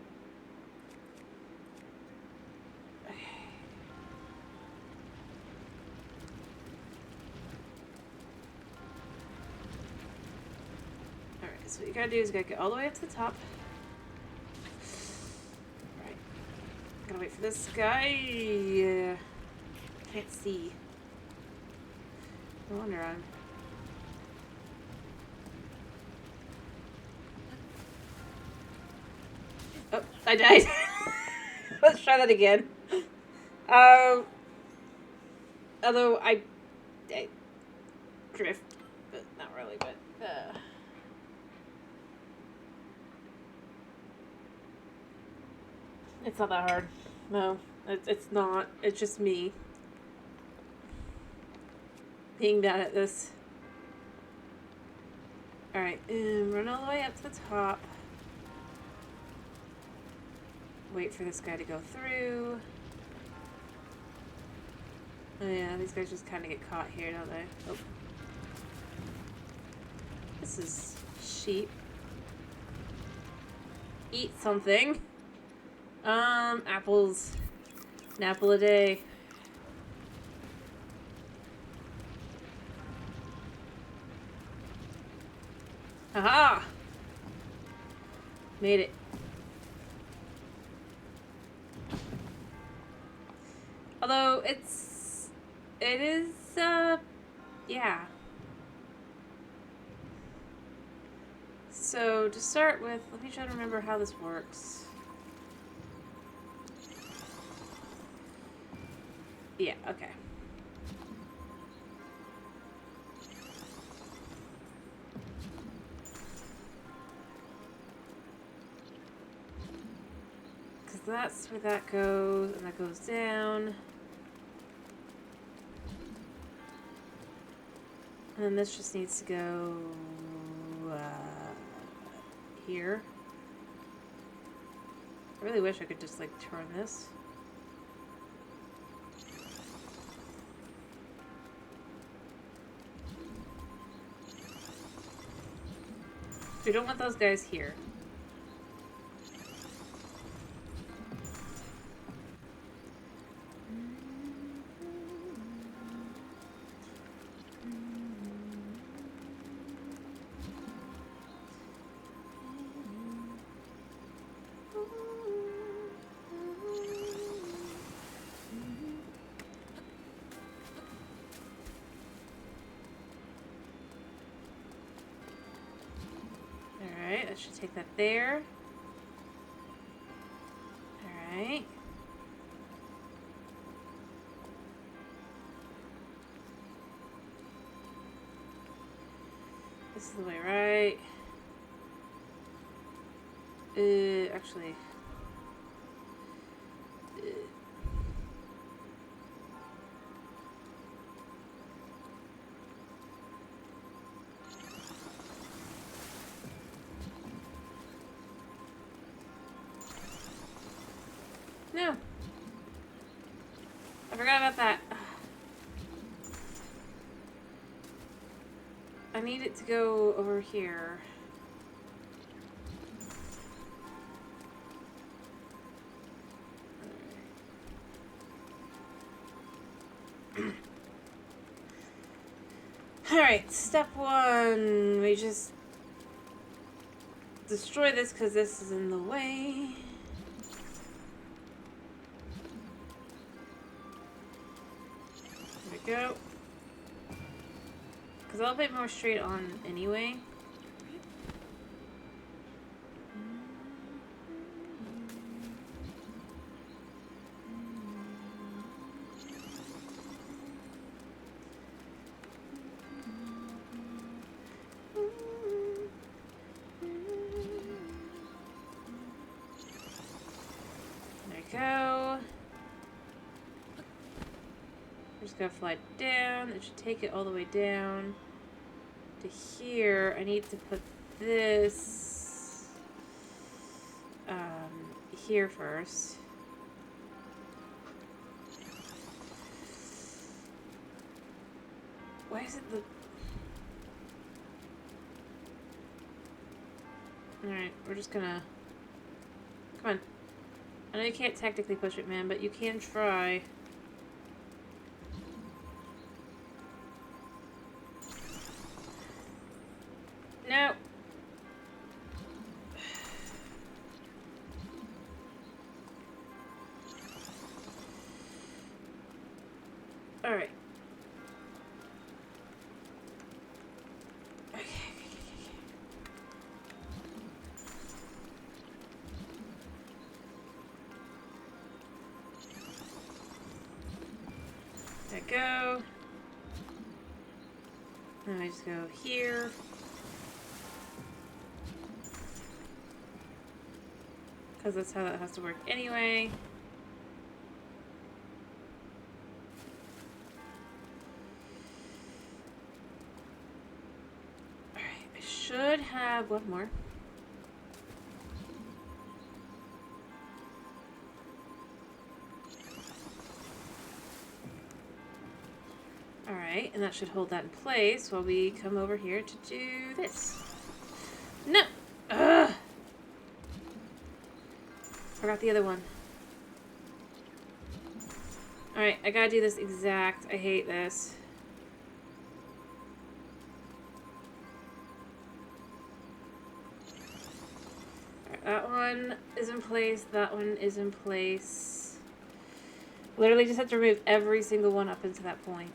so what you gotta do is you gotta get all the way up to the top. Alright. Gotta wait for this guy. Yeah. Can't see. No wonder I'm... Oh, I died. Let's try that again. Although I drift, but not really, but, it's not that hard. No, it's not. It's just me being bad at this. Alright, run all the way up to the top. Wait for this guy to go through. Oh yeah, these guys just kind of get caught here, don't they? Oh. This is sheep. Eat something. Apples. An apple a day. Haha! Made it. Although it is, yeah. So to start with, let me try to remember how this works. Yeah, okay. Because that's where that goes, and that goes down. And then this just needs to go here. I really wish I could just like turn this. We don't want those guys here. Alright, that should take that there. Alright. This is the way, right? Actually. No. I forgot about that. I need it to go over here. Alright, step one. We just destroy this because this is in the way. There we go. Because I'll put more straight on anyway. Go. We're just gonna fly down. It should take it all the way down to here. I need to put this here first. Why is it the... Alright, we're just gonna... Come on. I know you can't technically push it, man, but you can try. No. Then I just go here. Because that's how that has to work anyway. Alright, I should have one more. Alright, and that should hold that in place while we come over here to do this. No! Ugh! Forgot the other one. Alright, I gotta do this exact. I hate this. Alright, that one is in place. That one is in place. Literally just have to remove every single one up into that point.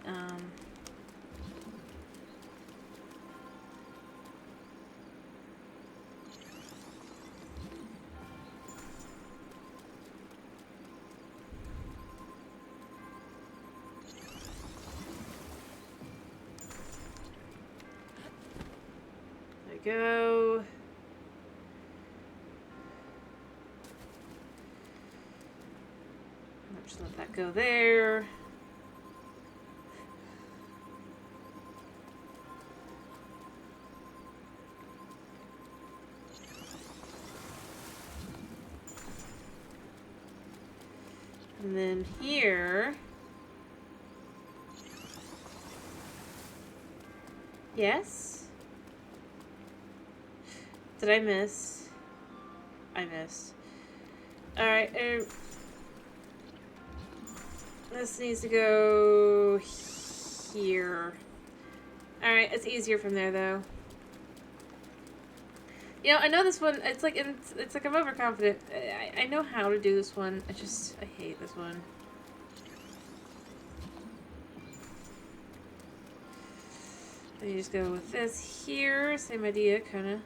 Go. Just let that go there. And then here. Yes. Did I miss? I missed. Alright, this needs to go here. Alright, it's easier from there though. You know, I know this one, it's like I'm overconfident. I know how to do this one. I hate this one. Then you just go with this here. Same idea, kinda.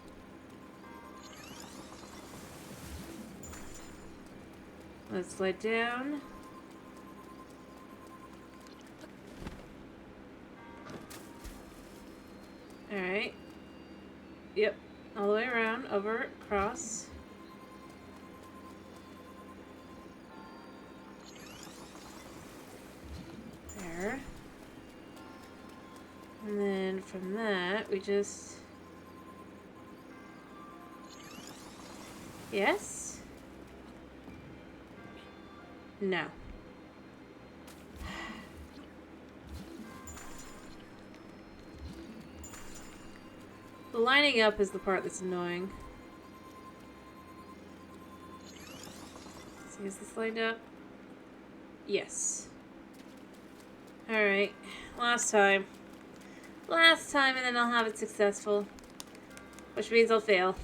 Let's slide down. Alright. Yep. All the way around, over, across. There. And then from that, we just... Yes? No. The lining up is the part that's annoying. See, is this lined up? Yes. Alright. Last time. Last time, and then I'll have it successful. Which means I'll fail.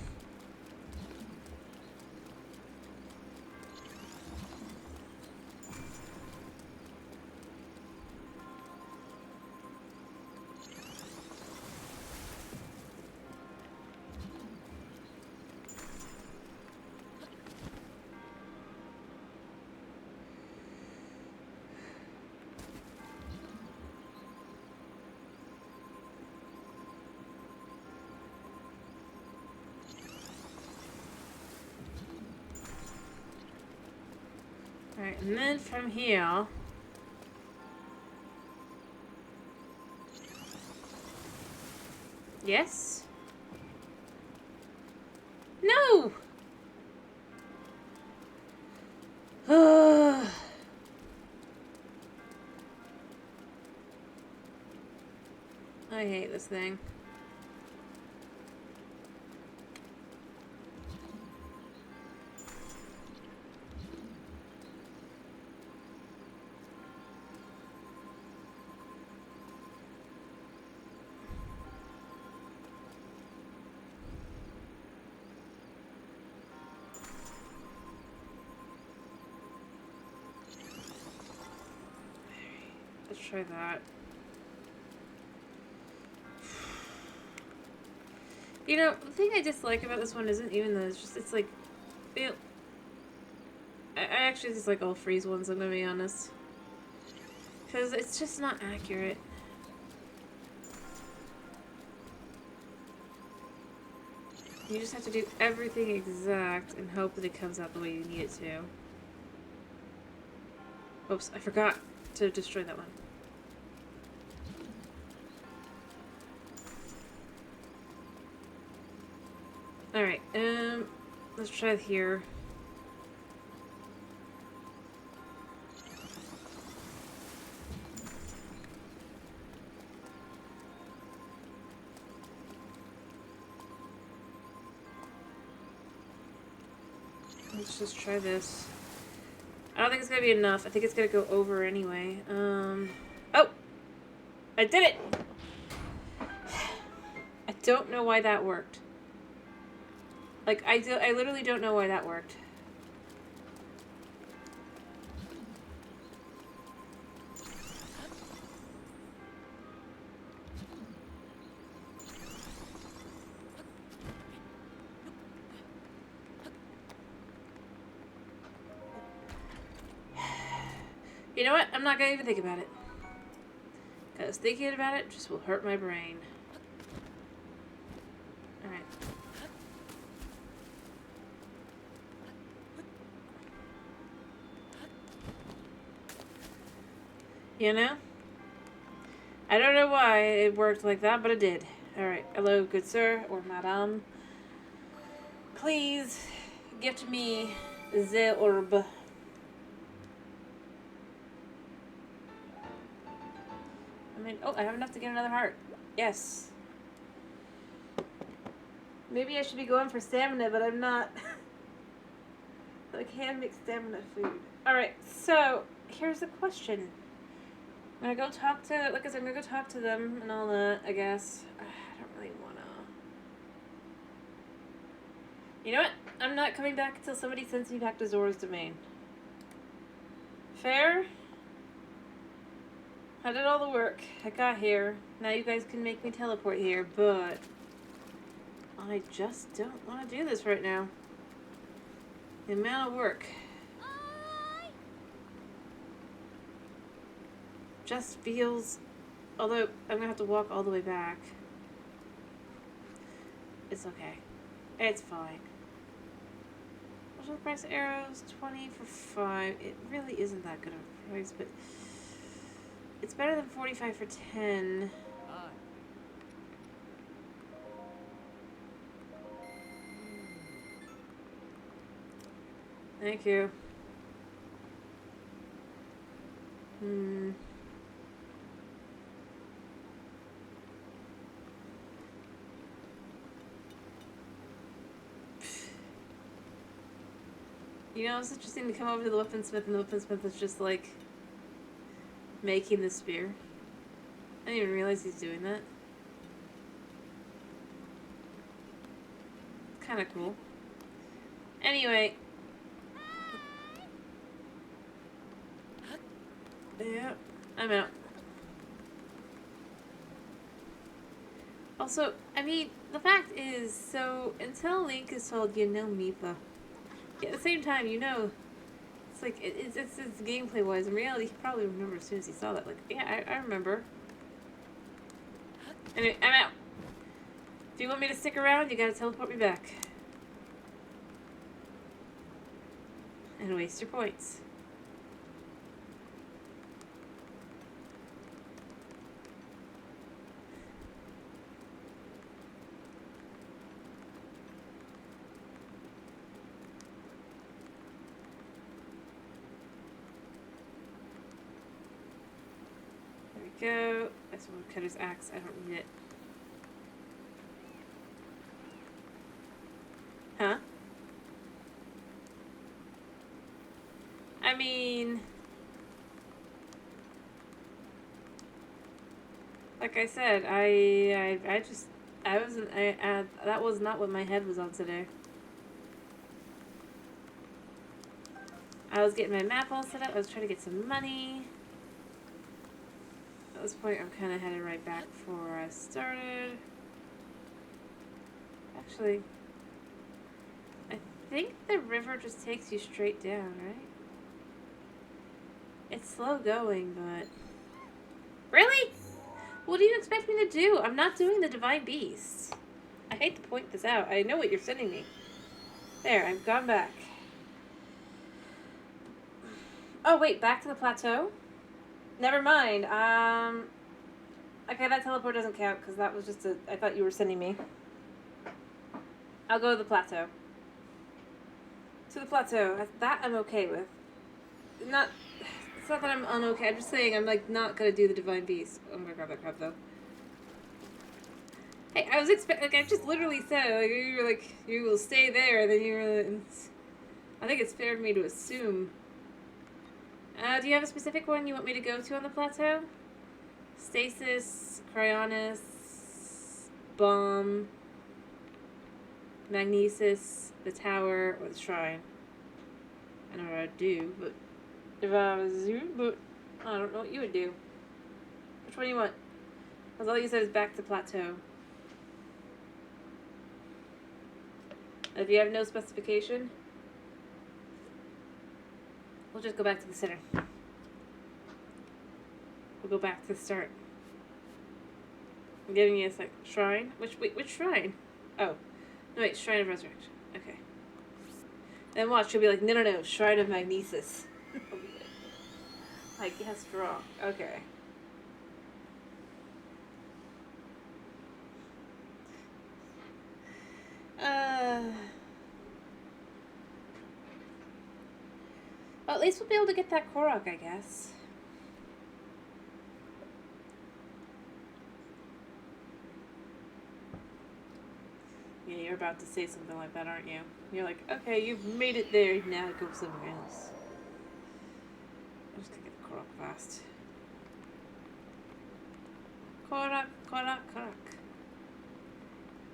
Alright, and then from here... Yes? No! I hate this thing. Let's try that. You know, the thing I dislike about this one isn't even that it's like, I actually dislike all freeze ones, I'm gonna be honest. Because it's just not accurate. You just have to do everything exact and hope that it comes out the way you need it to. Oops, I forgot to destroy that one. Alright, let's try it here. Let's just try this. I don't think it's gonna be enough. I think it's gonna go over anyway. Oh! I did it! I don't know why that worked. Like, I literally don't know why that worked. You know what? I'm not gonna even think about it. Because thinking about it just will hurt my brain. Alright. You know? I don't know why it worked like that, but it did. Alright. Hello, good sir or madame. Please gift me the orb. Oh, I have enough to get another heart. Yes. Maybe I should be going for stamina, but I'm not. I can make stamina food. Alright, so here's the question. I'm gonna go talk to, like I said, I'm gonna go talk to them and all that, I guess. I don't really wanna. You know what? I'm not coming back until somebody sends me back to Zora's domain. Fair? I did all the work. I got here. Now you guys can make me teleport here, but I just don't want to do this right now. The amount of work just feels... Although, I'm going to have to walk all the way back. It's okay. It's fine. What's the price of arrows? 20 for 5. It really isn't that good of a price, but... It's better than 45 for 10. Thank you. You know, it's interesting to come over to the weaponsmith and the weaponsmith is just like making the spear. I didn't even realize he's doing that. Kind of cool. Anyway. Yeah, I'm out. Also, I mean, the fact is, so until Link is told, you know Mipha. At the same time, you know, it's like, it's gameplay-wise. In reality, he probably remembers as soon as he saw that. Like, yeah, I remember. Anyway, I'm out. If you want me to stick around, you gotta teleport me back. And waste your points. Go. That's a woodcutter's axe. I don't need it. Huh? I mean, like I said, that was not what my head was on today. I was getting my map all set up. I was trying to get some money. At this point, I'm kind of headed right back for where I started. Actually, I think the river just takes you straight down, right? It's slow going, but... Really? What do you expect me to do? I'm not doing the Divine Beast. I hate to point this out. I know what you're sending me. There, I've gone back. Oh, wait, back to the plateau? Never mind. Okay, that teleport doesn't count, because that was just I thought you were sending me. I'll go to the plateau. To the plateau. That I'm okay with. It's not that I'm unokay. I'm just saying I'm, like, not gonna do the Divine Beast. I'm gonna grab that crab, though. Hey, I was like, I just literally said, like, you were like, you will stay there, and then you were, I think it's fair for me to assume. Do you have a specific one you want me to go to on the plateau? Stasis, Cryonis, Bomb, Magnesis, the Tower, or the Shrine. I know what I'd do, but if I was you, but I don't know what you would do. Which one do you want? Because all you said is back to plateau. If you have no specification, we'll just go back to the center. We'll go back to the start. I'm giving you a sec. Shrine? Which shrine? Oh. No, wait, Shrine of Resurrection. Okay. Then watch, she'll be like, no, Shrine of Magnesis. I guessed wrong. Okay. Well, at least we'll be able to get that Korok, I guess. Yeah, you're about to say something like that, aren't you? You're like, okay, you've made it there, now go somewhere else. I'm just gonna get the Korok fast. Korok.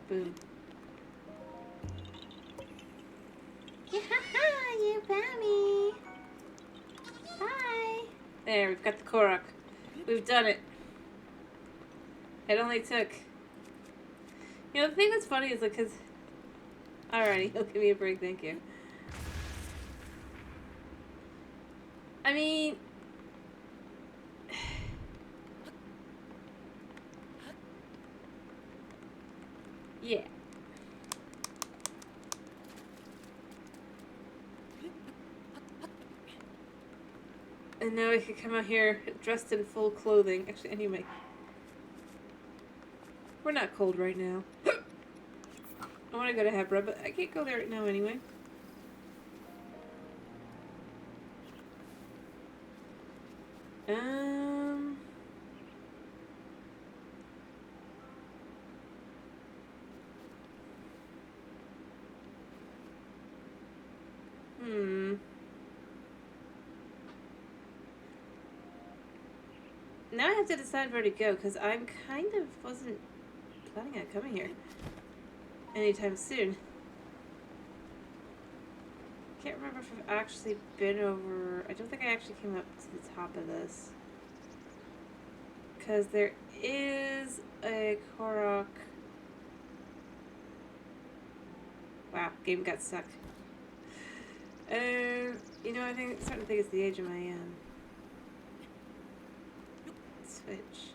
Boom. You found me. Hi. There, we've got the Korok. We've done it. It only took... You know, the thing that's funny is, like, because... Alrighty, he'll give me a break, thank you. I mean... Yeah. And now I could come out here dressed in full clothing. Actually, anyway. We're not cold right now. I want to go to Hebra, but I can't go there right now anyway. Now I have to decide where to go, because I kind of wasn't planning on coming here anytime soon. Can't remember if I've actually been over... I don't think I actually came up to the top of this. Because there is a Korok... Wow, game got stuck. You know, I think I'm starting to think it's the age of my switch.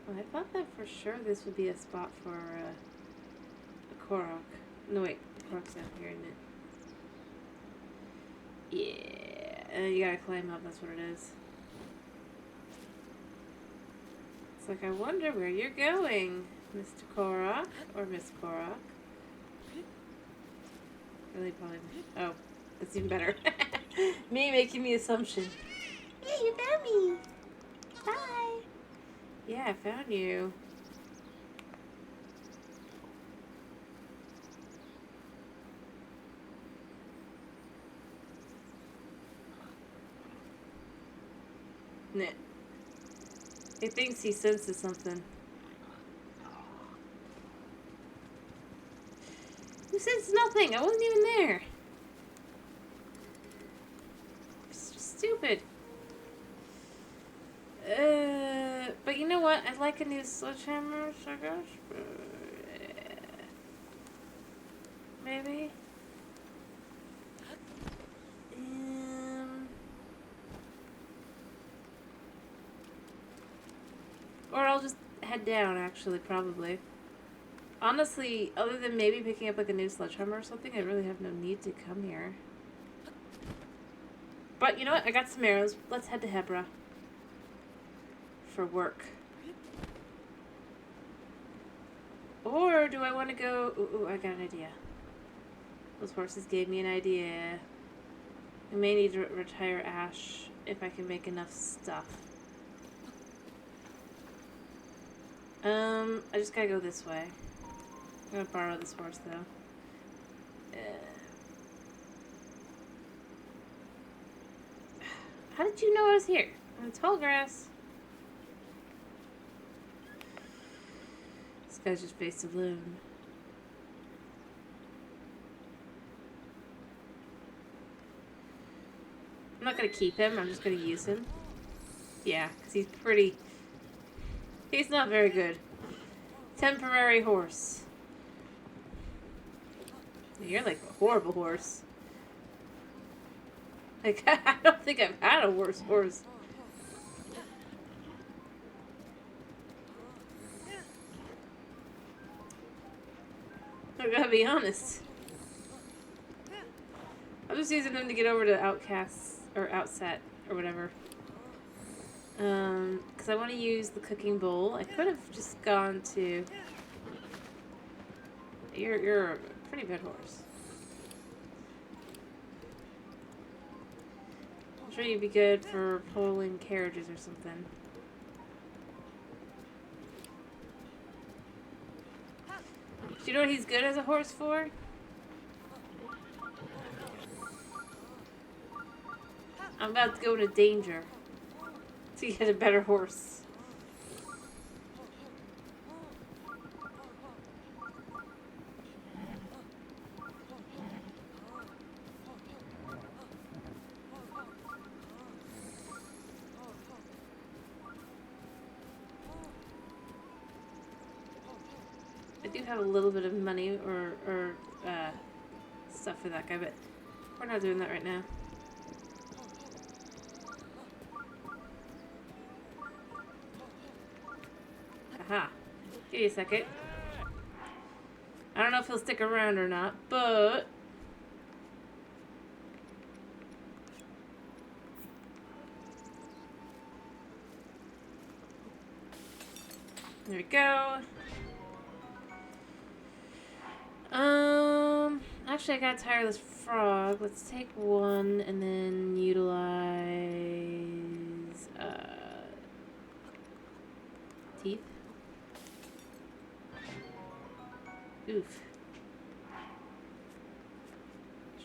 Well, I thought that for sure this would be a spot for a Korok. No, wait, the Korok's down here, isn't it? Yeah, you gotta climb up, that's what it is. It's like, I wonder where you're going, Mr. Korok, or Miss Korok. Really, probably. Oh, that's even better. Me making the assumption. Yeah, you found me. Bye. Yeah, I found you. Nah. He thinks he senses something. You sensed nothing. I wasn't even there. It's just stupid. But you know what? I'd like a new sledgehammer, I guess. Maybe. Or I'll just head down, actually, probably. Honestly, other than maybe picking up like a new sledgehammer or something, I really have no need to come here. But you know what? I got some arrows. Let's head to Hebra. For work. Or do I want to go... Ooh, I got an idea. Those horses gave me an idea. I may need to retire Ash if I can make enough stuff. I just gotta go this way. I'm gonna borrow this horse, though. How did you know I was here? I'm in tall grass. This guy's just face alone. I'm not gonna keep him, I'm just gonna use him. Yeah, because he's pretty... He's not very good. Temporary horse. You're like a horrible horse. Like, I don't think I've had a worse horse. I gotta be honest. I'm just using them to get over to Outcasts, or Outset, or whatever. Because I want to use the cooking bowl. I could have just gone to... You're a pretty good horse. I'm sure you'd be good for pulling carriages or something. Do you know what he's good as a horse for? I'm about to go into danger to get a better horse. I do have a little bit of money or stuff for that guy, but we're not doing that right now. Aha. Give me a second. I don't know if he'll stick around or not, but... There we go. Actually, I got a tireless frog. Let's take one and then utilize teeth. Oof.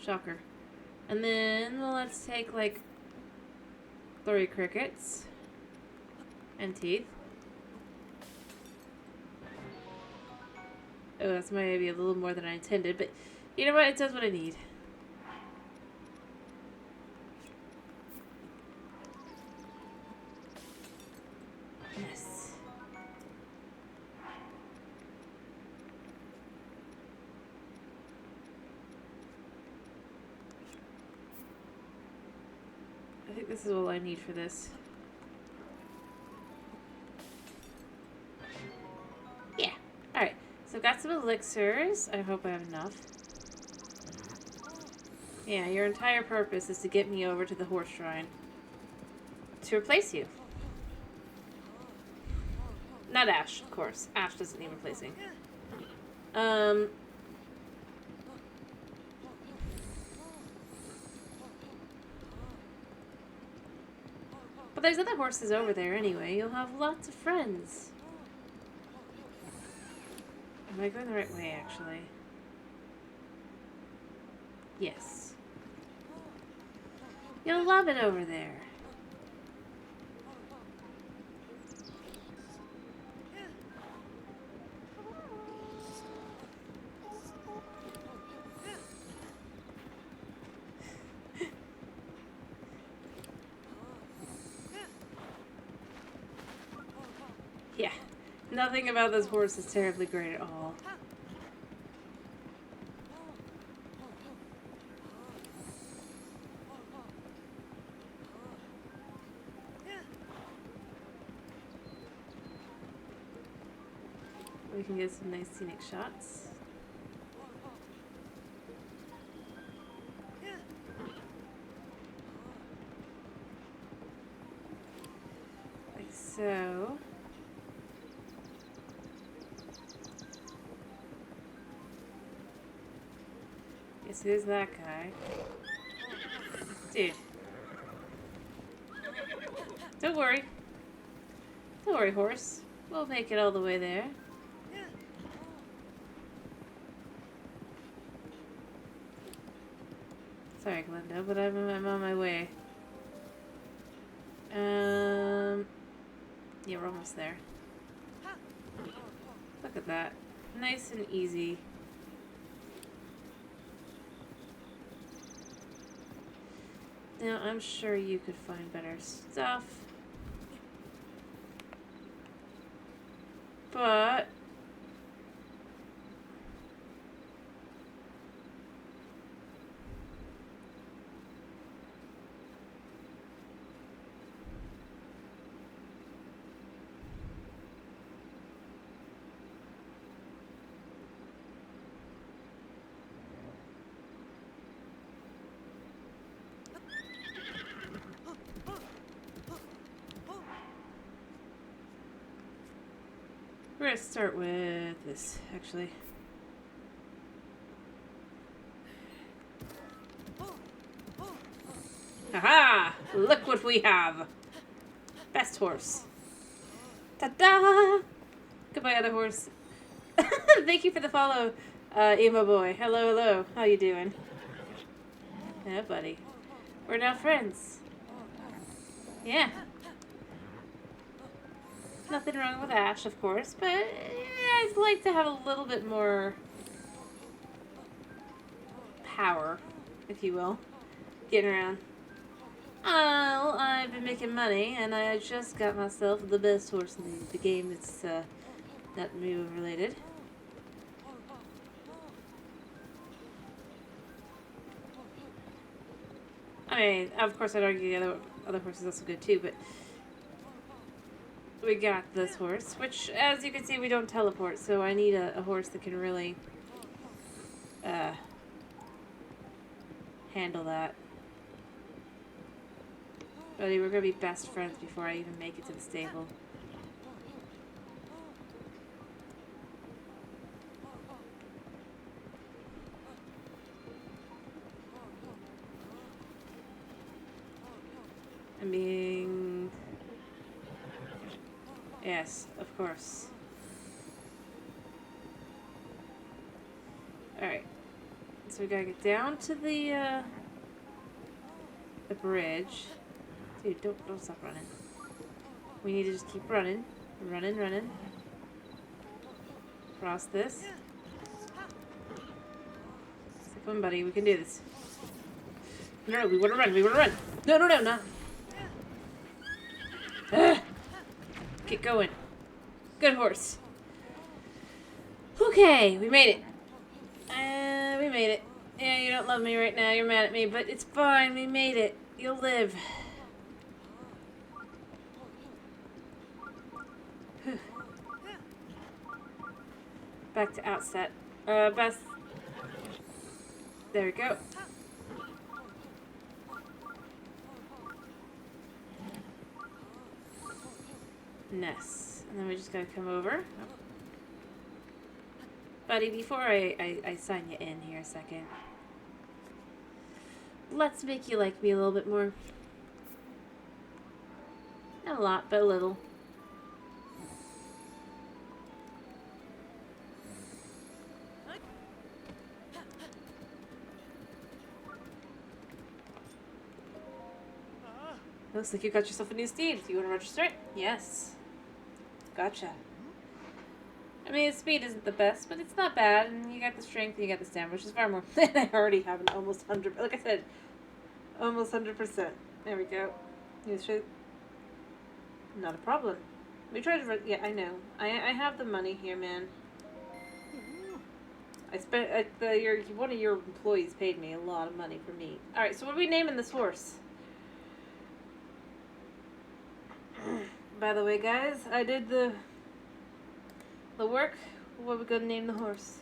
Shocker. And then let's take like 3 crickets and teeth. Oh, that's maybe a little more than I intended, but you know what? It does what I need. Yes. I think this is all I need for this. Yeah. Alright. So I've got some elixirs. I hope I have enough. Yeah, your entire purpose is to get me over to the horse shrine. To replace you. Not Ash, of course. Ash doesn't need replacing. But there's other horses over there anyway. You'll have lots of friends. Am I going the right way, actually? Yes. You'll love it over there. Yeah. Nothing about this horse is terribly great at all. We can get some nice scenic shots. Like so. Yes, there's that guy. Dude. Don't worry. Don't worry, horse. We'll make it all the way there. Sorry, Glenda, but I'm on my way. Yeah, we're almost there. Look at that. Nice and easy. Now, I'm sure you could find better stuff. But we're gonna start with this, actually. Haha! Look what we have! Best horse. Ta-da! Goodbye, other horse. Thank you for the follow, emo boy. Hello, hello. How you doing? Yeah, buddy. We're now friends. Yeah. Nothing wrong with Ash, of course, but I'd like to have a little bit more power, if you will, getting around. Well, I've been making money, and I just got myself the best horse in the game that's not move related. I mean, of course, I'd argue the other horse is also good too, but we got this horse, which, as you can see, we don't teleport, so I need a horse that can really handle that. Buddy, we're gonna be best friends before I even make it to the stable. I mean... Yes, of course. Alright. So we gotta get down to the bridge. Dude, don't stop running. We need to just keep running. Running. Cross this. So come on, buddy. We can do this. No, we wanna run. No, not. Get going. Good horse. Okay, we made it. We made it. Yeah, you don't love me right now. You're mad at me, but it's fine. We made it. You'll live. Back to outset. Best. There we go. Ness. And then we just gotta come over. Oh. Buddy, before I sign you in here a second, let's make you like me a little bit more. Not a lot, but a little. Looks like you got yourself a new steed. Do you want to register it? Yes. Gotcha. I mean, its speed isn't the best, but it's not bad. And you got the strength and you got the stamina, which is far more than I already have an almost 100. Like I said, almost 100%. There we go. You should. Not a problem. We tried to. Yeah, I know. I have the money here, man. I spent. One of your employees paid me a lot of money for meat. All right. So what are we naming this horse? By the way, guys, I did the work What are we gonna name the horse?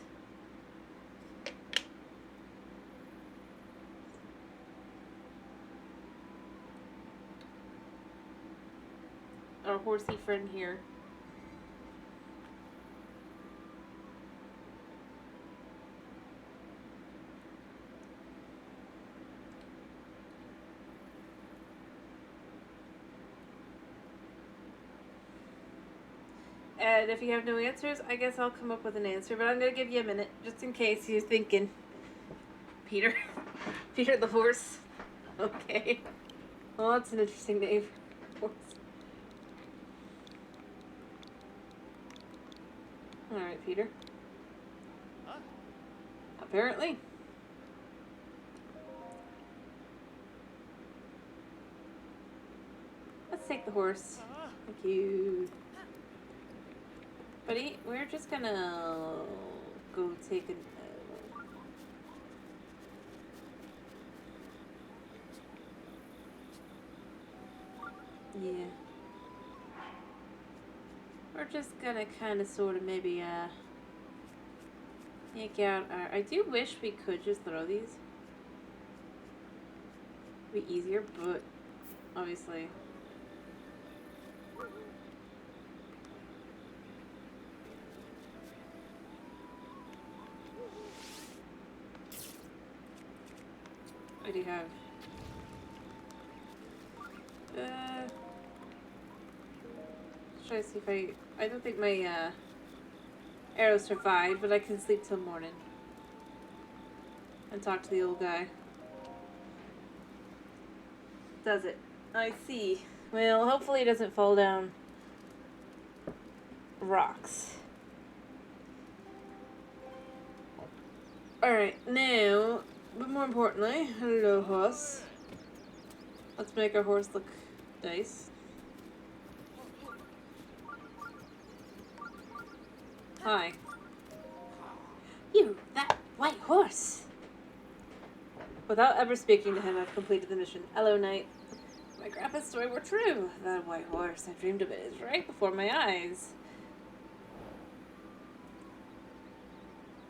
Our horsey friend here. And if you have no answers, I guess I'll come up with an answer. But I'm going to give you a minute, just in case you're thinking. Peter. Peter the horse. Okay. Well, that's an interesting name. Horse. Alright, Peter. Huh? Apparently. Let's take the horse. Thank you. Buddy, we're just gonna go take a... yeah. We're just gonna kind of sort of maybe, yank out our... I do wish we could just throw these. Be easier, but obviously... I do have... try to see if I don't think my, arrows survived, but I can sleep till morning. And talk to the old guy. Does it? I see. Well, hopefully it doesn't fall down rocks. Alright, now, but more importantly, hello horse. Let's make our horse look nice. Hi. You, that white horse! Without ever speaking to him, I've completed the mission. Hello, knight. My grandpa's story were true. That white horse, I dreamed of it, is right before my eyes.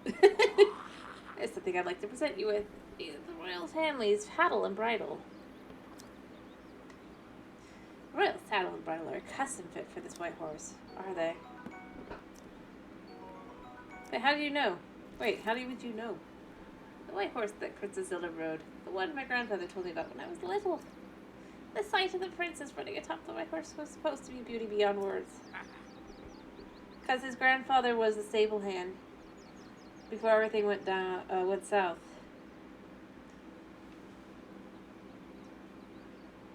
It's something I'd like to present you with. The royal family's saddle and bridle. The royal saddle and bridle are custom fit for this white horse, are they? Wait, how do you know? Wait, how would you know? The white horse that Princess Zelda rode. The one my grandfather told me about when I was little. The sight of the princess running atop the white horse was supposed to be beauty beyond words. Because his grandfather was a stable hand before everything went south.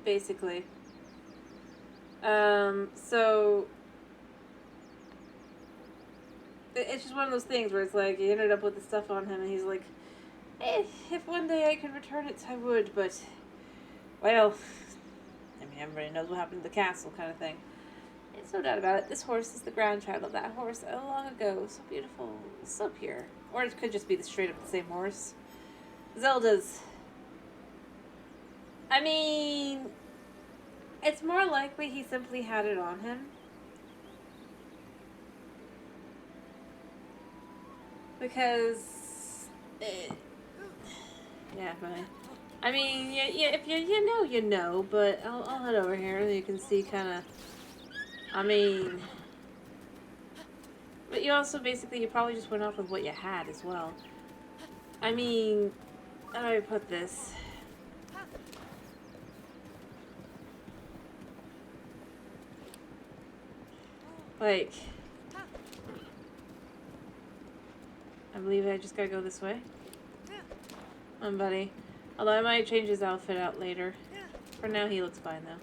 Basically. So it's just one of those things where it's like he ended up with the stuff on him and he's like, if one day I could return it, I would, but, well, I mean, everybody knows what happened to the castle kind of thing. There's no doubt about it. This horse is the grandchild of that horse long ago. So beautiful, so pure. Or it could just be straight up the same horse. Zelda's. I mean, it's more likely he simply had it on him. Because, yeah, but I mean, yeah, if you know, but I'll head over here and you can see kind of, I mean, but you also basically, you probably just went off with what you had as well. I mean, how do I put this? Like, I believe I just gotta go this way. Buddy. Although I might change his outfit out later. For now, he looks fine, though.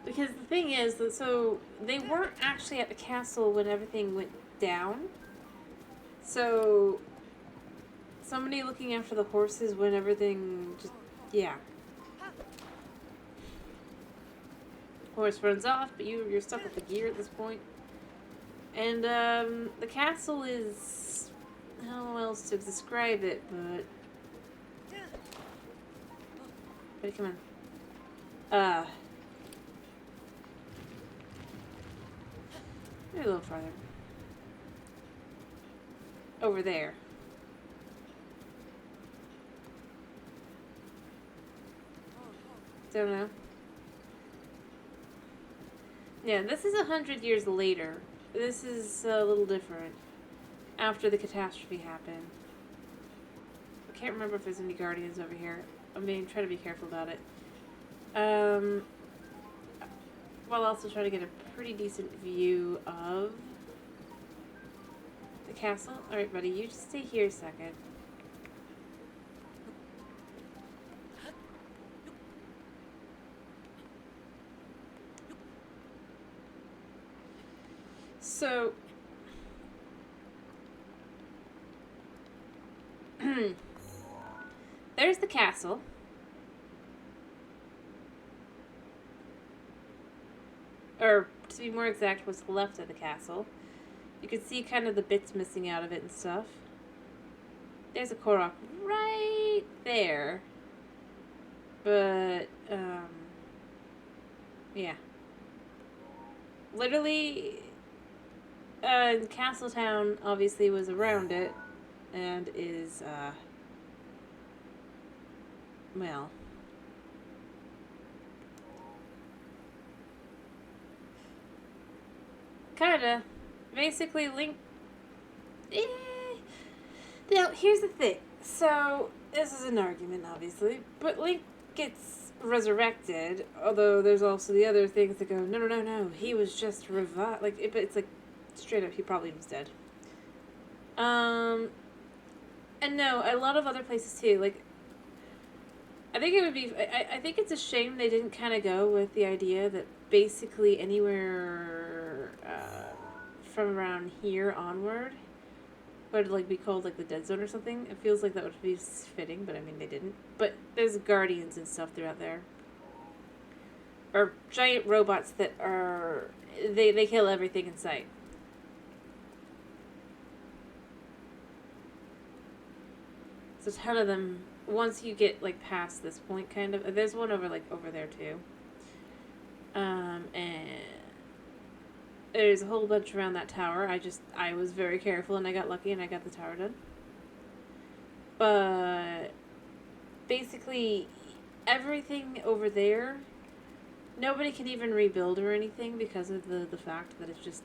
Because the thing is, that so they weren't actually at the castle when everything went down. So somebody looking after the horses when everything just, yeah. Horse runs off, but you're stuck with the gear at this point. And the castle is how else to describe it, but... Buddy, come on. Maybe a little farther. Over there. Don't know. Yeah, this is 100 years later. This is a little different. After the catastrophe happened. I can't remember if there's any guardians over here. I'm trying to be careful about it. While also trying to get a pretty decent view of the castle. Alright, buddy, you just stay here a second. So, there's the castle. Or, to be more exact, what's left of the castle. You can see kind of the bits missing out of it and stuff. There's a Korok right there. But, yeah. Literally, Castletown obviously was around it, and is, well... Kinda. Basically, Link... Now, here's the thing. So, this is an argument, obviously, but Link gets resurrected, although there's also the other things that go, no, he was just revived. Like, but it's like, straight up, he probably was dead. And no, a lot of other places too, like, I think it would be, I think it's a shame they didn't kind of go with the idea that basically anywhere, from around here onward would, like, be called, like, the Dead Zone or something. It feels like that would be fitting, but I mean, they didn't. But there's guardians and stuff throughout there. Or giant robots that are... They kill everything in sight. There's a ton of them once you get, like, past this point, kind of. There's one over, like, over there, too. And... There's a whole bunch around that tower. I was very careful and I got lucky and I got the tower done. But basically everything over there, nobody can even rebuild or anything because of the fact that it's just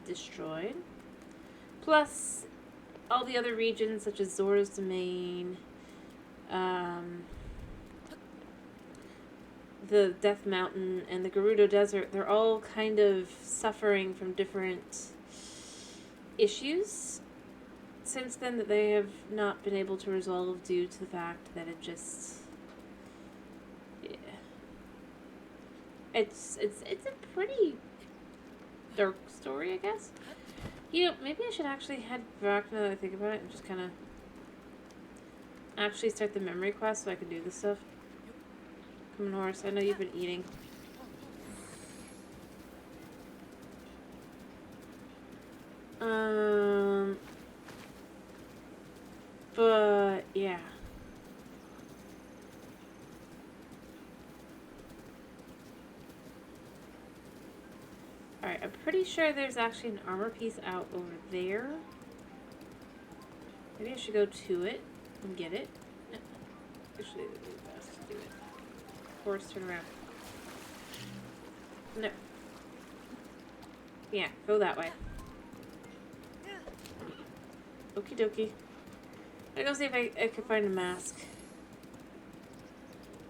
destroyed. Plus all the other regions such as Zora's Domain, the Death Mountain and the Gerudo Desert, they're all kind of suffering from different issues since then that they have not been able to resolve due to the fact that it just... Yeah. It's a pretty dark story, I guess. You know, maybe I should actually head back now that I think about it and just kind of actually start the memory quest so I can do this stuff. Come on, horse. I know you've been eating. But, yeah. Alright, I'm pretty sure there's actually an armor piece out over there. Maybe I should go to it and get it. No. Actually, it would be best to do it. Horse, turn around. No. Yeah, go that way. Okie dokie. I'm gonna go see if I can find a mask.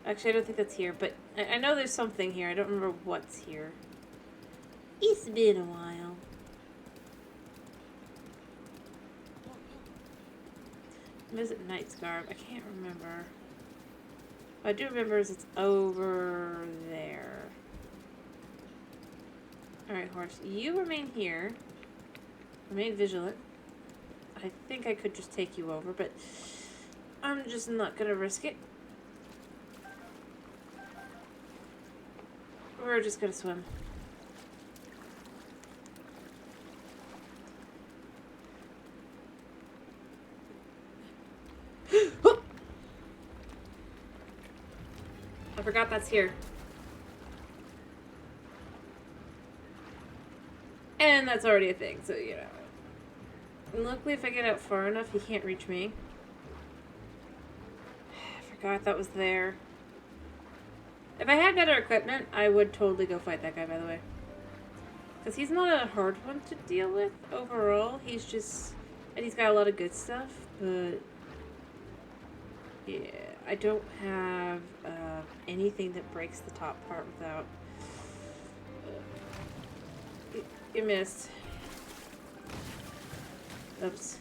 Actually, I don't think that's here, but I know there's something here. I don't remember what's here. It's been a while. Visit Knight's Garb. I can't remember. What I do remember is it's over there. Alright, horse. You remain here. Remain vigilant. I think I could just take you over, but I'm just not gonna risk it. We're just gonna swim. I forgot that's here. And that's already a thing, so you know. And luckily, if I get out far enough, he can't reach me. I forgot that was there. If I had better equipment, I would totally go fight that guy, by the way. Because he's not a hard one to deal with overall. He's just... And he's got a lot of good stuff, but... Yeah, I don't have anything that breaks the top part without... You missed. Oops.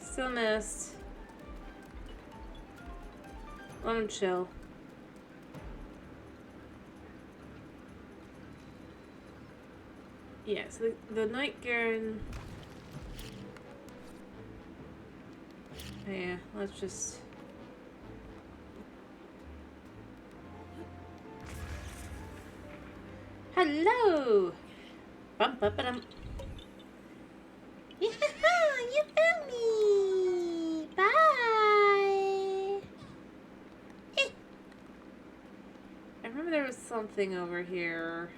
Still missed. Let him chill. Yeah, so the Night Garen... Yeah, let's just... Hello! Bum bum ba dum. Yeah, you found me! Bye! I remember there was something over here.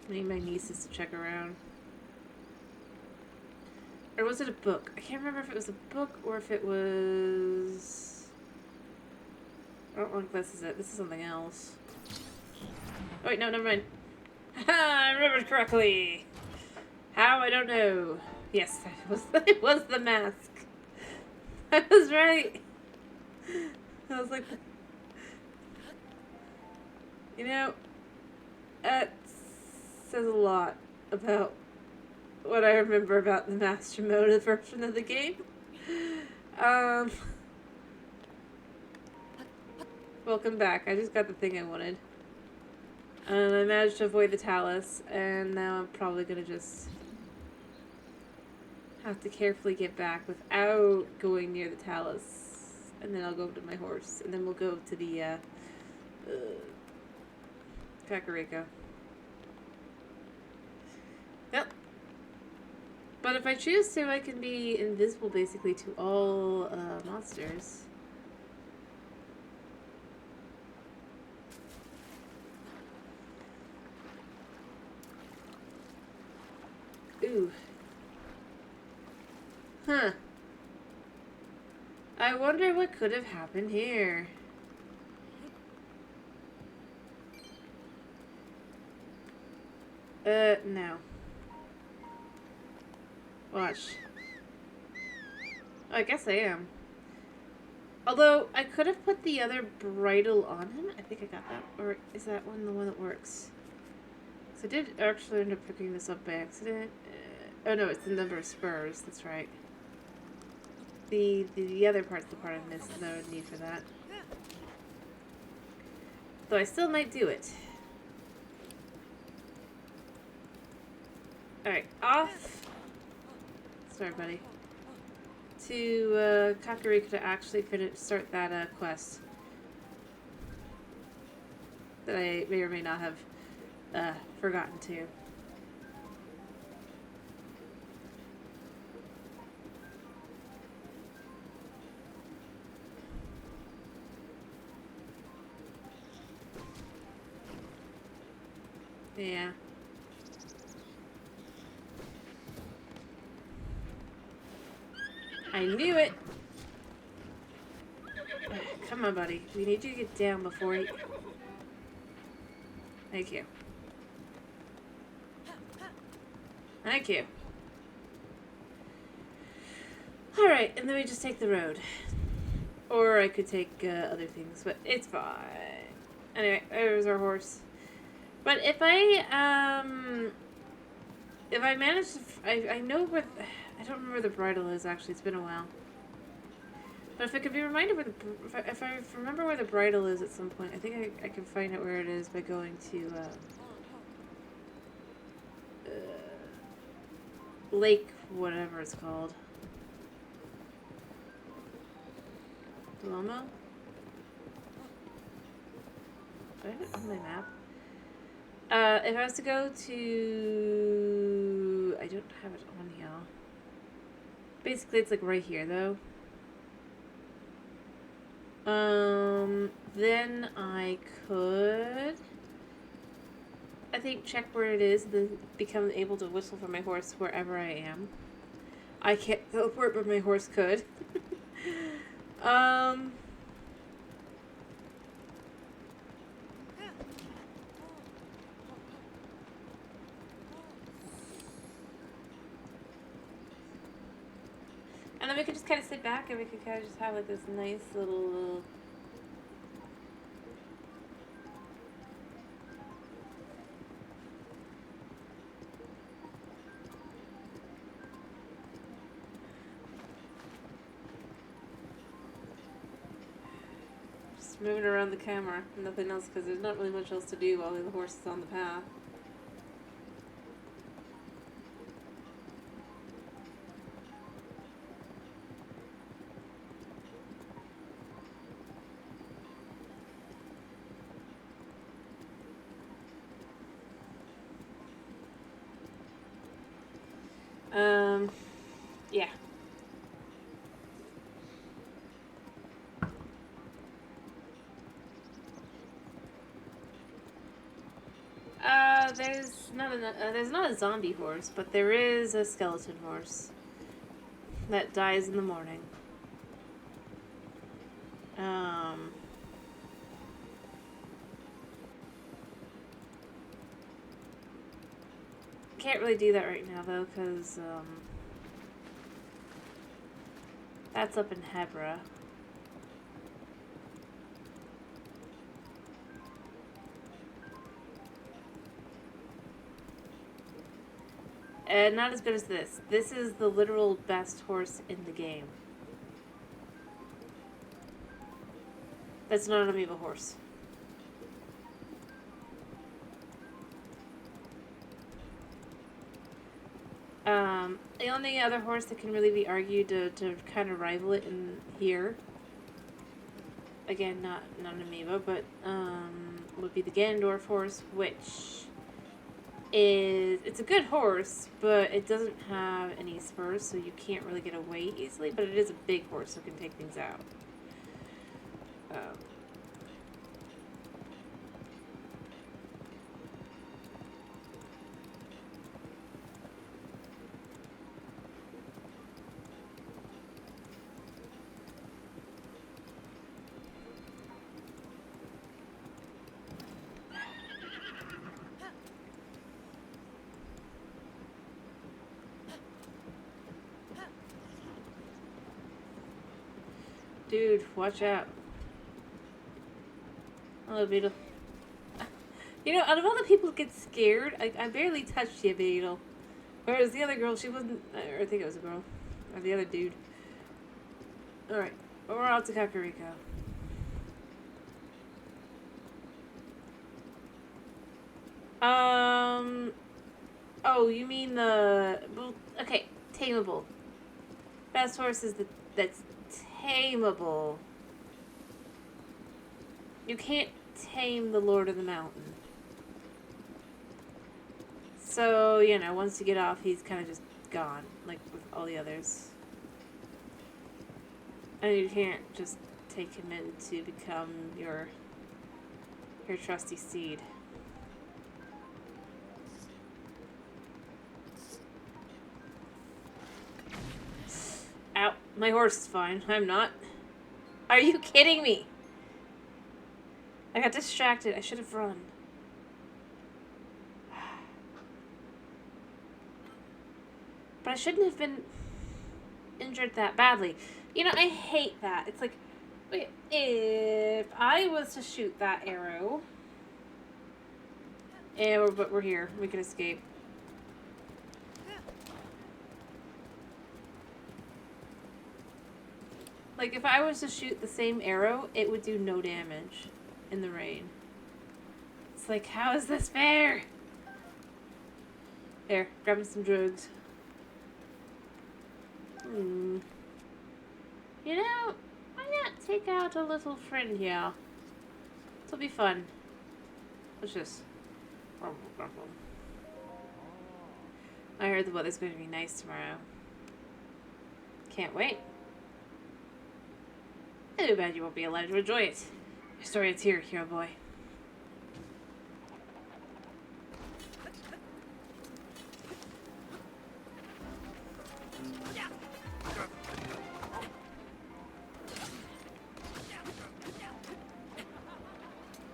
I need my nieces to check around. Or was it a book? I can't remember if it was a book or if it was... I don't think this is it. This is something else. Oh wait, no, never mind. Haha, I remembered correctly. How? I don't know. Yes, it was the mask. I was right. I was like... You know, that says a lot about what I remember about the Master Mode version of the game. Welcome back. I just got the thing I wanted. And I managed to avoid the Talus, and now I'm probably gonna just have to carefully get back without going near the Talus. And then I'll go to my horse, and then we'll go to the, Kakariko. Yep. But if I choose to, I can be invisible basically to all monsters. Ooh. Huh. I wonder what could have happened here. No. Watch. Oh, I guess I am. Although, I could have put the other bridle on him. I think I got that. Or is that one the one that works? So I did actually end up picking this up by accident. Oh no, it's the number of spurs. That's right. The other part's the part I missed. No need for that. Though I still might do it. Alright, off. Sorry, buddy. To Kakariko to actually start that quest that I may or may not have forgotten to. Yeah. I knew it! Come on, buddy. We need you to get down before he... Thank you. Thank you. Alright, and then we just take the road. Or I could take other things, but it's fine. Anyway, there's our horse. But if I manage to... I know where... I don't remember where the bridle is, actually. It's been a while. But if I could be reminded where the... If I remember where the bridle is at some point, I think I can find out where it is by going to... Lake, whatever it's called. Lomo? Do I have it on my map? If I was to go to I don't have it on here. Basically, it's like right here, though. Then I could, I think, check where it is, and then become able to whistle for my horse wherever I am. I can't teleport, but my horse could. And then we could just kind of sit back and we could kind of just have like this nice little... just moving around the camera. Nothing else, because there's not really much else to do while the horse is on the path. Yeah. There's not a zombie horse, but there is a skeleton horse that dies in the morning. Can't really do that right now though, because that's up in Hebra. And not as good as this. This is the literal best horse in the game. That's not an amoeba horse. The only other horse that can really be argued to kind of rival it in here, again, not an amoeba, but would be the Ganondorf horse, which is, it's a good horse, but it doesn't have any spurs, so you can't really get away easily, but it is a big horse, so it can take things out. Dude, watch out. Hello, Beetle. You know, out of all the people who get scared, I barely touched you, Beetle. Whereas the other girl, she wasn't... Or I think it was a girl. Or the other dude. Alright. We're out to Kakariko. Oh, you mean the... Well, okay. Tameable. Best horse is that's tameable. You can't tame the Lord of the Mountain. So, you know, once you get off, he's kind of just gone, like with all the others. And you can't just take him in to become your trusty steed. Ow, my horse is fine. I'm not. Are you kidding me? I got distracted. I should have run. But I shouldn't have been injured that badly. You know, I hate that. It's like, wait, if I was to shoot that arrow, but we're here. We can escape. Like, if I was to shoot the same arrow, it would do no damage in the rain. It's like, how is this fair? There, grabbing some drugs. You know, why not take out a little friend here? This'll be fun. What's this? I heard the weather's going to be nice tomorrow. Can't wait. Too bad you won't be allowed to enjoy it. Your story is here, hero boy.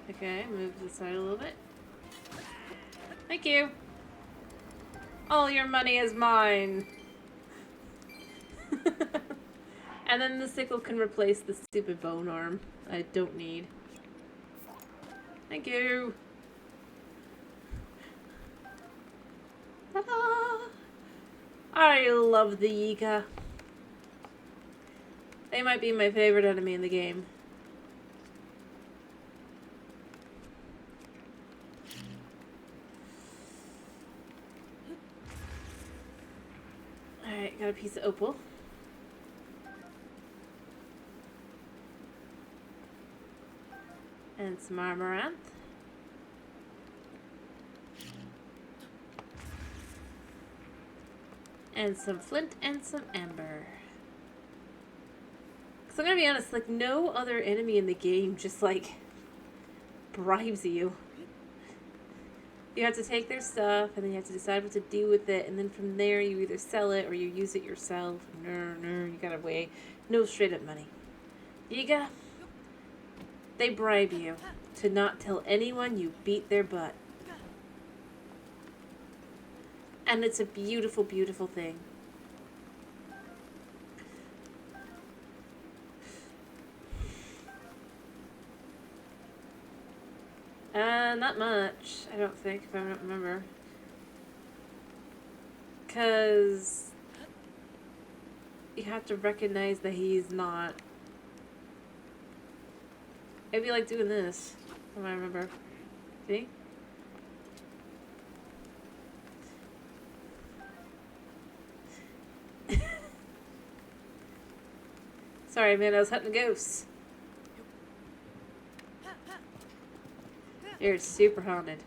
Okay, move to the side a little bit. Thank you. All your money is mine. And then the sickle can replace the stupid bone arm I don't need. Thank you. Ta-da! I love the Yika. They might be my favorite enemy in the game. Alright, got a piece of opal. And some amaranth. And some flint and some amber. Because I'm going to be honest, like, no other enemy in the game just, like, bribes you. You have to take their stuff, and then you have to decide what to do with it, and then from there you either sell it or you use it yourself. No, you gotta weigh. No straight up money. Yiga, they bribe you to not tell anyone you beat their butt. And it's a beautiful, beautiful thing. Not much, I don't think, if I don't remember. Because you have to recognize that he's not. It'd be like doing this, if I remember. See? Sorry, man, I was hunting ghosts. You're super haunted.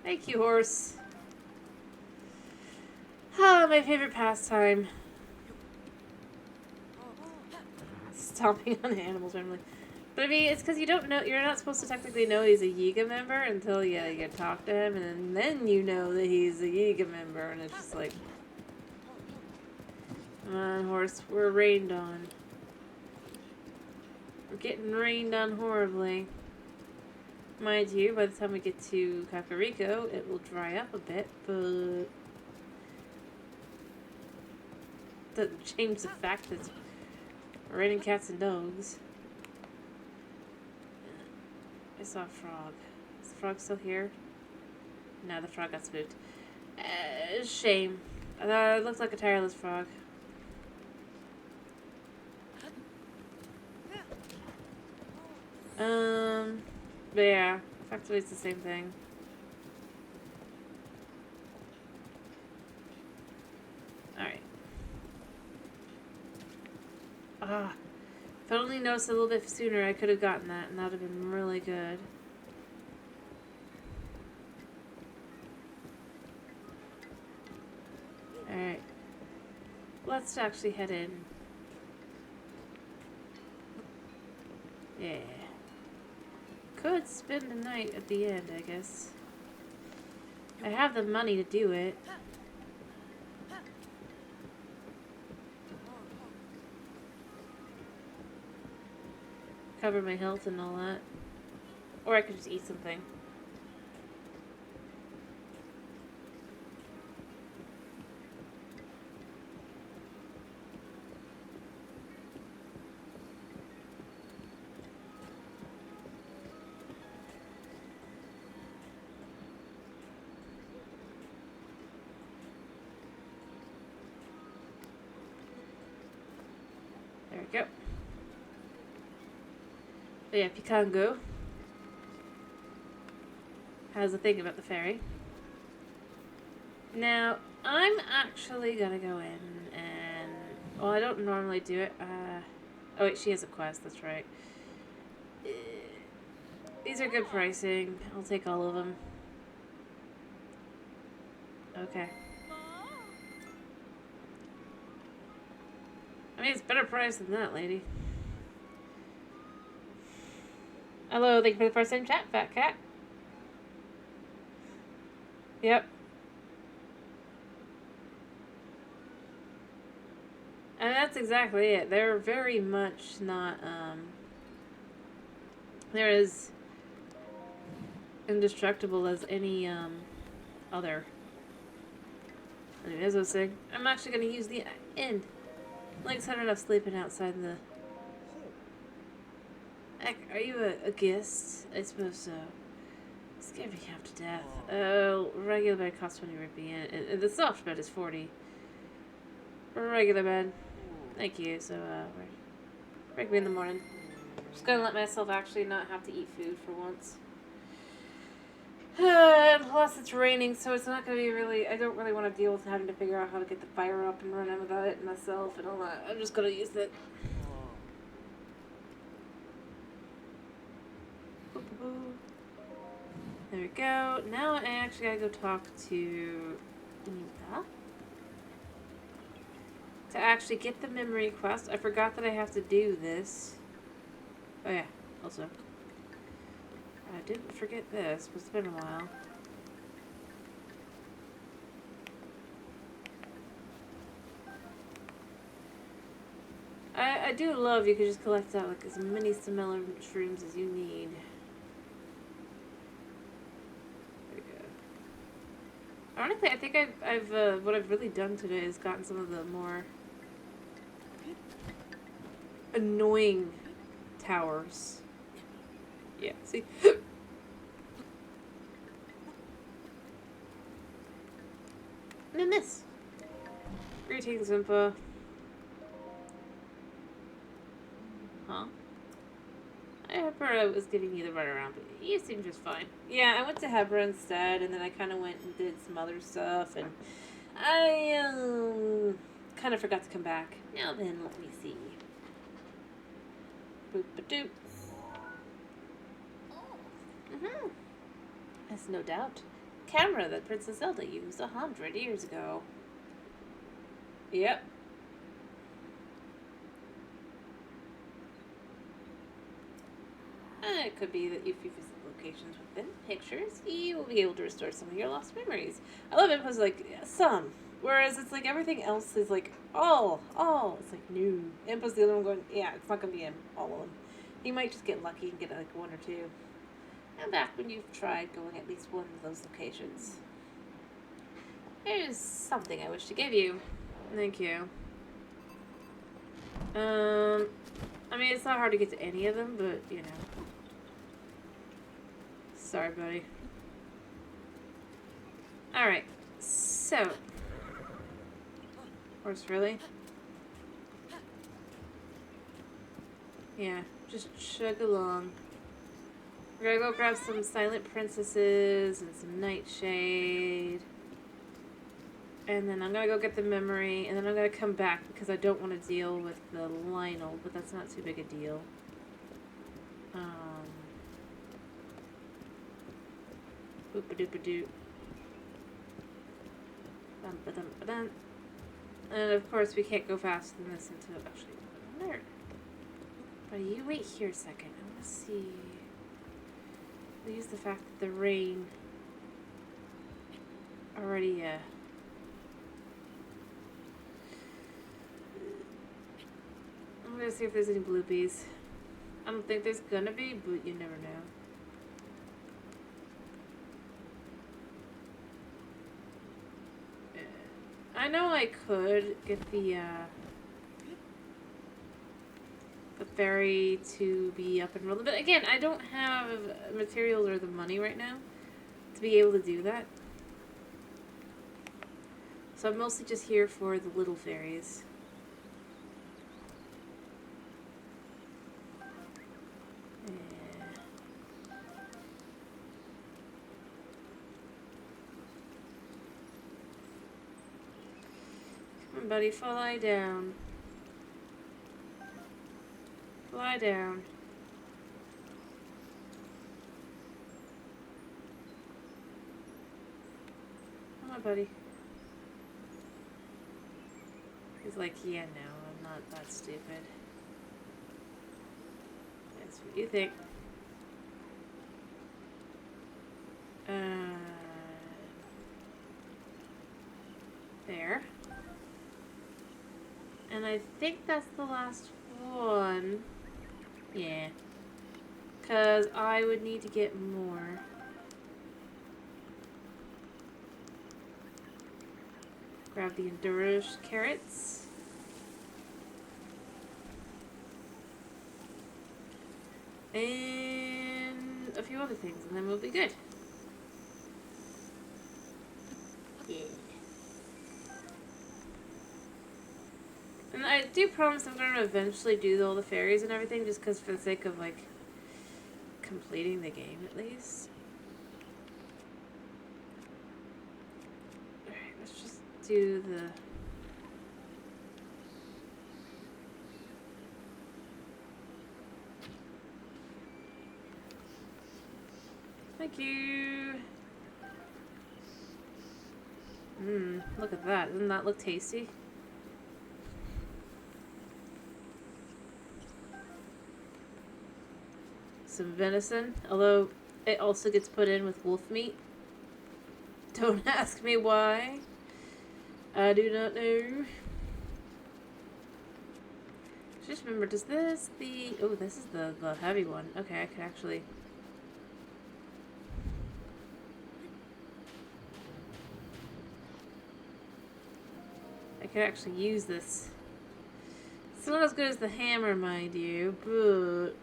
Thank you, horse. Ah, my favorite pastime. Stomping on animals randomly. But I mean, it's because you don't know, you're not supposed to technically know he's a Yiga member until you talk to him, and then you know that he's a Yiga member, and it's just like, come on, horse, we're rained on. We're getting rained on horribly. Mind you, by the time we get to Kakariko, it will dry up a bit, but doesn't change the fact that it's raining cats and dogs. I saw a frog. Is the frog still here? No, the frog got spooked. Shame. It looks like a tireless frog. But yeah, effectively it's the same thing. Alright. Ah. If I only noticed a little bit sooner, I could have gotten that, and that would have been really good. Alright. Let's actually head in. Yeah. Could spend the night at the end, I guess. I have the money to do it. Cover my health and all that. Or I could just eat something. There we go. But yeah, Pikango. has a thing about the fairy. Now, I'm actually gonna go in and... Well, I don't normally do it. Oh wait, she has a quest, that's right. These are good pricing. I'll take all of them. Okay. I mean, it's better price than that, lady. Hello, thank you for the first time chat, Fat Cat. Yep. And that's exactly it. They're very much not, they're as indestructible as any, other. Anyway, as I was saying, I'm actually going to use the end. Like, it's hard enough sleeping outside in the... Are you a guest? I suppose so. Scared me half to death. Oh, regular bed costs 20 rupee, and the soft bed is 40. Regular bed. Thank you. So, wake me in the morning. Just gonna let myself actually not have to eat food for once. And plus, it's raining, so it's not gonna be really... I don't really want to deal with having to figure out how to get the fire up and running without it myself and all that. I'm just gonna use it. There we go. Now I actually gotta go talk to Nika to actually get the memory quest. I forgot that I have to do this. Oh yeah, also. I didn't forget this, but it's been a while. I do love you can just collect out like as many similar shrooms as you need. Ironically, I think I've what I've really done today is gotten some of the more annoying towers. Yeah, see? And then this. Greetings, Impa. Huh? I Hebra was giving you the runaround, but you seem just fine. Yeah, I went to Hebra instead, and then I kind of went and did some other stuff, and I kind of forgot to come back. Now then, let me see. Boop-a-doop. Mm-hmm. That's no doubt. Camera that Princess Zelda used 100 years ago. Yep. It could be that if you visit locations within pictures, you will be able to restore some of your lost memories. I love Impo's like, some. Whereas it's like everything else is like, all. It's like, no. Impo's the other one going, yeah, it's not going to be him, all of them. He might just get lucky and get like one or two. And back when you've tried going at least one of those locations. There's something I wish to give you. Thank you. I mean, it's not hard to get to any of them, but, you know. Sorry, buddy. Alright, so. Horse, really? Yeah, just chug along. We're gonna go grab some Silent Princesses and some Nightshade. And then I'm gonna go get the memory, and then I'm gonna come back because I don't want to deal with the Lionel, but that's not too big a deal. Boop-a-doop-a-doop. Bum-ba-dum-ba-dum. And of course, we can't go faster than this until actually. There. But you wait here a second. I want to see. We'll use the fact that the rain already. I'm gonna see if there's any bloopies. I don't think there's gonna be, but you never know. I know I could get the ferry to be up and rolling, but again, I don't have materials or the money right now to be able to do that. So I'm mostly just here for the little ferries. buddy, fly down. Fly down. Come on, buddy. He's like, yeah, no, I'm not that stupid. That's what you think. There. And I think that's the last one. Yeah. Because I would need to get more. Grab the Endurance carrots. And a few other things, and then we'll be good. Yeah. And I do promise I'm going to eventually do all the fairies and everything, just because for the sake of, like, completing the game, at least. Alright, let's just do the... Thank you! Look at that. Doesn't that look tasty? Some venison, although it also gets put in with wolf meat. Don't ask me why. I do not know. Just remember, does this the... Oh, this is the heavy one. Okay, I could actually... I could actually use this. It's not as good as the hammer, mind you, but...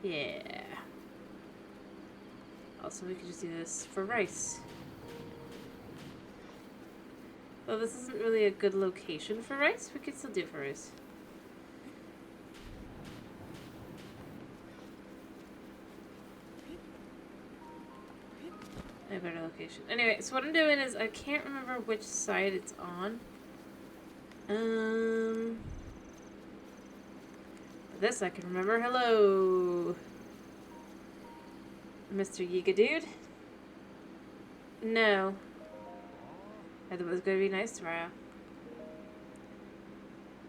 Yeah. Also, we could just do this for rice. Though this isn't really a good location for rice, we could still do it for rice. A better location. Anyway, so what I'm doing is I can't remember which side it's on. This I can remember. Hello, Mr. Yiga Dude. No. I thought it was going to be nice tomorrow.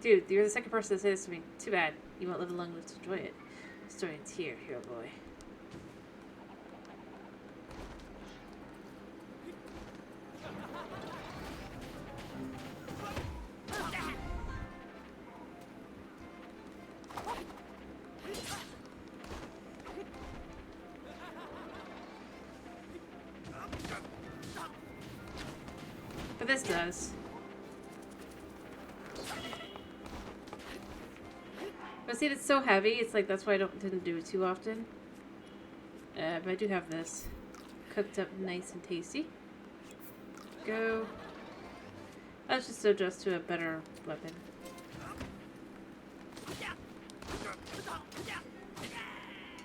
Dude, you're the second person to say this to me. Too bad. You won't live long enough to enjoy it. The story ends here, hero boy. But this does. But see, it's so heavy, it's like, that's why I didn't do it too often. But I do have this cooked up nice and tasty. Go. Let's just adjust to a better weapon.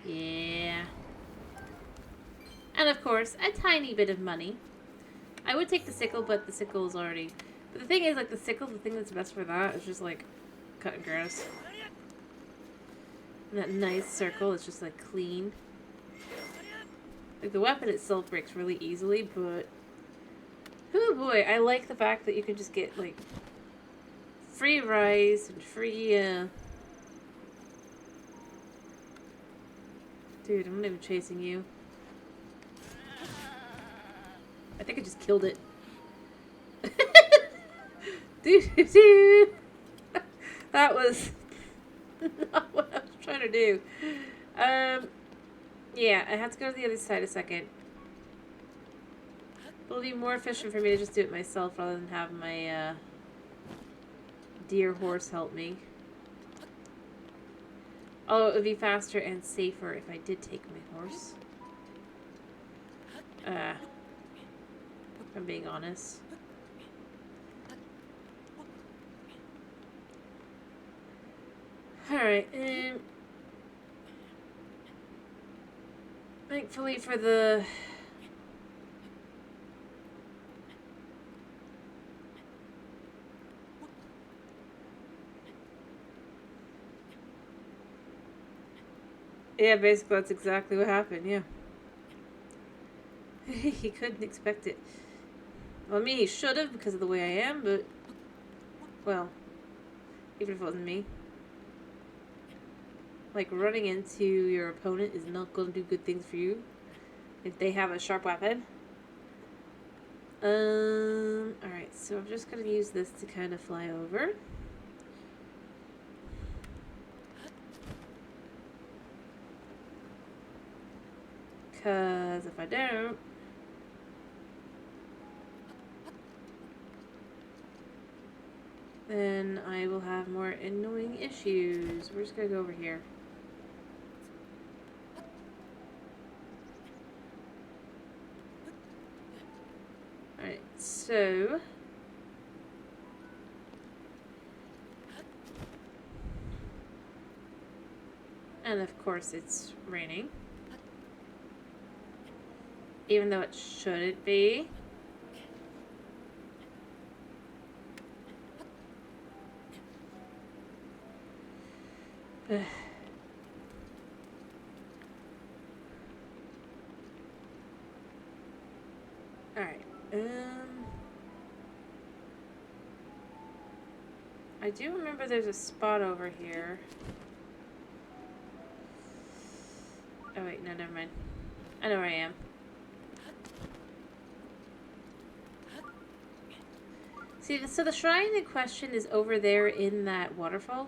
Yeah. And of course, a tiny bit of money. I would take the sickle, but the sickle is already... But the thing is, like, the sickle, the thing that's best for that is just, like, cutting grass. And that nice circle is just, like, clean. Like, the weapon itself breaks really easily, but... Oh boy, I like the fact that you can just get, like, free rice and free, Dude, I'm not even chasing you. I think I just killed it. Dude. That was not what I was trying to do. Yeah, I have to go to the other side a second. It'll be more efficient for me to just do it myself rather than have my, dear horse help me. Although it would be faster and safer if I did take my horse. If I'm being honest. Alright, Thankfully for the... Yeah, basically that's exactly what happened, yeah. He couldn't expect it. Well, I mean, he should have because of the way I am, but... Well, even if it wasn't me. Like, running into your opponent is not going to do good things for you. If they have a sharp weapon. Alright, so I'm just going to use this to kind of fly over. Because if I don't... then I will have more annoying issues. We're just going to go over here. Alright, so... and of course it's raining. Even though it shouldn't be. Alright, I do remember there's a spot over here. Oh wait, no, never mind. I know where I am. See, so the shrine in question is over there in that waterfall.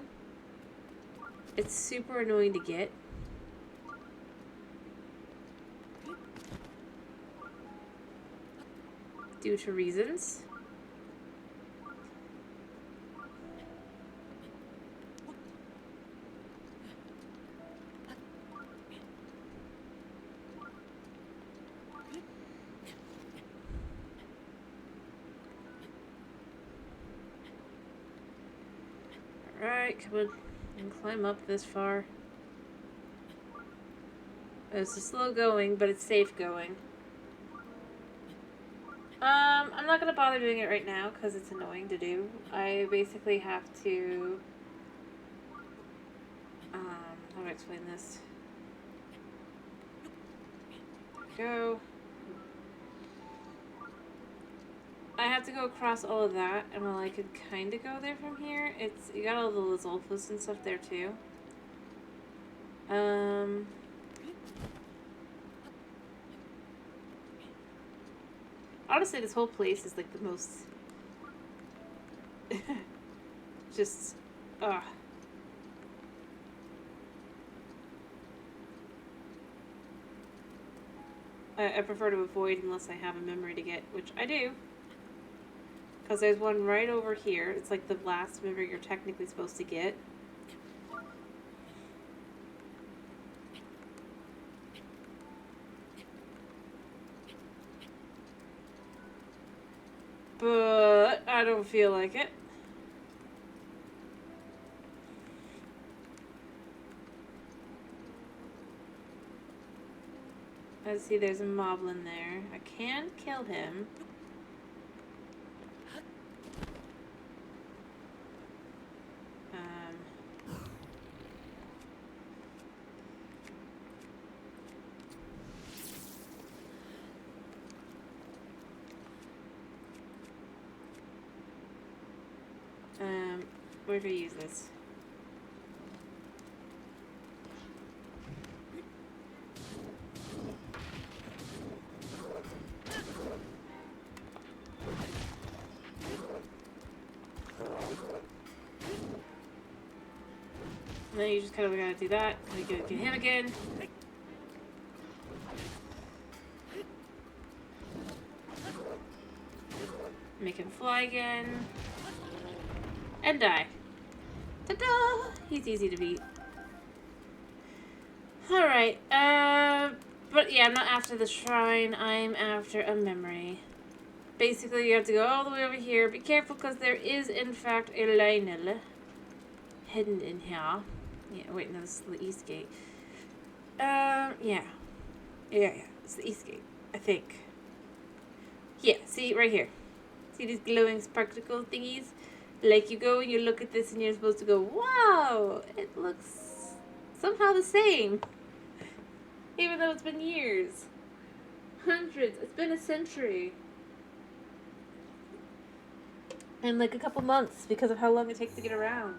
It's super annoying to get. Due to reasons. Alright, come on. And climb up this far. It's a slow going, but it's safe going. I'm not gonna bother doing it right now because it's annoying to do. I basically have to, how do I explain this? Go. I have to go across all of that, and while I could kind of go there from here, it's, you got all the Lizolfus and stuff there too. Honestly, this whole place is like the most just I prefer to avoid unless I have a memory to get, which I do. Because there's one right over here. It's like the last memory you're technically supposed to get. But I don't feel like it. Let's see, there's a moblin there. I can kill him. Where do I use this? And then you just kind of gotta do that. Get him again. Make him fly again. And die. Ta-da! He's easy to beat. Alright, but yeah, I'm not after the shrine. I'm after a memory. Basically, you have to go all the way over here. Be careful, because there is, in fact, a Lionel hidden in here. Yeah, wait, no, this is the east gate. Yeah. Yeah, yeah. It's the East Gate, I think. Yeah, see, right here. See these glowing sparkle thingies? Like, you go and you look at this and you're supposed to go, wow, it looks somehow the same. Even though it's been years. Hundreds. It's been a century. And like a couple months because of how long it takes to get around.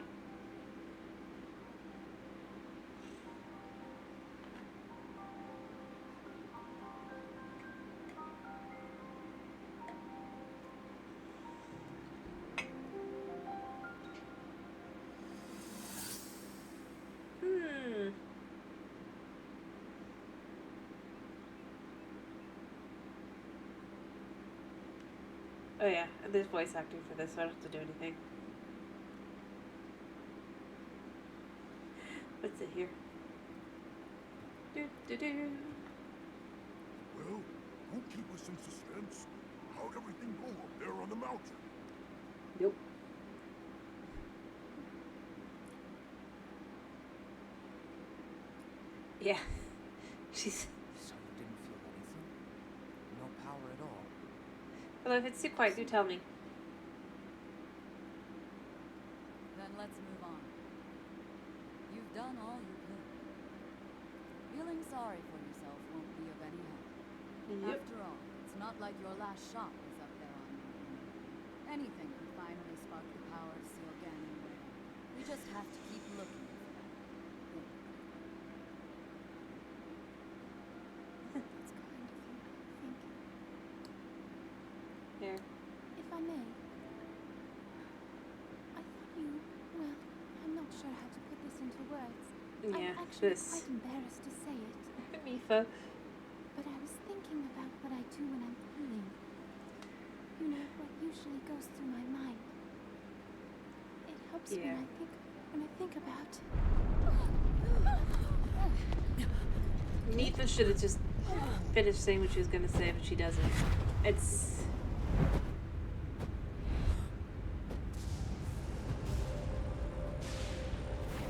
Hmm. Oh yeah, there's voice acting for this, so I don't have to do anything. What's it here? Do do do. Well, don't keep us in suspense. How'd everything go up there on the mountain? Nope. Yeah. She's. So you didn't feel anything? No power at all? Well, if it's too quiet, do tell me. Then let's move on. You've done all you could. Feeling sorry for yourself won't be of any help. Yep. After all, it's not like your last shot was up there on you. Anything could finally spark the power to seal Ganon away. We just have to keep looking for that thing. That's kind of you. Thank you. Here. If I may, I thought you, well, I'm not sure how to put this into words. Yeah, I'm actually this. quite embarrassed to say it, Mifa. but I was thinking about what I do when I'm healing. You know, what usually goes through my mind. It helps Yeah. when I think about... Mifa should have just finished saying what she was gonna say, but she doesn't. It's.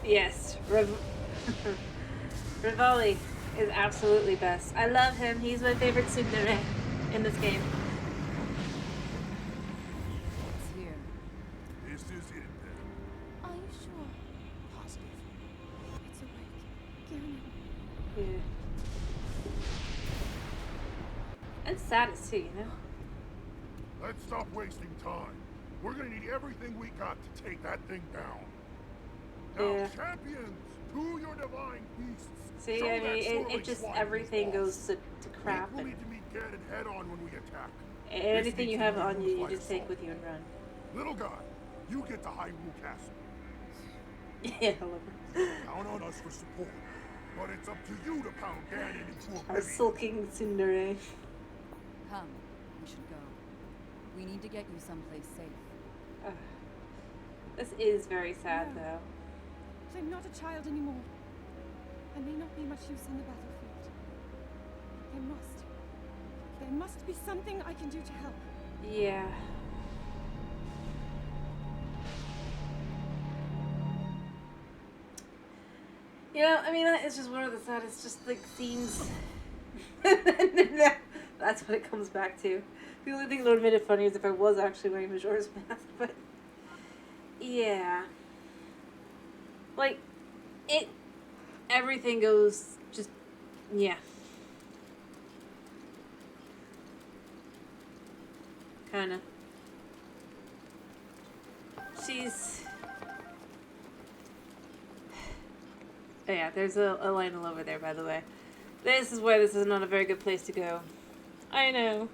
Yes, Rivali is absolutely best. I love him. He's my favorite tsundere in this game. It's here. This is it then. Are you sure? Positive. It's awake. Ganon. Yeah. And saddest too, you know? Let's stop wasting time. We're gonna need everything we got to take that thing down. Now, Yeah. champions, to your divine beasts. See, Show I that mean, swirling it just, swine everything who's goes boss. to crap, We'll and need to meet Ganon head on when we attack. anything This you needs have to be on you, you unified just take assault. with you and run. Little guy, you get to Hyrule Castle. Yeah, I love her. Count on us for support. But it's up to you to pound Ganon into Our oblivion. sulking tsundere. Come, we should go. We need to get you someplace safe. This is very sad, No. though. I'm not a child anymore. I may not be much use on the battlefield. There must be something I can do to help. Yeah. You know, I mean, that is just one of the saddest, just like scenes. That's what it comes back to. The only thing that would have made it funny is if I was actually wearing Majora's Mask, but yeah. Like, everything goes just, yeah. Kinda. She's... Oh yeah, there's a Lionel over there, by the way. This is why this is not a very good place to go. I know.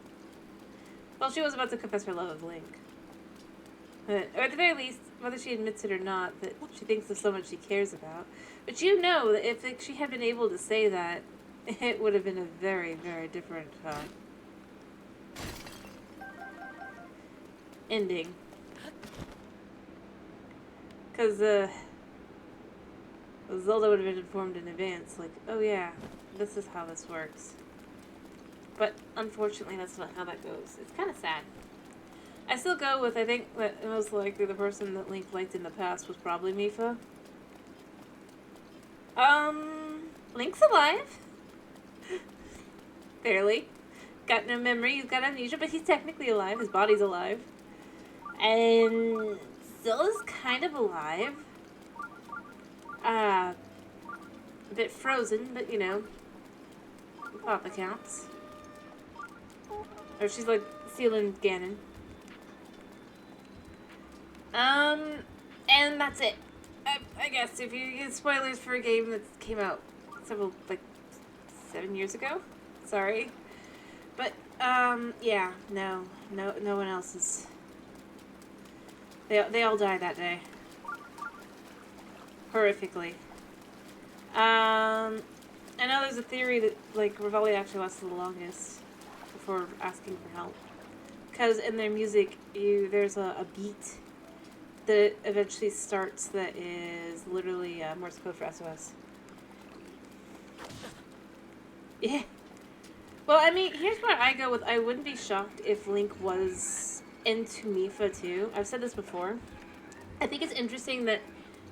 Well, she was about to confess her love of Link. But, or at the very least, whether she admits it or not, that she thinks of someone she cares about. But you know that if she had been able to say that, it would have been a very, very different ending. Because Zelda would have been informed in advance, like, oh yeah, this is how this works. But unfortunately, that's not how that goes. It's kind of sad. I still go with, I think that most likely the person that Link liked in the past was probably Mifa. Link's alive. Barely. Got no memory, he's got amnesia, but he's technically alive. His body's alive. And Zilla's kind of alive. A bit frozen, but you know, Papa counts. Or she's like sealing Ganon. And that's it. I guess if you get spoilers for a game that came out several, like, 7 years ago, sorry. But, yeah, no one else is. They all died that day. Horrifically. I know there's a theory that, like, Revelli actually lasted the longest before asking for help. Because in their music, there's a beat that eventually starts that is literally Morse code for SOS. Yeah. Well, I mean, here's where I go with, I wouldn't be shocked if Link was into Mipha too. I've said this before. I think it's interesting that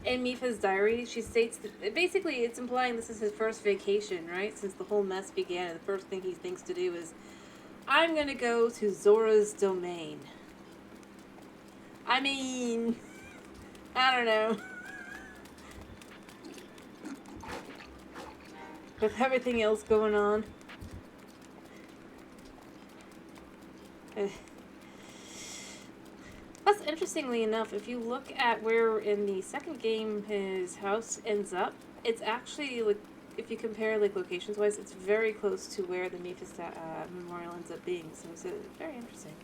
in Mipha's diary, she states that basically it's implying this is his first vacation, right? Since the whole mess began, and the first thing he thinks to do is, I'm gonna go to Zora's domain. I mean, I don't know. With everything else going on. Plus, interestingly enough, if you look at where in the second game his house ends up, it's actually, like, if you compare, like, locations-wise, it's very close to where the Mipha memorial ends up being. So it's very interesting.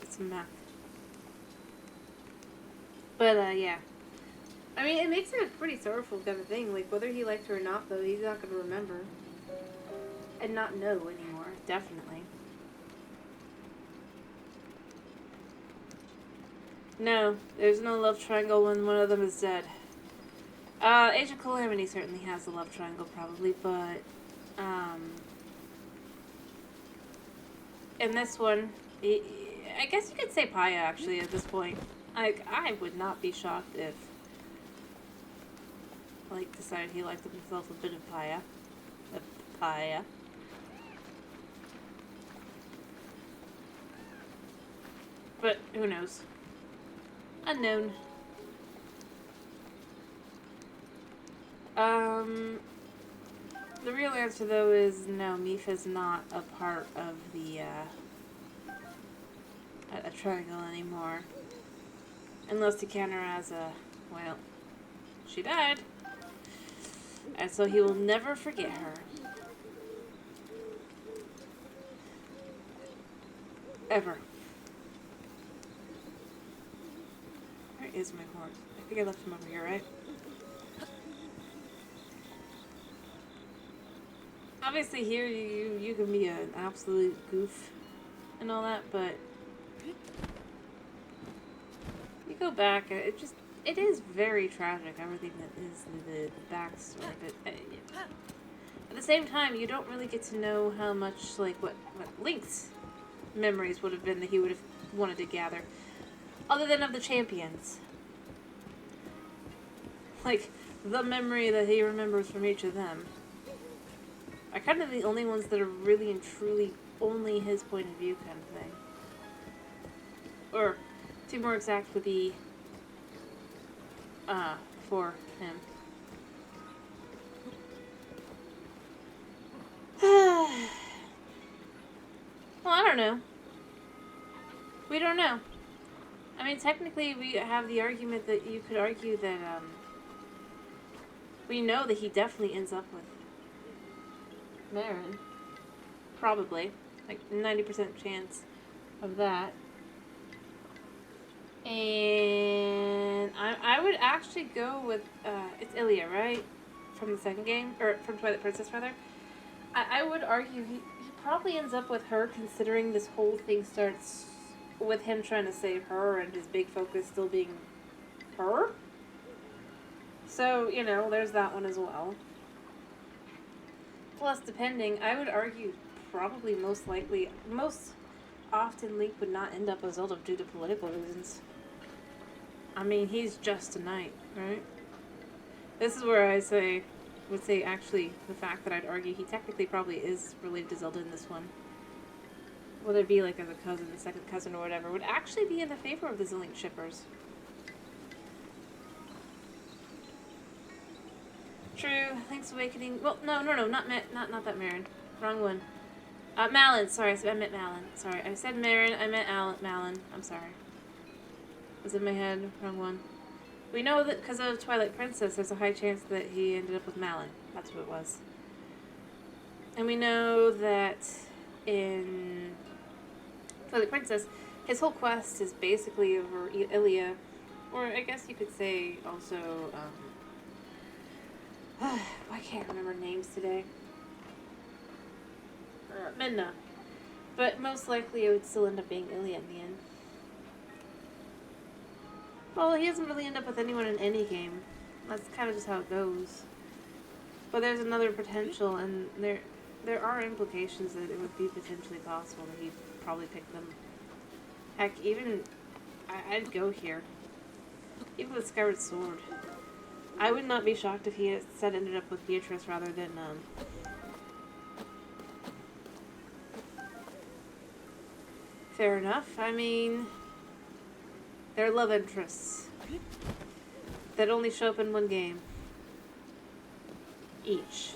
It's a map. But, yeah. I mean, it makes it a pretty sorrowful kind of thing. Like, whether he liked her or not, though, he's not going to remember. And not know anymore, definitely. No, there's no love triangle when one of them is dead. Age of Calamity certainly has a love triangle, probably, but, in this one, I guess you could say Paya, actually, at this point. I would not be shocked if, like, decided he liked himself a bit of Paya. But, who knows? Unknown. The real answer, though, is no, Mipha's not a part of the, a triangle anymore. Unless you count her as well, she died. And so he will never forget her. Ever. Where is my horse? I think I left him over here, right? Obviously here you can be an absolute goof and all that, but you go back, it is very tragic, everything that is the backstory, but at the same time, you don't really get to know how much, like, what Link's memories would have been that he would have wanted to gather, other than of the champions. Like, the memory that he remembers from each of them are kind of the only ones that are really and truly only his point of view kind of thing. Or, to be more exact, would be, for him. Well, I don't know. We don't know. I mean, technically, we have the argument that you could argue that, we know that he definitely ends up with Marin. Probably. Like, 90% chance of that. And I would actually go with, it's Ilya, right? From the second game? Or from Twilight Princess, rather. I would argue he probably ends up with her, considering this whole thing starts with him trying to save her and his big focus still being her. So, you know, there's that one as well. Plus, depending, I would argue probably most often Link would not end up as Zelda due to political reasons. I mean, he's just a knight, right? This is where I say would say actually the fact that I'd argue he technically probably is related to Zelda in this one, whether it be like as a cousin, a second cousin, or whatever, would actually be in the favor of the Link shippers. True, Link's Awakening. Well, no, not that Marin. Wrong one. Malin. Sorry, I meant Malin. Sorry, I said Marin. I meant Malin. I'm sorry. It was in my head. Wrong one. We know that because of Twilight Princess, there's a high chance that he ended up with Malin. That's what it was. And we know that in Twilight Princess, his whole quest is basically over Ilia, or I guess you could say also. I can't remember names today. Midna. But most likely it would still end up being Ilia in the end. Well, he doesn't really end up with anyone in any game. That's kind of just how it goes. But there's another potential, and there are implications that it would be potentially possible that he'd probably pick them. Heck, even I'd go here. Even with Skyward Sword. I would not be shocked if he instead ended up with Beatrice rather than, Fair enough. I mean, they're love interests that only show up in one game. Each.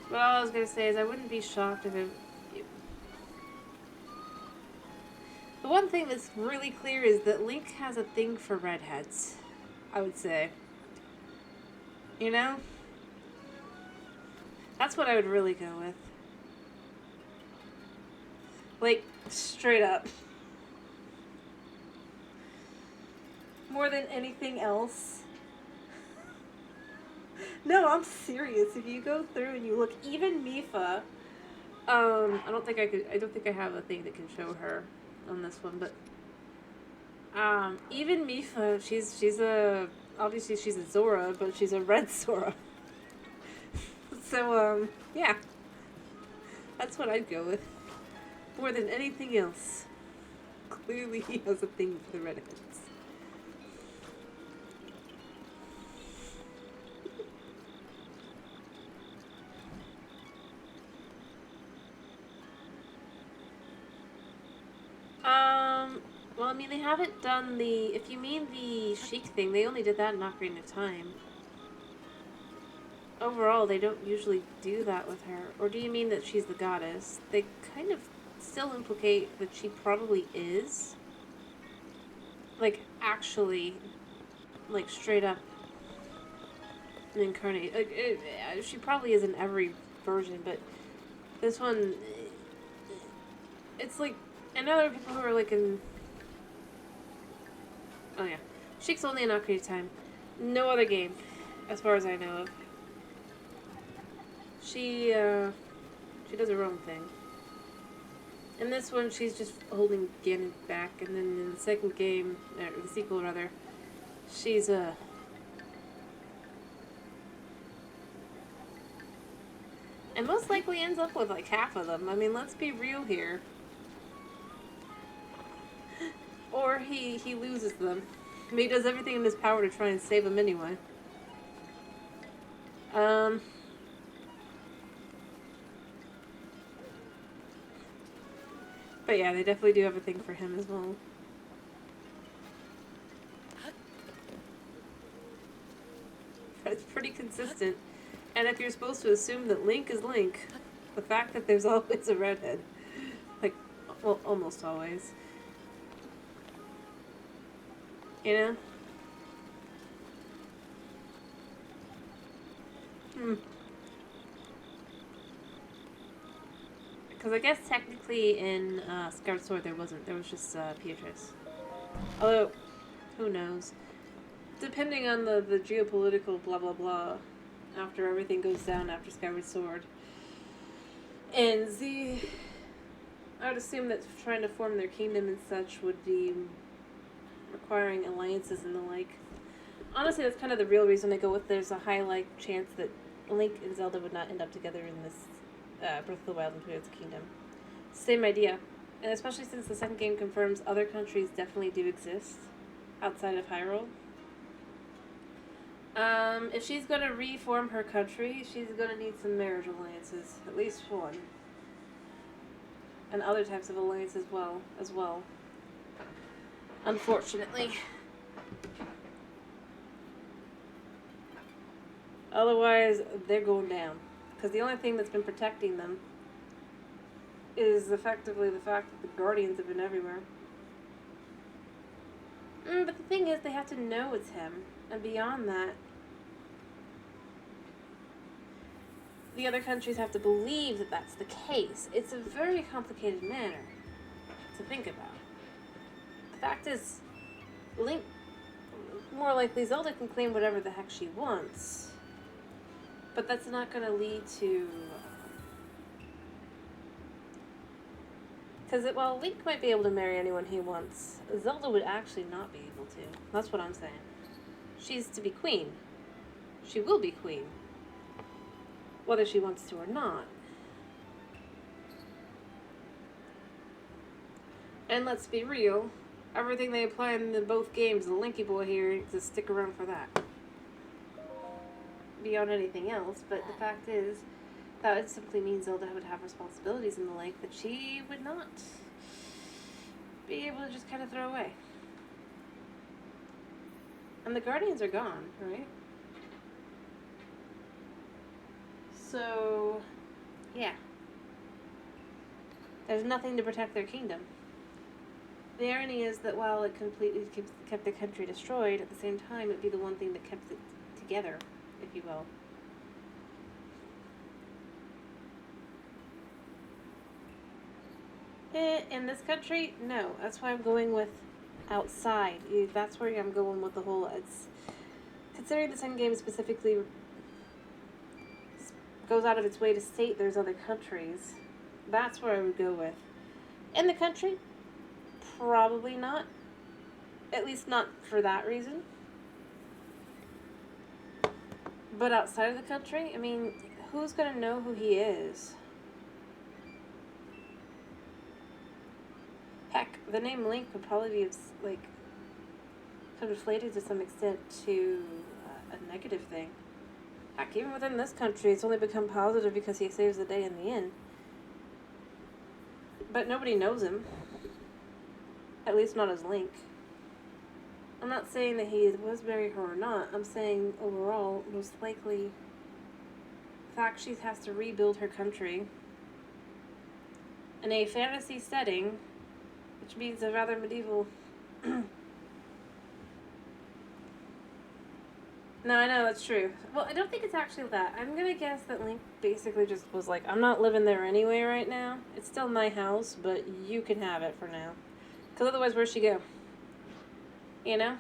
But all I was gonna say is I wouldn't be shocked if it... The one thing that's really clear is that Link has a thing for redheads, I would say. You know? That's what I would really go with. Like, straight up. More than anything else. No, I'm serious. If you go through and you look, even Mifa, I don't think I have a thing that can show her on this one, but even Mifa, obviously she's a Zora, but she's a red Zora. So yeah, that's what I'd go with more than anything else. Clearly, he has a thing for the redheads. Well, I mean, they haven't done the... If you mean the Sheik thing, they only did that in Ocarina of Time. Overall, they don't usually do that with her. Or do you mean that she's the goddess? They kind of still implicate that she probably is. Like, actually, like, straight up an incarnate. Like, she probably is in every version, but this one... It's like... I know there are people who are like in... Oh yeah. Sheik's only in Ocarina of Time. No other game, as far as I know of. She does her own thing. In this one, she's just holding Ganon back, and then in the second game, or the sequel rather, she's and most likely ends up with like half of them. I mean, let's be real here. Or he loses them. I mean, he does everything in his power to try and save them anyway. But yeah, they definitely do have a thing for him as well. It's pretty consistent. And if you're supposed to assume that Link is Link, the fact that there's always a redhead, like, well, almost always. You know? Because I guess technically in Skyward Sword there wasn't. There was just Beatrice. Although, who knows? Depending on the geopolitical blah blah blah, after everything goes down after Skyward Sword. And Z... I would assume that trying to form their kingdom and such would be requiring alliances and the like. Honestly, that's kind of the real reason I go with there's a high chance that Link and Zelda would not end up together in this Breath of the Wild and Twilight Kingdom. Same idea. And especially since the second game confirms other countries definitely do exist outside of Hyrule. If she's gonna reform her country, she's gonna need some marriage alliances. At least one. And other types of alliance as well. Unfortunately. Otherwise, they're going down. Because the only thing that's been protecting them is effectively the fact that the Guardians have been everywhere. But the thing is, they have to know it's him. And beyond that, the other countries have to believe that that's the case. It's a very complicated matter to think about. The fact is, Link, more likely Zelda can claim whatever the heck she wants. But that's not going to lead to... Because while Link might be able to marry anyone he wants, Zelda would actually not be able to. That's what I'm saying. She's to be queen. She will be queen. Whether she wants to or not. And let's be real, everything they apply in both games, the Linky Boy here needs to stick around for that. Beyond anything else, but the fact is, that would simply mean Zelda would have responsibilities in the lake that she would not be able to just kind of throw away. And the Guardians are gone, right? So, yeah. There's nothing to protect their kingdom. The irony is that while it completely kept the country destroyed, at the same time it'd be the one thing that kept it together, if you will. In this country, no. That's why I'm going with outside. That's where I'm going with the whole... It's considering this endgame specifically goes out of its way to state there's other countries. That's where I would go with. In the country, probably not. At least not for that reason. But outside of the country, I mean, who's going to know who he is? Heck, the name Link would probably be, like, conflated to some extent to a negative thing. Heck, even within this country, it's only become positive because he saves the day in the end. But nobody knows him. At least not as Link. I'm not saying that he was marrying her or not. I'm saying overall, most likely, the fact she has to rebuild her country in a fantasy setting, which means a rather medieval... No, I know, that's true. Well, I don't think it's actually that. I'm gonna guess that Link basically just was like, I'm not living there anyway right now. It's still my house, but you can have it for now. Because otherwise, where'd she go? You know?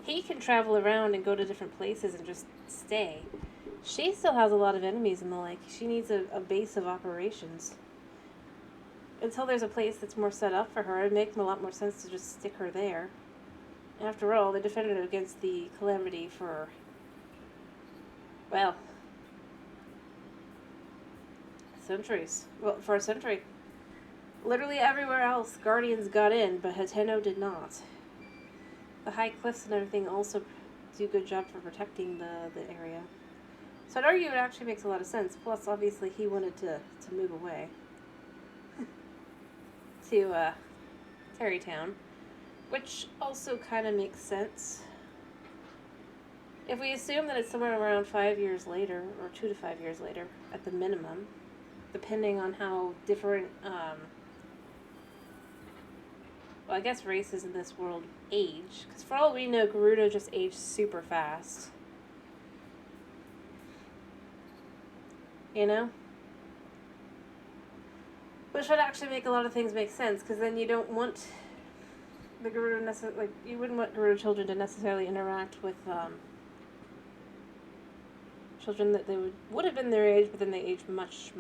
He can travel around and go to different places and just stay. She still has a lot of enemies in the lake. She needs a base of operations. Until there's a place that's more set up for her, it'd make a lot more sense to just stick her there. After all, they defended her against the calamity for, well, centuries. Well, for a century. Literally everywhere else, Guardians got in, but Hateno did not. The high cliffs and everything also do a good job for protecting the area. So I'd argue it actually makes a lot of sense. Plus, obviously, he wanted to move away. To, Terrytown. Which also kind of makes sense. If we assume that it's somewhere around 5 years later, or 2 to 5 years later, at the minimum, depending on how different, well, I guess races in this world age. Because for all we know, Gerudo just aged super fast. You know? Which would actually make a lot of things make sense, because then you don't want the Gerudo you wouldn't want Gerudo children to necessarily interact with children that they would have been their age, but then they age much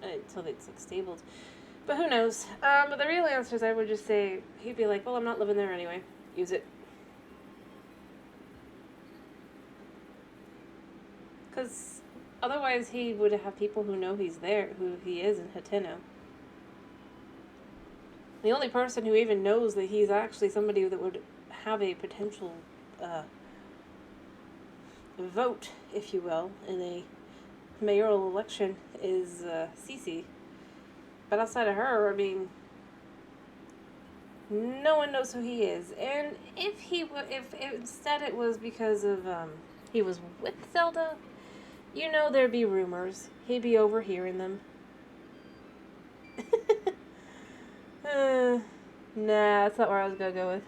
until it's like stabled. But who knows? But the real answer is I would just say he'd be like, well, I'm not living there anyway. Use it. Because otherwise he would have people who know he's there, who he is in Hateno. The only person who even knows that he's actually somebody that would have a potential vote, if you will, in a mayoral election is Cece. But outside of her, I mean, no one knows who he is. And if instead it was because of he was with Zelda, you know there'd be rumors. He'd be overhearing them. Nah, that's not where I was gonna go with.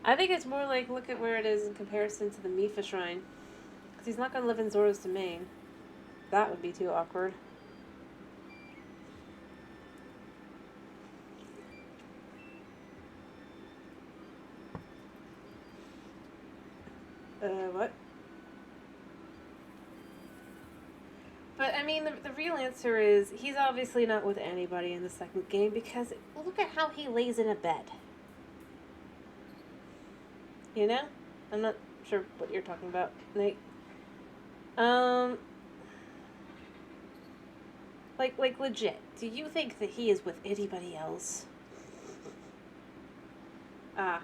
I think it's more like look at where it is in comparison to the Mifa Shrine. Because he's not gonna live in Zora's domain. That would be too awkward. What? But, I mean, the real answer is he's obviously not with anybody in the second game because look at how he lays in a bed. You know? I'm not sure what you're talking about, Nate. Like legit, do you think that he is with anybody else? Ah.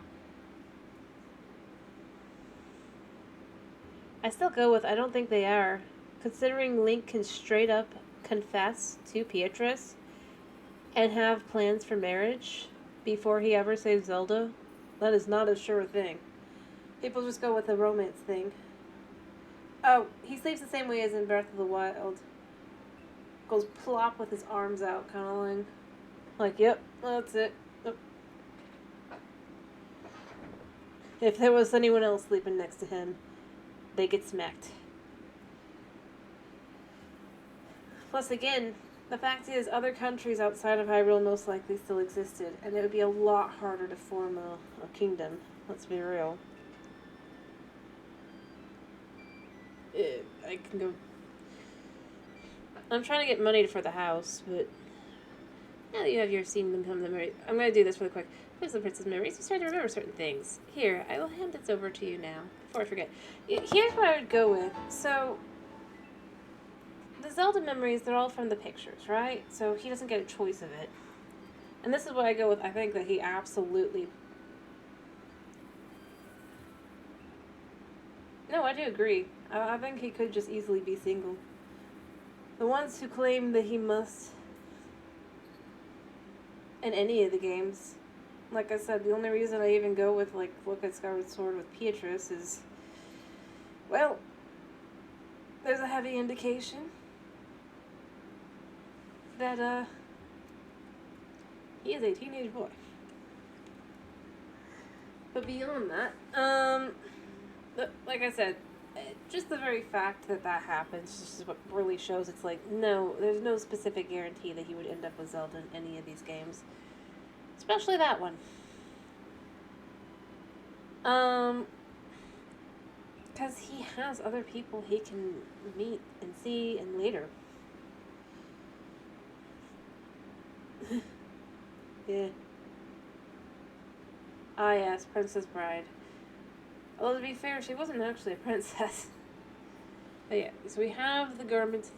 I still go with I don't think they are. Considering Link can straight up confess to Beatrice and have plans for marriage before he ever saves Zelda, that is not a sure thing. People just go with the romance thing. Oh, he sleeps the same way as in Breath of the Wild. Goes plop with his arms out, kind of like, yep, that's it. Yep. If there was anyone else sleeping next to him, they get smacked. Plus, again, the fact is, other countries outside of Hyrule most likely still existed, and it would be a lot harder to form a kingdom. Let's be real. I can go. I'm trying to get money for the house, but now that you have your scene become the memory, I'm going to do this really quick. Here's the princess memories. You start to remember certain things. Here, I will hand this over to you now before I forget. Here's what I would go with. So, the Zelda memories, they're all from the pictures, right? So he doesn't get a choice of it. And this is what I go with. I think that he absolutely... No, I do agree. I think he could just easily be single. The ones who claim that he must... in any of the games... Like I said, the only reason I even go with, like, look at Skyward Sword with Beatrice is... Well... There's a heavy indication... that, he is a teenage boy. But beyond that, like I said, just the very fact that that happens just is what really shows it's like, no, there's no specific guarantee that he would end up with Zelda in any of these games. Especially that one. Because he has other people he can meet and see and later. Yeah. Ah, yes, Princess Bride. Although, to be fair, she wasn't actually a princess. But yeah, so we have the garment.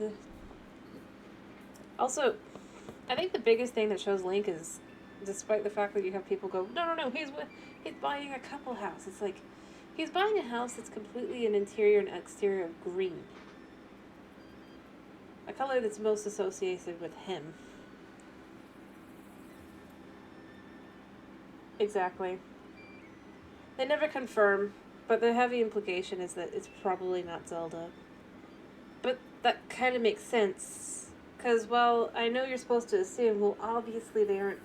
Also, I think the biggest thing that shows Link is, despite the fact that you have people go, no, he's buying a couple house. It's like, he's buying a house that's completely an interior and exterior of green. A color that's most associated with him. Exactly. They never confirm, but the heavy implication is that it's probably not Zelda. But that kind of makes sense. Because, well, I know you're supposed to assume, well, obviously they aren't...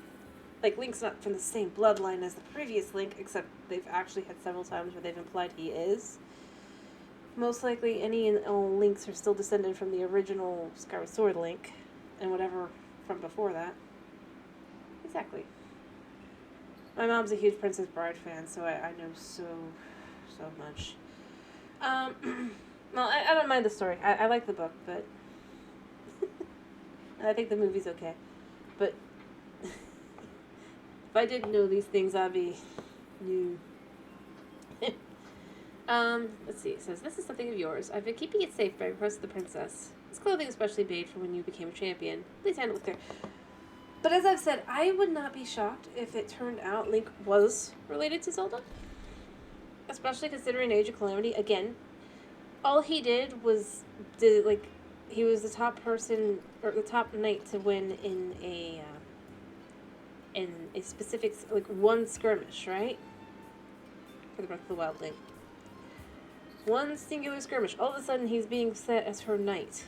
Like, Link's not from the same bloodline as the previous Link, except they've actually had several times where they've implied he is. Most likely, any and all Links are still descended from the original Skyward Sword Link, and whatever from before that. Exactly. My mom's a huge Princess Bride fan, so I know so much. Well, I don't mind the story. I like the book, but... I think the movie's okay. But... if I didn't know these things, I'd be... new. Let's see. It says, this is something of yours. I've been keeping it safe by request of the princess. This clothing is specially made for when you became a champion. Please handle it with care. But as I've said, I would not be shocked if it turned out Link was related to Zelda. especially considering Age of Calamity. Again, all he did was he was the top person or the top knight to win in a specific like one skirmish, right? For the Breath of the Wild Link. One singular skirmish. All of a sudden, he's being set as her knight.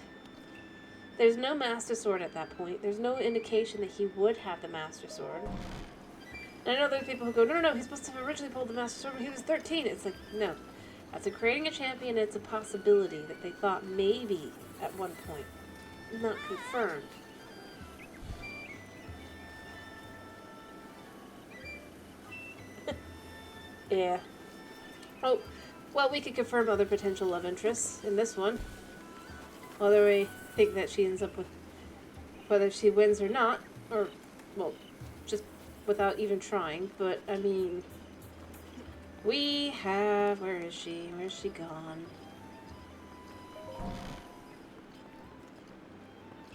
There's no Master Sword at that point. There's no indication that he would have the Master Sword. And I know there's people who go, no, he's supposed to have originally pulled the Master Sword when he was 13. It's like, no. That's creating a champion. It's a possibility that they thought maybe at one point. Not confirmed. Yeah. Oh, well, we could confirm other potential love interests in this one. Whether we think that she ends up with, whether she wins or not, or, well, just without even trying. But, I mean, we have, where is she? Where's she gone?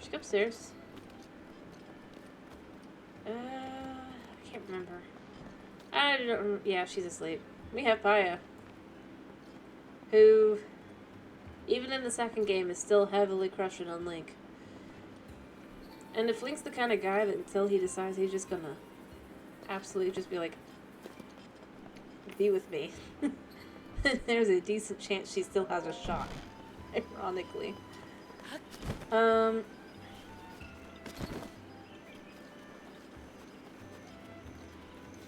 She go upstairs. I can't remember. I don't remember. Yeah, she's asleep. We have Paya, who, even in the second game, is still heavily crushing on Link. And if Link's the kind of guy that until he decides he's just gonna absolutely just be like, be with me, there's a decent chance she still has a shot, ironically.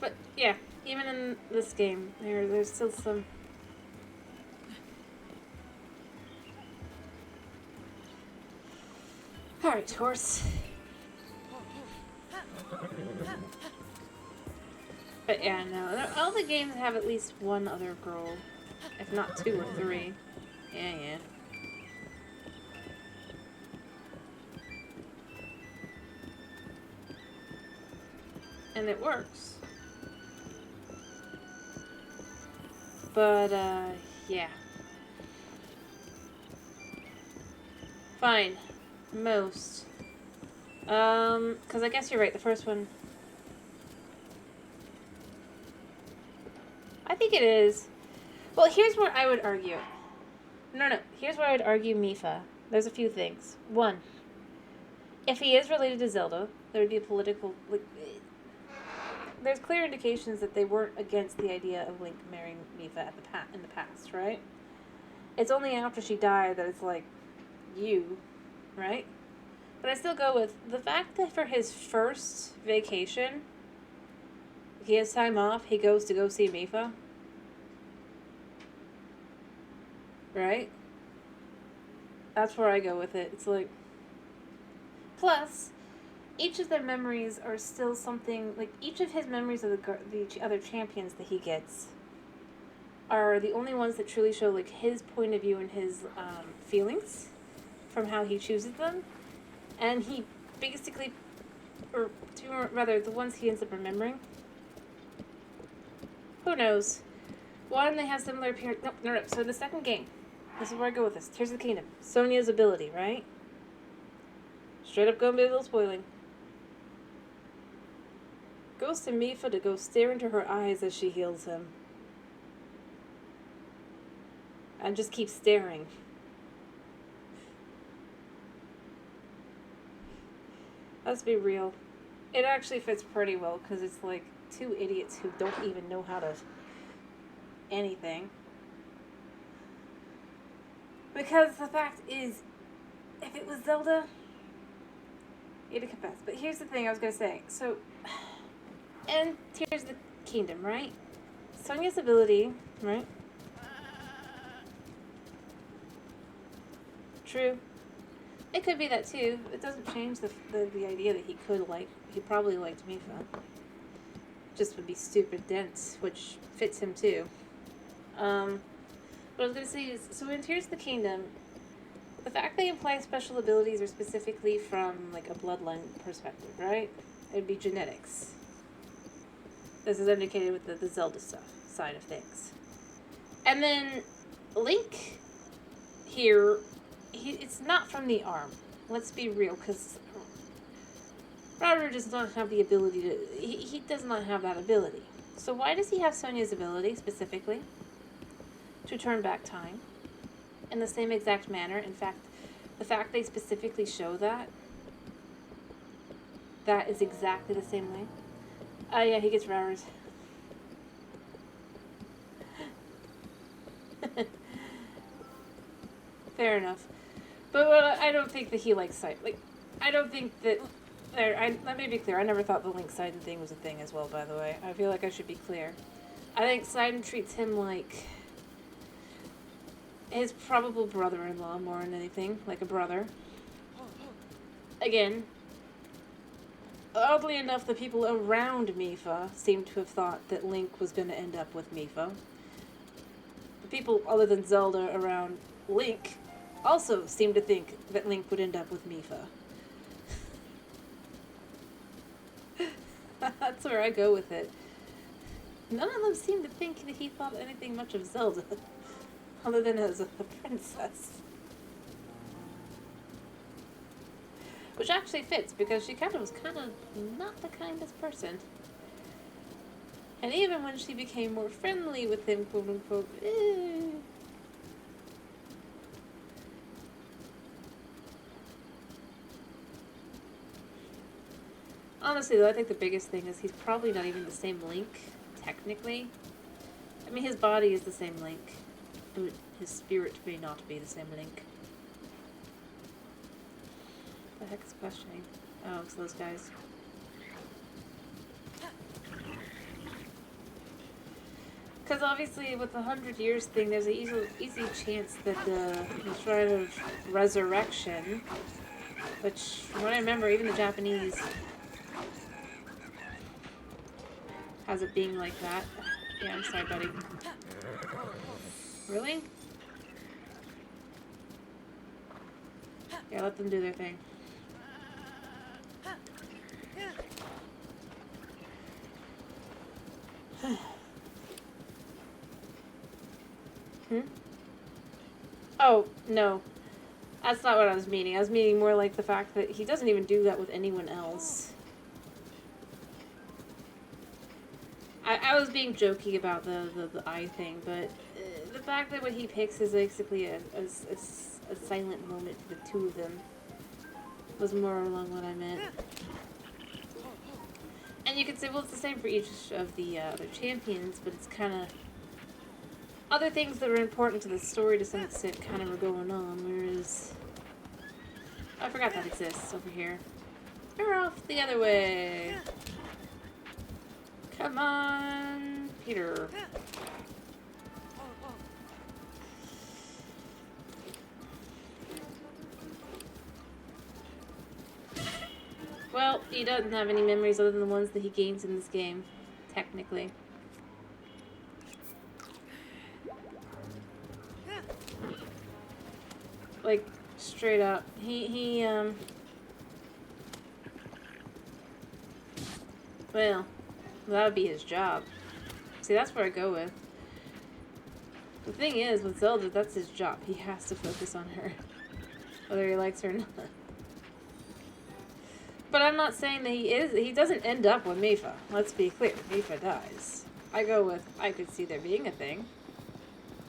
But yeah, even in this game, there's still some. Alright, horse. But yeah, no, all the games have at least one other girl, if not two or three. Yeah. And it works. But, yeah. Fine. Most. Because I guess you're right, the first one. I think it is. Well, here's where I would argue. No. Here's where I would argue Mipha. There's a few things. One, if he is related to Zelda, there would be a political... there's clear indications that they weren't against the idea of Link marrying Mipha in the past, right? It's only after she died that it's like, you, right? But I still go with the fact that for his first vacation, he has time off, he goes to go see Mipha. Right? That's where I go with it. It's like... Plus, each of their memories are still something... Like, each of his memories of the other champions that he gets are the only ones that truly show, like, his point of view and his feelings from how he chooses them. And he basically... Or, rather, the ones he ends up remembering. Who knows? One, they have similar appearance... No. So the second game... This is where I go with this. Tears of the Kingdom. Sonia's ability, right? Straight up gonna be a little spoiling. Goes to Mipha to go stare into her eyes as she heals him. And just keep staring. Let's be real. It actually fits pretty well because it's like two idiots who don't even know how to... anything. Because the fact is, if it was Zelda, you'd confess. But here's the thing I was going to say. So, and Tears of the Kingdom, right? Sonia's ability, right? True. It could be that too. It doesn't change the idea that he probably liked Mipha. Just would be stupid dense, which fits him too. What I was going to say is, so in Tears of the Kingdom, the fact they imply special abilities are specifically from, like, a bloodline perspective, right? It would be genetics. This is indicated with the Zelda stuff side of things. And then Link here, it's not from the arm. Let's be real, because Router does not have the ability to... He does not have that ability. So why does he have Sonia's ability, specifically? to turn back time in the same exact manner. In fact, the fact they specifically show that is exactly the same way. Oh yeah, he gets flowers. Fair enough. But I don't think that he likes Sidon. Like, I don't think that... let me be clear. I never thought the Link Sidon thing was a thing as well, by the way. I feel like I should be clear. I think Sidon treats him like his probable brother-in-law more than anything. Like a brother. Again, oddly enough, the people around Mipha seem to have thought that Link was going to end up with Mipha. The people other than Zelda around Link also seem to think that Link would end up with Mipha. That's where I go with it. None of them seem to think that he thought anything much of Zelda, other than as a princess. Which actually fits, because she was kind of not the kindest person. And even when she became more friendly with him, quote unquote, Honestly, though, I think the biggest thing is he's probably not even the same Link, technically. I mean, his body is the same Link, but his spirit may not be the same Link. What the heck is questioning? Oh, it's those guys. Because obviously, with the 100 years thing, there's an easy chance that the shrine of resurrection, which, from what I remember, even the Japanese has it being like that. Yeah, I'm sorry, buddy. Really? Yeah, let them do their thing. Oh, no. That's not what I was meaning. I was meaning more like the fact that he doesn't even do that with anyone else. I was being jokey about the eye thing, but the fact that what he picks is basically a silent moment for the two of them was more along what I meant. And you could say, well, it's the same for each of the other champions, but it's kind of... Other things that are important to the story to some extent kind of are going on, whereas... I forgot that exists over here. We're off the other way. Come on, Peter. Well, he doesn't have any memories other than the ones that he gains in this game, technically. Like, straight up. Well, that would be his job. See, that's where I go with. The thing is, with Zelda, that's his job. He has to focus on her. Whether he likes her or not. But I'm not saying that he doesn't end up with Mipha. Let's be clear. Mipha dies. I go with, I could see there being a thing.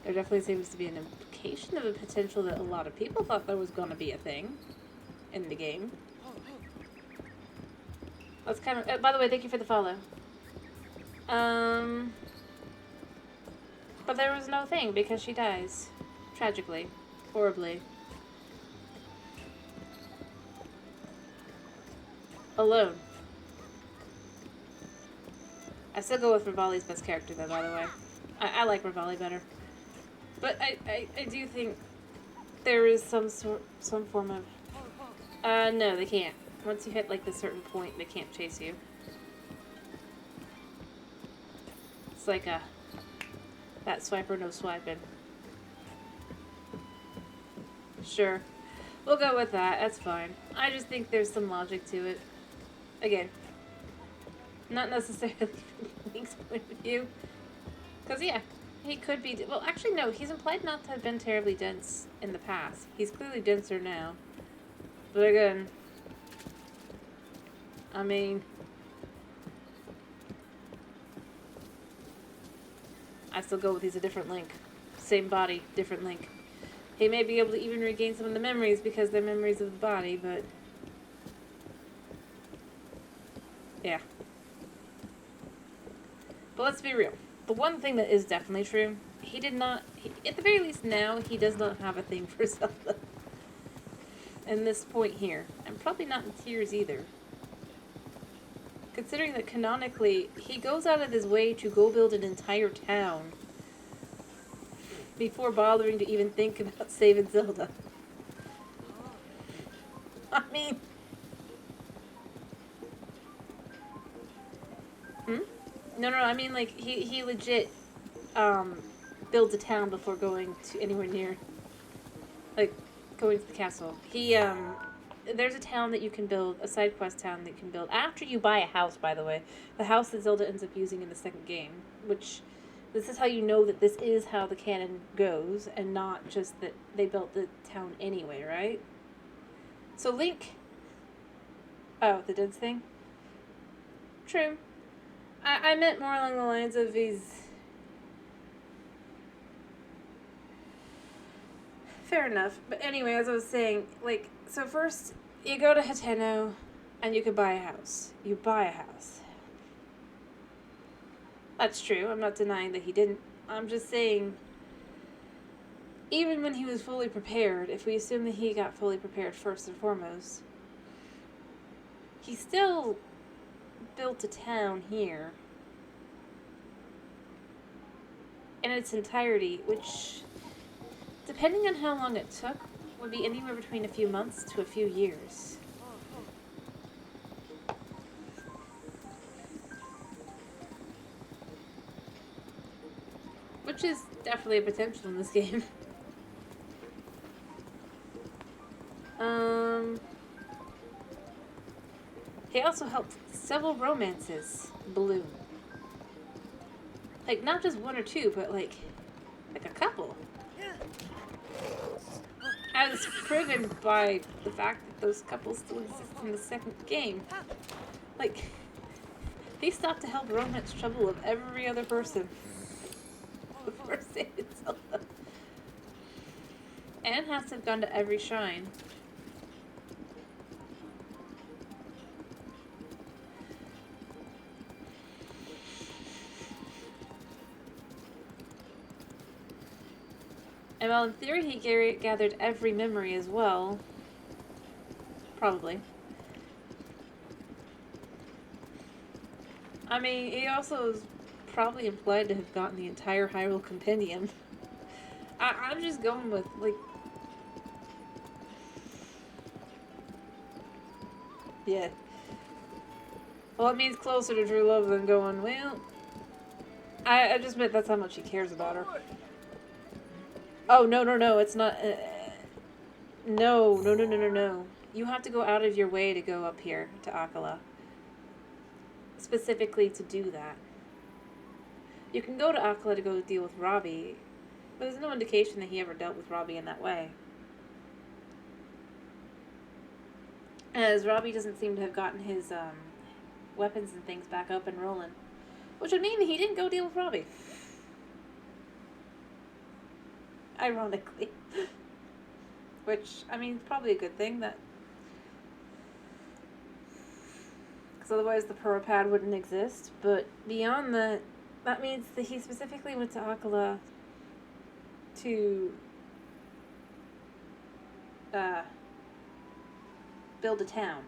There definitely seems to be an implication of a potential that a lot of people thought there was going to be a thing in the game. That's kind of... by the way, thank you for the follow. But there was no thing because she dies. Tragically. Horribly. Alone. I still go with Rivali's best character though, by the way. I like Rivali better. But I do think there is some form of... no, they can't. Once you hit like this certain point, they can't chase you. It's like that swiper, no swiping. Sure. We'll go with that. That's fine. I just think there's some logic to it. Again, not necessarily from Link's point of view. Because, yeah, he could be... Well, actually, no. He's implied not to have been terribly dense in the past. He's clearly denser now. But again... I mean... I still go with he's a different Link. same body, different Link. He may be able to even regain some of the memories because they're memories of the body, but... yeah. But let's be real. The one thing that is definitely true, he did not... at the very least now, he does not have a thing for Zelda. In this point here. And probably not in Tears either. Considering that canonically, he goes out of his way to go build an entire town before bothering to even think about saving Zelda. I mean... No, I mean, like, he legit, builds a town before going to anywhere near, like, going to the castle. He, there's a town that you can build, a side quest town that you can build, after you buy a house, by the way. The house that Zelda ends up using in the second game, which, this is how you know that this is how the canon goes, and not just that they built the town anyway, right? So Link... oh, the dance thing? True. I meant more along the lines of he's... fair enough. But anyway, as I was saying, like, so first, you go to Hateno, and you could buy a house. You buy a house. That's true. I'm not denying that he didn't. I'm just saying, even when he was fully prepared, if we assume that he got fully prepared first and foremost, he still built a town here in its entirety, which, depending on how long it took, would be anywhere between a few months to a few years. Which is definitely a potential in this game. He also helped several romances bloom. Like, not just one or two, but like a couple. As proven by the fact that those couples still exist in the second game. Like, he stopped to help romance trouble of every other person before saving Zelda. And has to have gone to every shrine. And while in theory he gathered every memory as well, probably. I mean, he also is probably implied to have gotten the entire Hyrule Compendium. I'm just going with, like... yeah. Well, it means closer to true love than going, well... I just meant that's how much he cares about her. Oh, no, it's not... No. You have to go out of your way to go up here to Akala. Specifically to do that. You can go to Akala to go deal with Robbie, but there's no indication that he ever dealt with Robbie in that way. As Robbie doesn't seem to have gotten his weapons and things back up and rolling. Which would mean that he didn't go deal with Robbie. Ironically. Which, I mean, is probably a good thing that... because otherwise the Pearl Pad wouldn't exist. But beyond that, that means that he specifically went to Akala to build a town.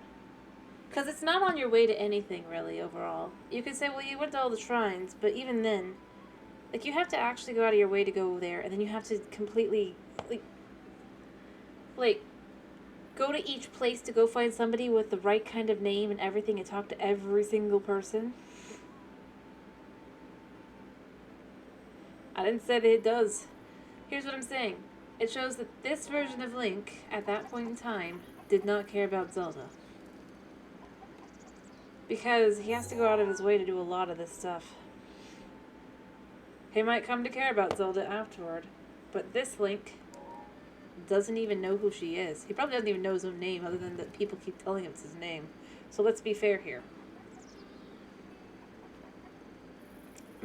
Because it's not on your way to anything, really, overall. You could say, well, you went to all the shrines, but even then... like, you have to actually go out of your way to go there, and then you have to completely, like, go to each place to go find somebody with the right kind of name and everything and talk to every single person. I didn't say that it does. Here's what I'm saying. It shows that this version of Link, at that point in time, did not care about Zelda. Because he has to go out of his way to do a lot of this stuff. He might come to care about Zelda afterward, but this Link doesn't even know who she is. He probably doesn't even know his own name, other than that people keep telling him it's his name. So let's be fair here.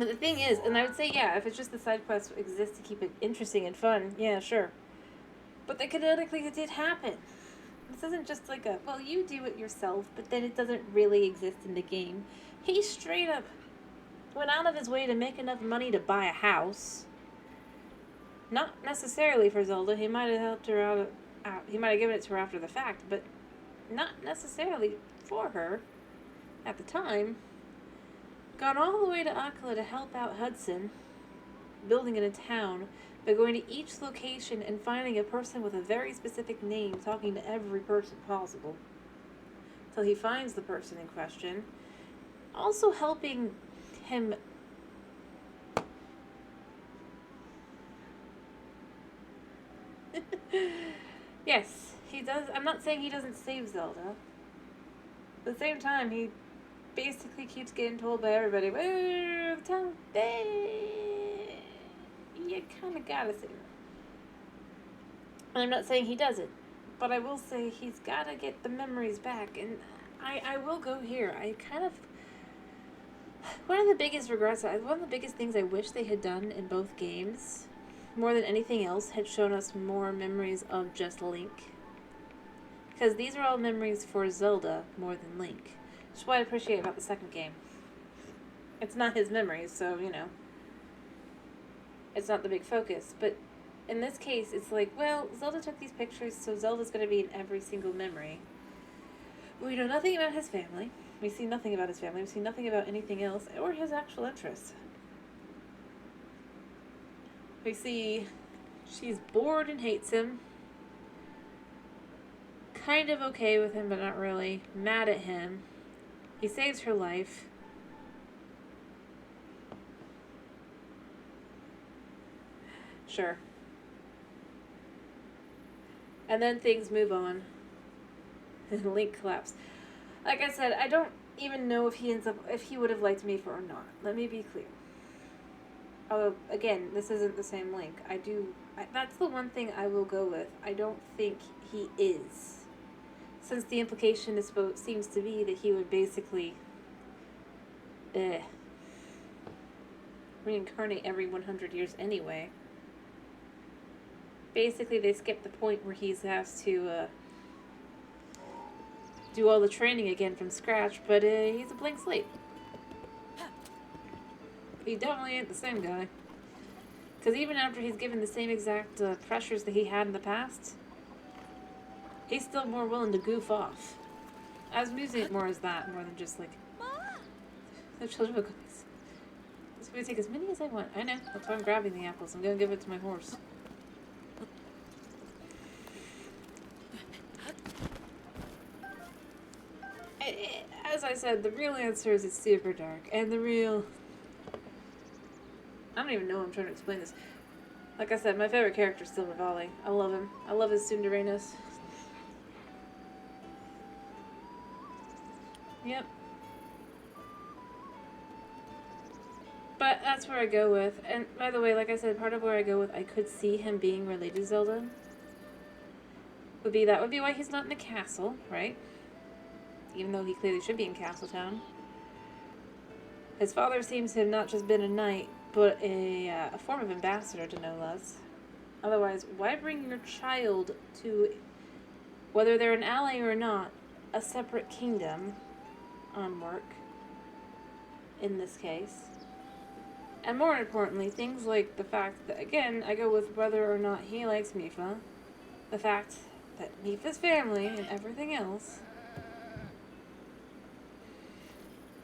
But the thing is, and I would say, yeah, if it's just the side quest exists to keep it interesting and fun, yeah, sure. But they canonically it did happen. This isn't just like a, well, you do it yourself, but then it doesn't really exist in the game. He straight up went out of his way to make enough money to buy a house. Not necessarily for Zelda. He might have helped her out. He might have given it to her after the fact, but not necessarily for her at the time. Gone all the way to Akala to help out Hudson, building in a town, by going to each location and finding a person with a very specific name, talking to every person possible, till he finds the person in question. Also helping him yes, he does. I'm not saying he doesn't save Zelda. At the same time, he basically keeps getting told by everybody, well, the town, you kind of gotta save her. And I'm not saying he doesn't, but I will say he's gotta get the memories back. And I will go here. I kind of, one of the biggest regrets, one of the biggest things I wish they had done in both games, more than anything else, had shown us more memories of just Link. Because these are all memories for Zelda more than Link. Which is what I appreciate about the second game. It's not his memories, so, you know, it's not the big focus. But in this case, it's like, well, Zelda took these pictures, so Zelda's going to be in every single memory. We know nothing about his family. We see nothing about his family. We see nothing about anything else, or his actual interests. We see she's bored and hates him. Kind of okay with him, but not really. Mad at him. He saves her life. Sure. And then things move on. And Link collapsed. Like I said, I don't even know if he would have liked Mipha or not. Let me be clear. Although, again, this isn't the same Link. That's the one thing I will go with. I don't think he is. Since the implication seems to be that he would basically reincarnate every 100 years anyway. Basically, they skip the point where he has to do all the training again from scratch, but he's a blank slate. He definitely ain't the same guy. Because even after he's given the same exact pressures that he had in the past, he's still more willing to goof off. I was using it more as that, more than just like, the children of cookies. I'm just going to take as many as I want. I know, that's why I'm grabbing the apples. I'm going to give it to my horse. As I said, the real answer is it's super dark. And the real... I don't even know how I'm trying to explain this. Like I said, my favorite character is still Rivali. I love him. I love his tsundere-ness. Yep. But that's where I go with. And by the way, like I said, part of where I go with I could see him being related to Zelda would be why he's not in a castle, right? Even though he clearly should be in Castletown. His father seems to have not just been a knight, but a form of ambassador to no less. Otherwise, why bring your child to, whether they're an ally or not, a separate kingdom on work, in this case? And more importantly, things like the fact that, again, I go with whether or not he likes Mipha, the fact that Mipha's family and everything else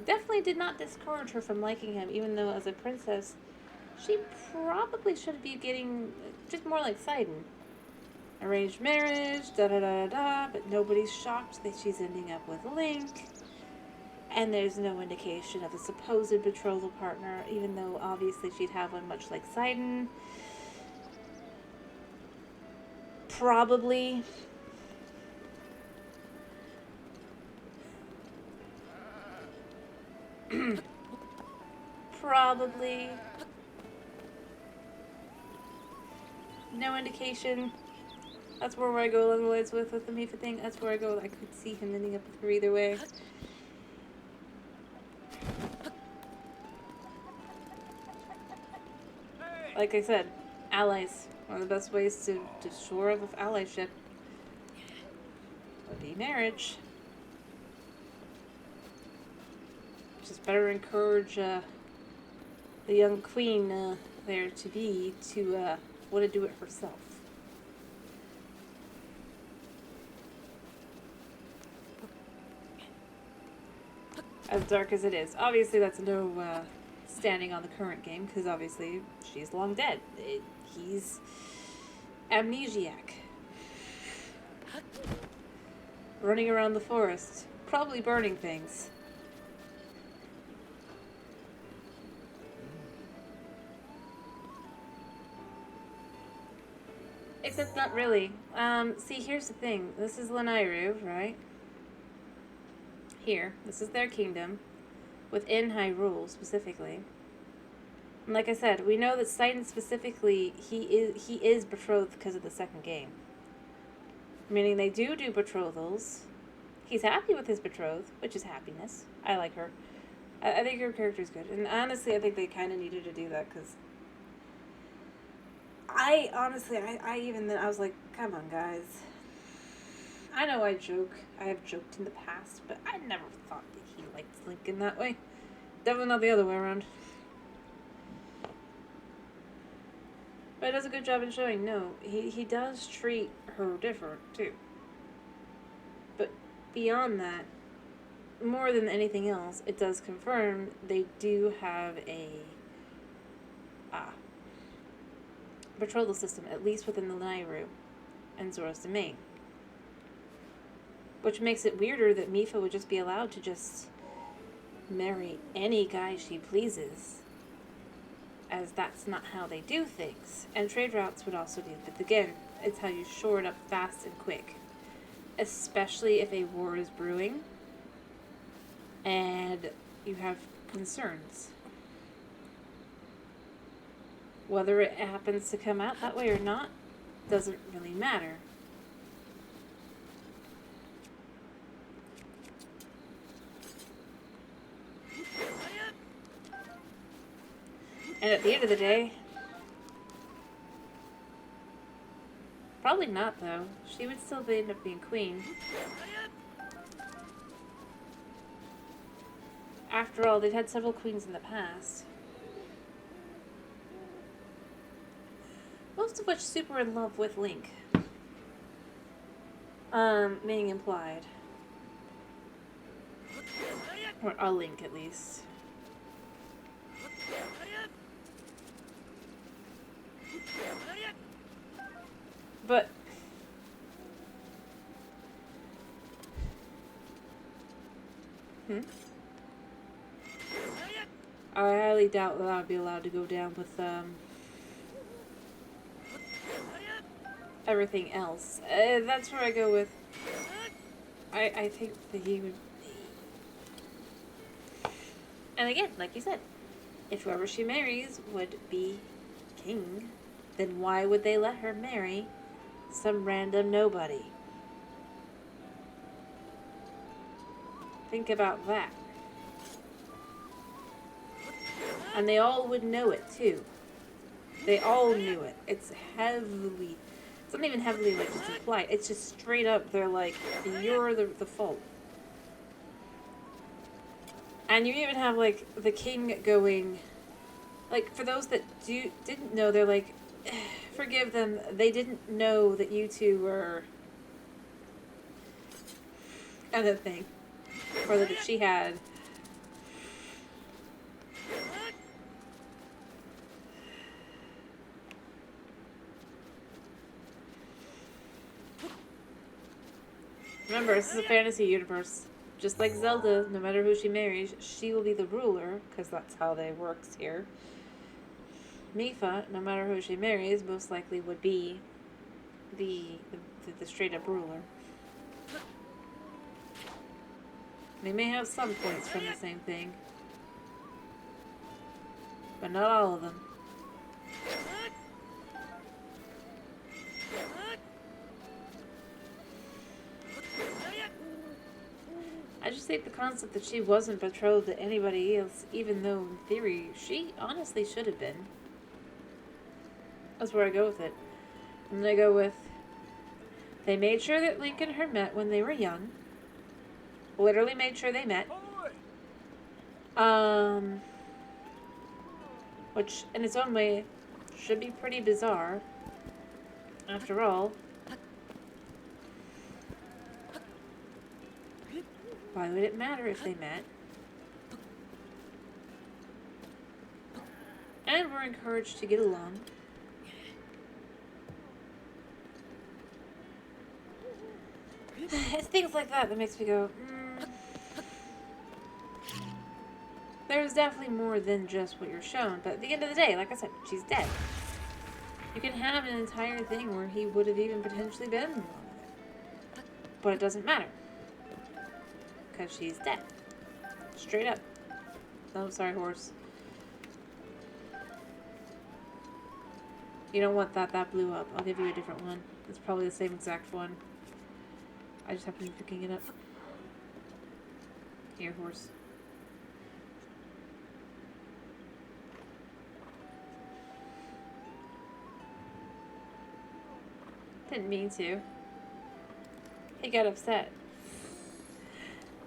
definitely did not discourage her from liking him, even though as a princess, she probably should be getting just more like Sidon. Arranged marriage, da-da-da-da-da, but nobody's shocked that she's ending up with Link. And there's no indication of a supposed betrothal partner, even though obviously she'd have one much like Sidon. Probably. Probably. No indication. That's where I go along the lines with the Mipha thing. That's where I go. I could see him ending up with her either way. Like I said, allies. One of the best ways to shore up with allyship would be marriage. Just better encourage the young queen there to be to want to do it herself. As dark as it is. Obviously, that's no standing on the current game, because obviously she's long dead. He's amnesiac. Running around the forest, probably burning things. Except not really. See, here's the thing. This is Lanayru, right? Here. This is their kingdom. Within Hyrule, specifically. And like I said, we know that Titan specifically, he is betrothed because of the second game. Meaning they do betrothals. He's happy with his betrothed, which is happiness. I like her. I think her character's good. And honestly, I think they kind of needed to do that, because I was like, come on, guys. I know I joke. I have joked in the past, but I never thought that he liked Link in that way. Definitely not the other way around. But it does a good job in showing, no, he does treat her different, too. But beyond that, more than anything else, it does confirm they do have a betrothal system, at least within the Nairu and Zora's domain. Which makes it weirder that Mipha would just be allowed to just marry any guy she pleases, as that's not how they do things. And trade routes would also do, but again, it's how you shore it up fast and quick. Especially if a war is brewing and you have concerns. Whether it happens to come out that way or not doesn't really matter. And at the end of the day, probably not though. She would still end up being queen. After all, they've had several queens in the past. Most of which super in love with Link. Being implied. Or a Link at least. But I highly doubt that I would be allowed to go down with everything else. That's where I go with. I think that he would. And again, like you said, if whoever she marries would be king, then why would they let her marry some random nobody? Think about that. And they all would know it too. They all knew it. It's not even heavily like just implied. It's just straight up, they're like, you're the fault. And you even have like the king going, like, for those that didn't know, they're like, forgive them, they didn't know that you two were other thing. Or that she had. Remember, this is a fantasy universe. Just like Zelda, no matter who she marries, she will be the ruler, because that's how they works here. Mipha, no matter who she marries, most likely would be the straight up ruler. They may have some points from the same thing, but not all of them. I just think the concept that she wasn't betrothed to anybody else, even though in theory she honestly should have been. That's where I go with it. And I go with, they made sure that Link and her met when they were young. Literally made sure they met. Which, in its own way, should be pretty bizarre. After all, why would it matter if they met? And we're encouraged to get along. It's things like that that makes me go, There's definitely more than just what you're shown, but at the end of the day, like I said, she's dead. You can have an entire thing where he would have even potentially been involved with it. But it doesn't matter. Because she's dead. Straight up. Oh, sorry, horse. You don't want that. That blew up. I'll give you a different one. It's probably the same exact one. I just happen to be picking it up. Here, horse. Didn't mean to. He got upset.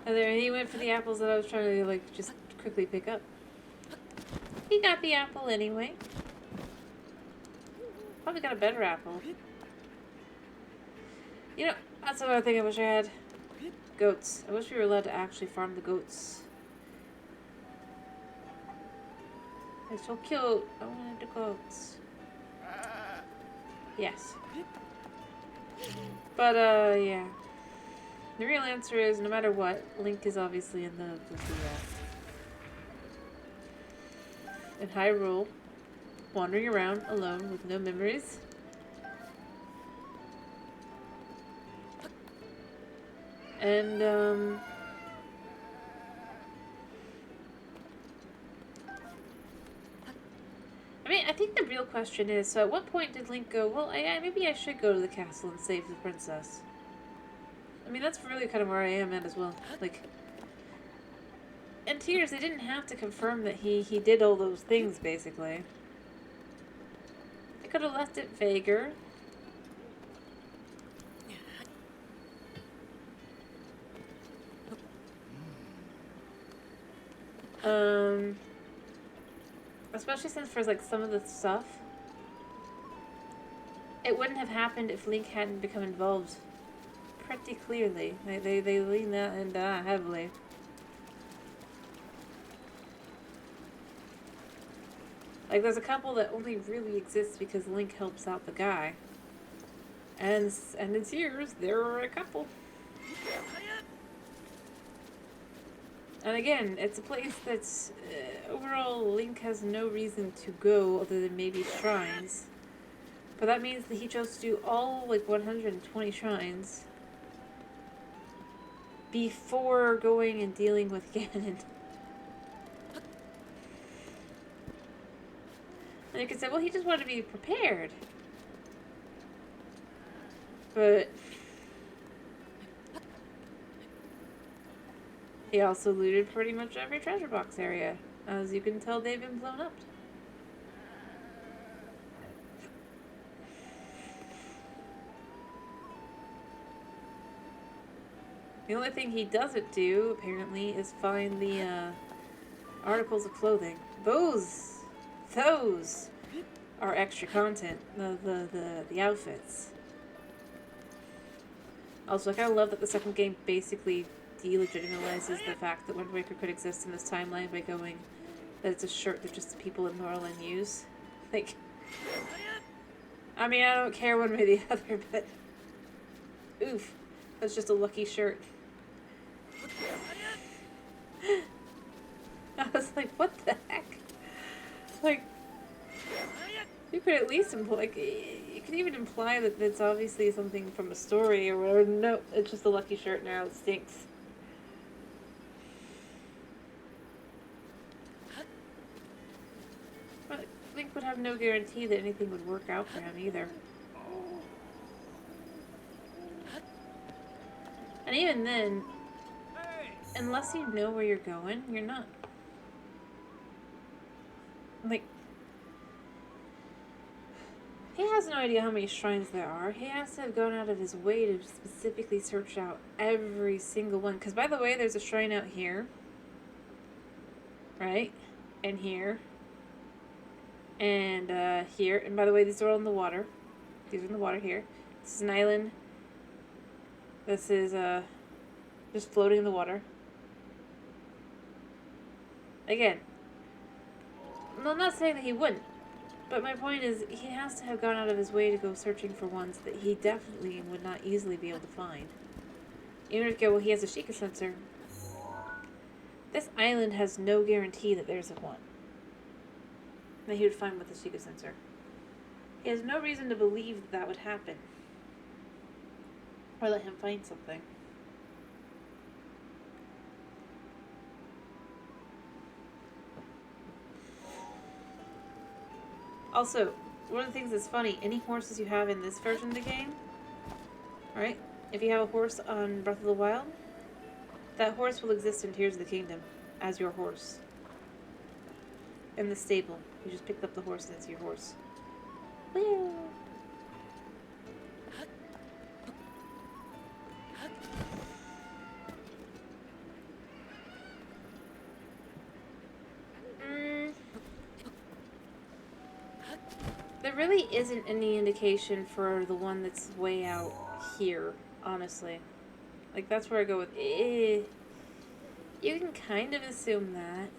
And then he went for the apples that I was trying to, like, just quickly pick up. He got the apple anyway. Probably got a better apple. You know, that's another thing I wish I had. Goats. I wish we were allowed to actually farm the goats. They're so cute. I wanted the goats. Yes. But, yeah. The real answer is, no matter what, Link is obviously in love with the, in Hyrule, wandering around alone with no memories. And, I mean, I think the real question is, so at what point did Link go, well, maybe I should go to the castle and save the princess? I mean, that's really kind of where I am at as well. Like, in Tears, they didn't have to confirm that he did all those things, basically. They could have left it vaguer. Especially since for, like, some of the stuff, it wouldn't have happened if Link hadn't become involved pretty clearly. They lean that in heavily. Like, there's a couple that only really exists because Link helps out the guy. And in Tears, there are a couple. And again, it's a place that's, overall, Link has no reason to go other than maybe shrines. But that means that he chose to do all, like, 120 shrines before going and dealing with Ganon. And you could say, well, he just wanted to be prepared. But he also looted pretty much every treasure box area. As you can tell, they've been blown up. The only thing he doesn't do, apparently, is find the articles of clothing. Those are extra content. The outfits. Also, I kind of love that the second game basically delegitimizes the fact that Wind Waker could exist in this timeline by going that it's a shirt that just people in Norland use. Like, I mean, I don't care one way or the other, but oof, that's just a lucky shirt. I was like, what the heck? Like, you could at least imply, like, you could even imply that it's obviously something from a story or whatever. No, it's just a lucky shirt now. It stinks. But Link would have no guarantee that anything would work out for him either. And even then, unless you know where you're going, you're not. Like, He has no idea how many shrines there are. He has to have gone out of his way to specifically search out every single one. Because, by the way, there's a shrine out here. Right? And here. And here. And, by the way, these are all in the water. These are in the water here. This is an island. This is just floating in the water. Again. No, I'm not saying that he wouldn't. But my point is, he has to have gone out of his way to go searching for ones that he definitely would not easily be able to find. Even if well, he has a Sheikah sensor. This island has no guarantee that there's a one that he would find with the Sheikah sensor. He has no reason to believe that would happen. Or let him find something. Also, one of the things that's funny, any horses you have in this version of the game, right? If you have a horse on Breath of the Wild, that horse will exist in Tears of the Kingdom as your horse. In the stable. You just picked up the horse and it's your horse. Woo! There really isn't any indication for the one that's way out here, honestly. Like, that's where I go with, You can kind of assume that.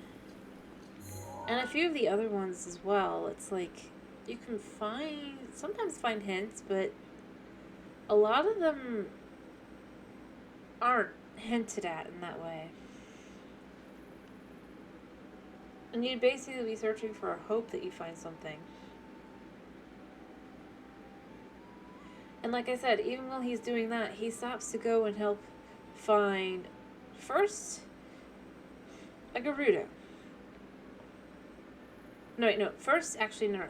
And a few of the other ones as well, it's like, you can sometimes find hints, but a lot of them aren't hinted at in that way. And you'd basically be searching for a hope that you find something. And like I said, even while he's doing that, he stops to go and help find, first, a Gerudo. No, wait, no. First, actually, no.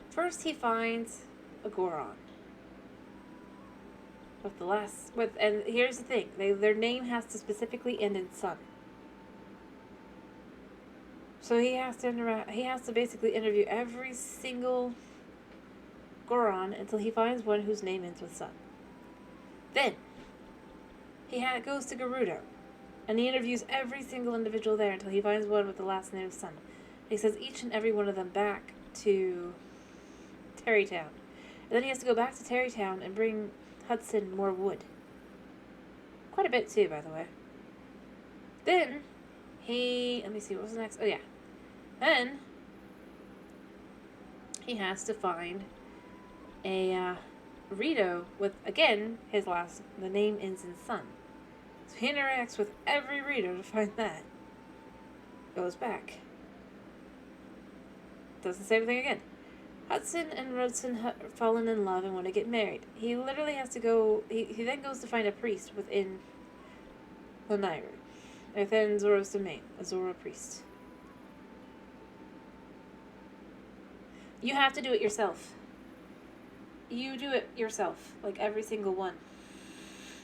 First, he finds a Goron. And here's the thing. Their name has to specifically end in Sun. So he has to basically interview every single Goron until he finds one whose name ends with Sun. Then, he goes to Gerudo, and he interviews every single individual there until he finds one with the last name of Sun. He sends each and every one of them back to Terrytown. And then he has to go back to Terrytown and bring Hudson more wood. Quite a bit too, by the way. Then, let me see, what was the next? Oh yeah. Then, he has to find a Rito with, again, the name ends in Sun. So he interacts with every Rito to find that. Goes back. Does the same thing again. Hudson and Rudson have fallen in love and want to get married. He literally has to go, he then goes to find a priest within Lanayru. Within Zoro's domain, a Zoro priest. You have to do it yourself. You do it yourself, like every single one.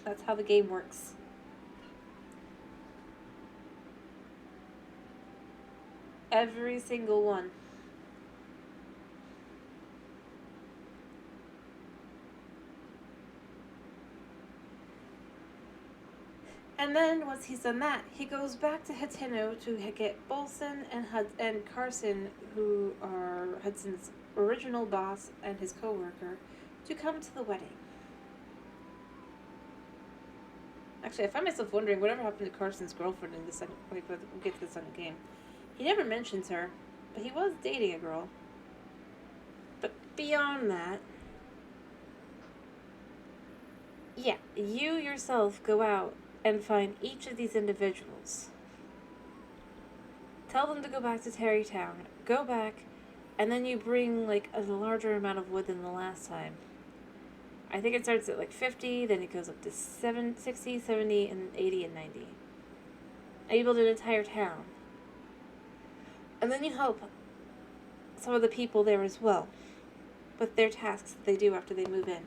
That's how the game works. Every single one. And then, once he's done that, he goes back to Hateno to get Bolson and Carson, who are Hudson's original boss and his co-worker, to come to the wedding. Actually, I find myself wondering whatever happened to Carson's girlfriend in the second. We'll get to the second game. He never mentions her, but he was dating a girl. But beyond that, yeah, you yourself go out and find each of these individuals. Tell them to go back to Terrytown. Go back, and then you bring like a larger amount of wood than the last time. I think it starts at like 50, then it goes up to 60, 70, and 80, and 90. And you build an entire town. And then you help some of the people there as well with their tasks that they do after they move in.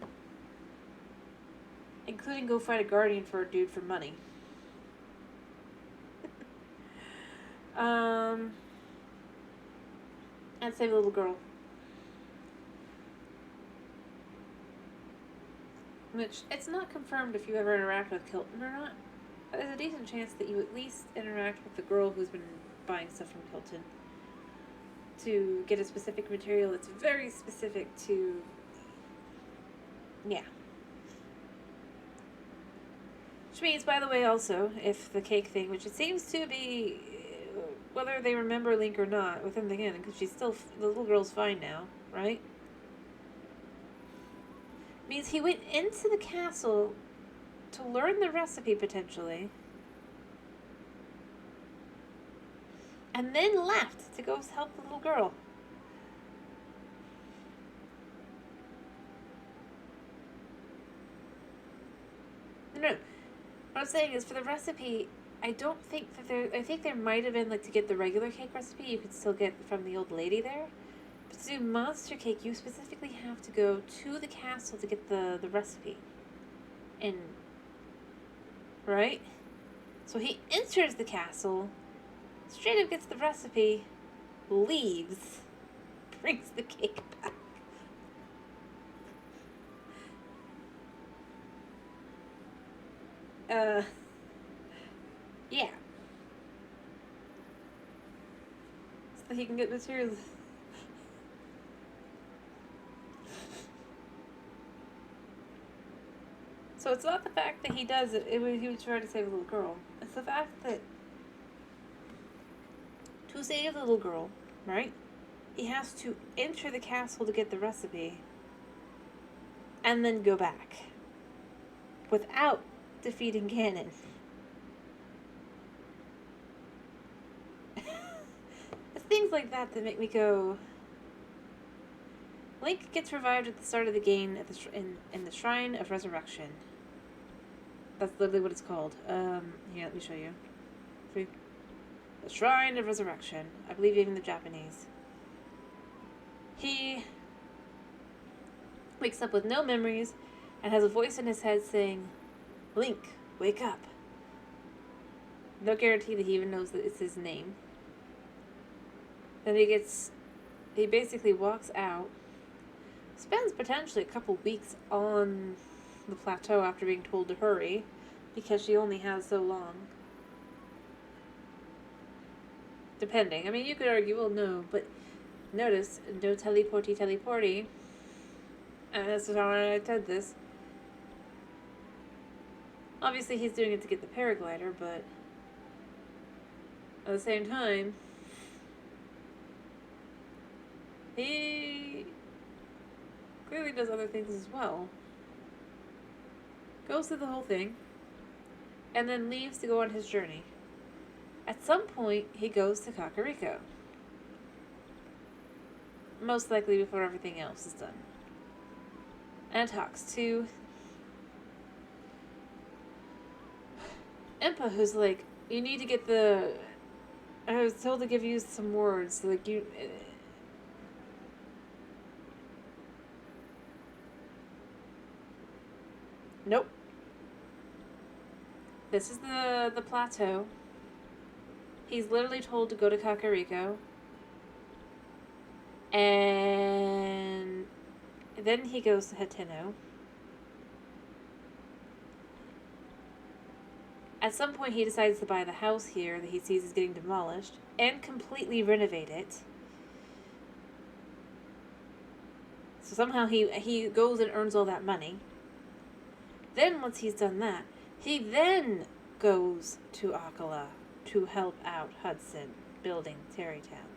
Including go fight a guardian for a dude for money. And save a little girl. which it's not confirmed if you ever interact with Kilton or not. But there's a decent chance that you at least interact with the girl who's been buying stuff from Kilton to get a specific material that's very specific to... Yeah. Which means, by the way, also, if the cake thing, which it seems to be, whether they remember Link or not, within the canon, because she's still, the little girl's fine now, right? Means he went into the castle to learn the recipe, potentially, and then left to go help the little girl. No. What I'm saying is, for the recipe, I don't think that there... I think there might have been, like, to get the regular cake recipe, you could still get from the old lady there. But to do monster cake, you specifically have to go to the castle to get the recipe. And... Right? So he enters the castle, straight up gets the recipe, leaves, brings the cake back. Yeah. So that he can get materials. So it's not the fact that he does it, he was trying to save a little girl. It's the fact that to save the little girl, right, he has to enter the castle to get the recipe and then go back without defeating Ganon. It's things like that that make me go... Link gets revived at the start of the game at in the Shrine of Resurrection. That's literally what it's called. Here, let me show you. See? The Shrine of Resurrection. I believe even the Japanese. He wakes up with no memories and has a voice in his head saying, "Link, wake up." No guarantee that he even knows that it's his name. Then he basically walks out, spends potentially a couple weeks on the plateau after being told to hurry, because she only has so long. Depending. I mean, you could argue, well, no, but notice, no teleporty. And that's how I said this. Obviously, he's doing it to get the paraglider, but at the same time, he clearly does other things as well. Goes through the whole thing, and then leaves to go on his journey. At some point, he goes to Kakariko. Most likely before everything else is done. And talks to Impa, who's like, you need to get the... I was told to give you some words, like you... Nope. This is the plateau. He's literally told to go to Kakariko. And then he goes to Hateno. At some point he decides to buy the house here that he sees is getting demolished and completely renovate it. So somehow he goes and earns all that money. Then once he's done that, he then goes to Akala to help out Hudson building Terrytown.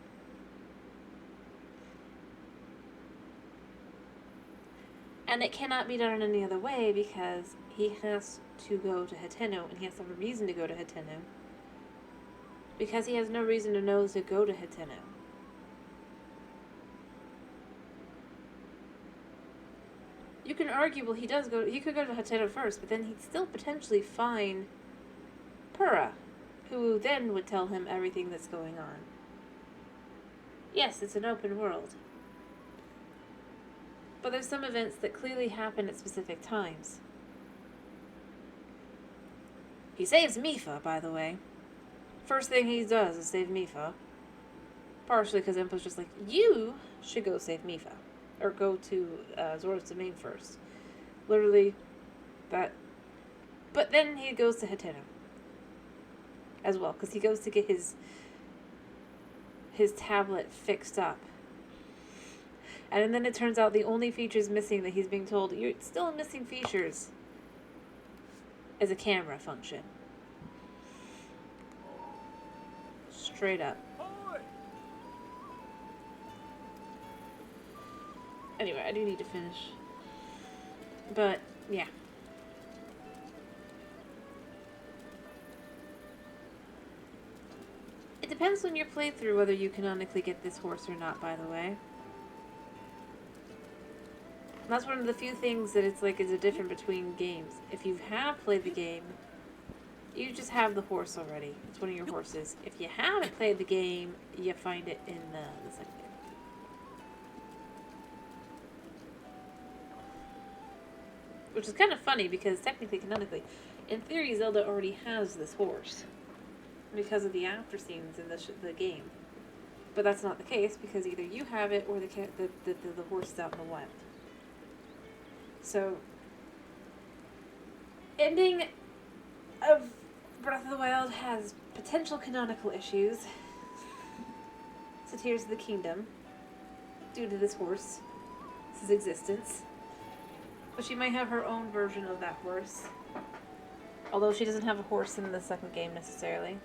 And it cannot be done in any other way because he has to go to Hateno, and he has to have a reason to go to Hateno. Because he has no reason to know to go to Hateno. You can argue, well, he could go to Hateno first, but then he'd still potentially find Purah, who then would tell him everything that's going on. Yes, it's an open world. But there's some events that clearly happen at specific times. He saves Mipha, by the way. First thing he does is save Mipha. Partially because Impa's just like, you should go save Mipha. Or go to Zora's Domain first. Literally, But then he goes to Hateno as well, because he goes to get his tablet fixed up. And then it turns out the only features missing that he's being told, you're still missing features, is a camera function. Straight up. Anyway, I do need to finish. But, yeah. It depends on your playthrough whether you canonically get this horse or not, by the way. And that's one of the few things that it's like is a difference between games. If you have played the game, you just have the horse already. It's one of your horses. If you haven't played the game, you find it in the second game. Which is kind of funny because technically, canonically, in theory, Zelda already has this horse because of the after scenes in the game. But that's not the case because either you have it or the horse is out in the wild. So, ending of Breath of the Wild has potential canonical issues to Tears of the Kingdom due to this horse, his existence. But she might have her own version of that horse. Although she doesn't have a horse in the second game necessarily.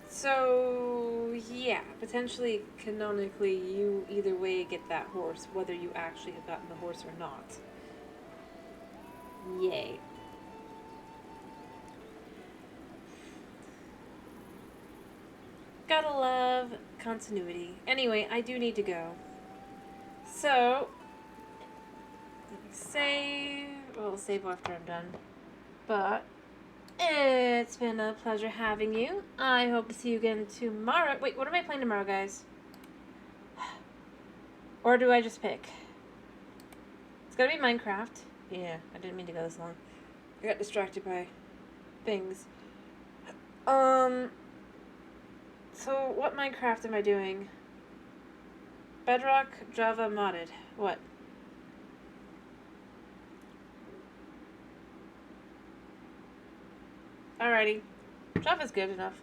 So, yeah, potentially, canonically, you either way get that horse, whether you actually have gotten the horse or not. Yay. Gotta love continuity. Anyway, I do need to go. So, save. Well, I'll save after I'm done. But it's been a pleasure having you. I hope to see you again tomorrow. Wait, what am I playing tomorrow, guys? Or do I just pick? It's gotta be Minecraft. Yeah, I didn't mean to go this long. I got distracted by things. So what Minecraft am I doing? Bedrock, Java, modded. What? Alrighty. Java's good enough.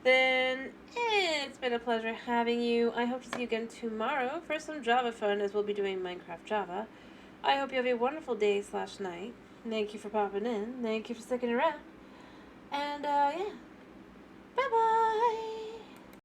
Then, it's been a pleasure having you. I hope to see you again tomorrow for some Java fun, as we'll be doing Minecraft Java. I hope you have a wonderful day/night. Thank you for popping in. Thank you for sticking around. And, yeah. Bye-bye!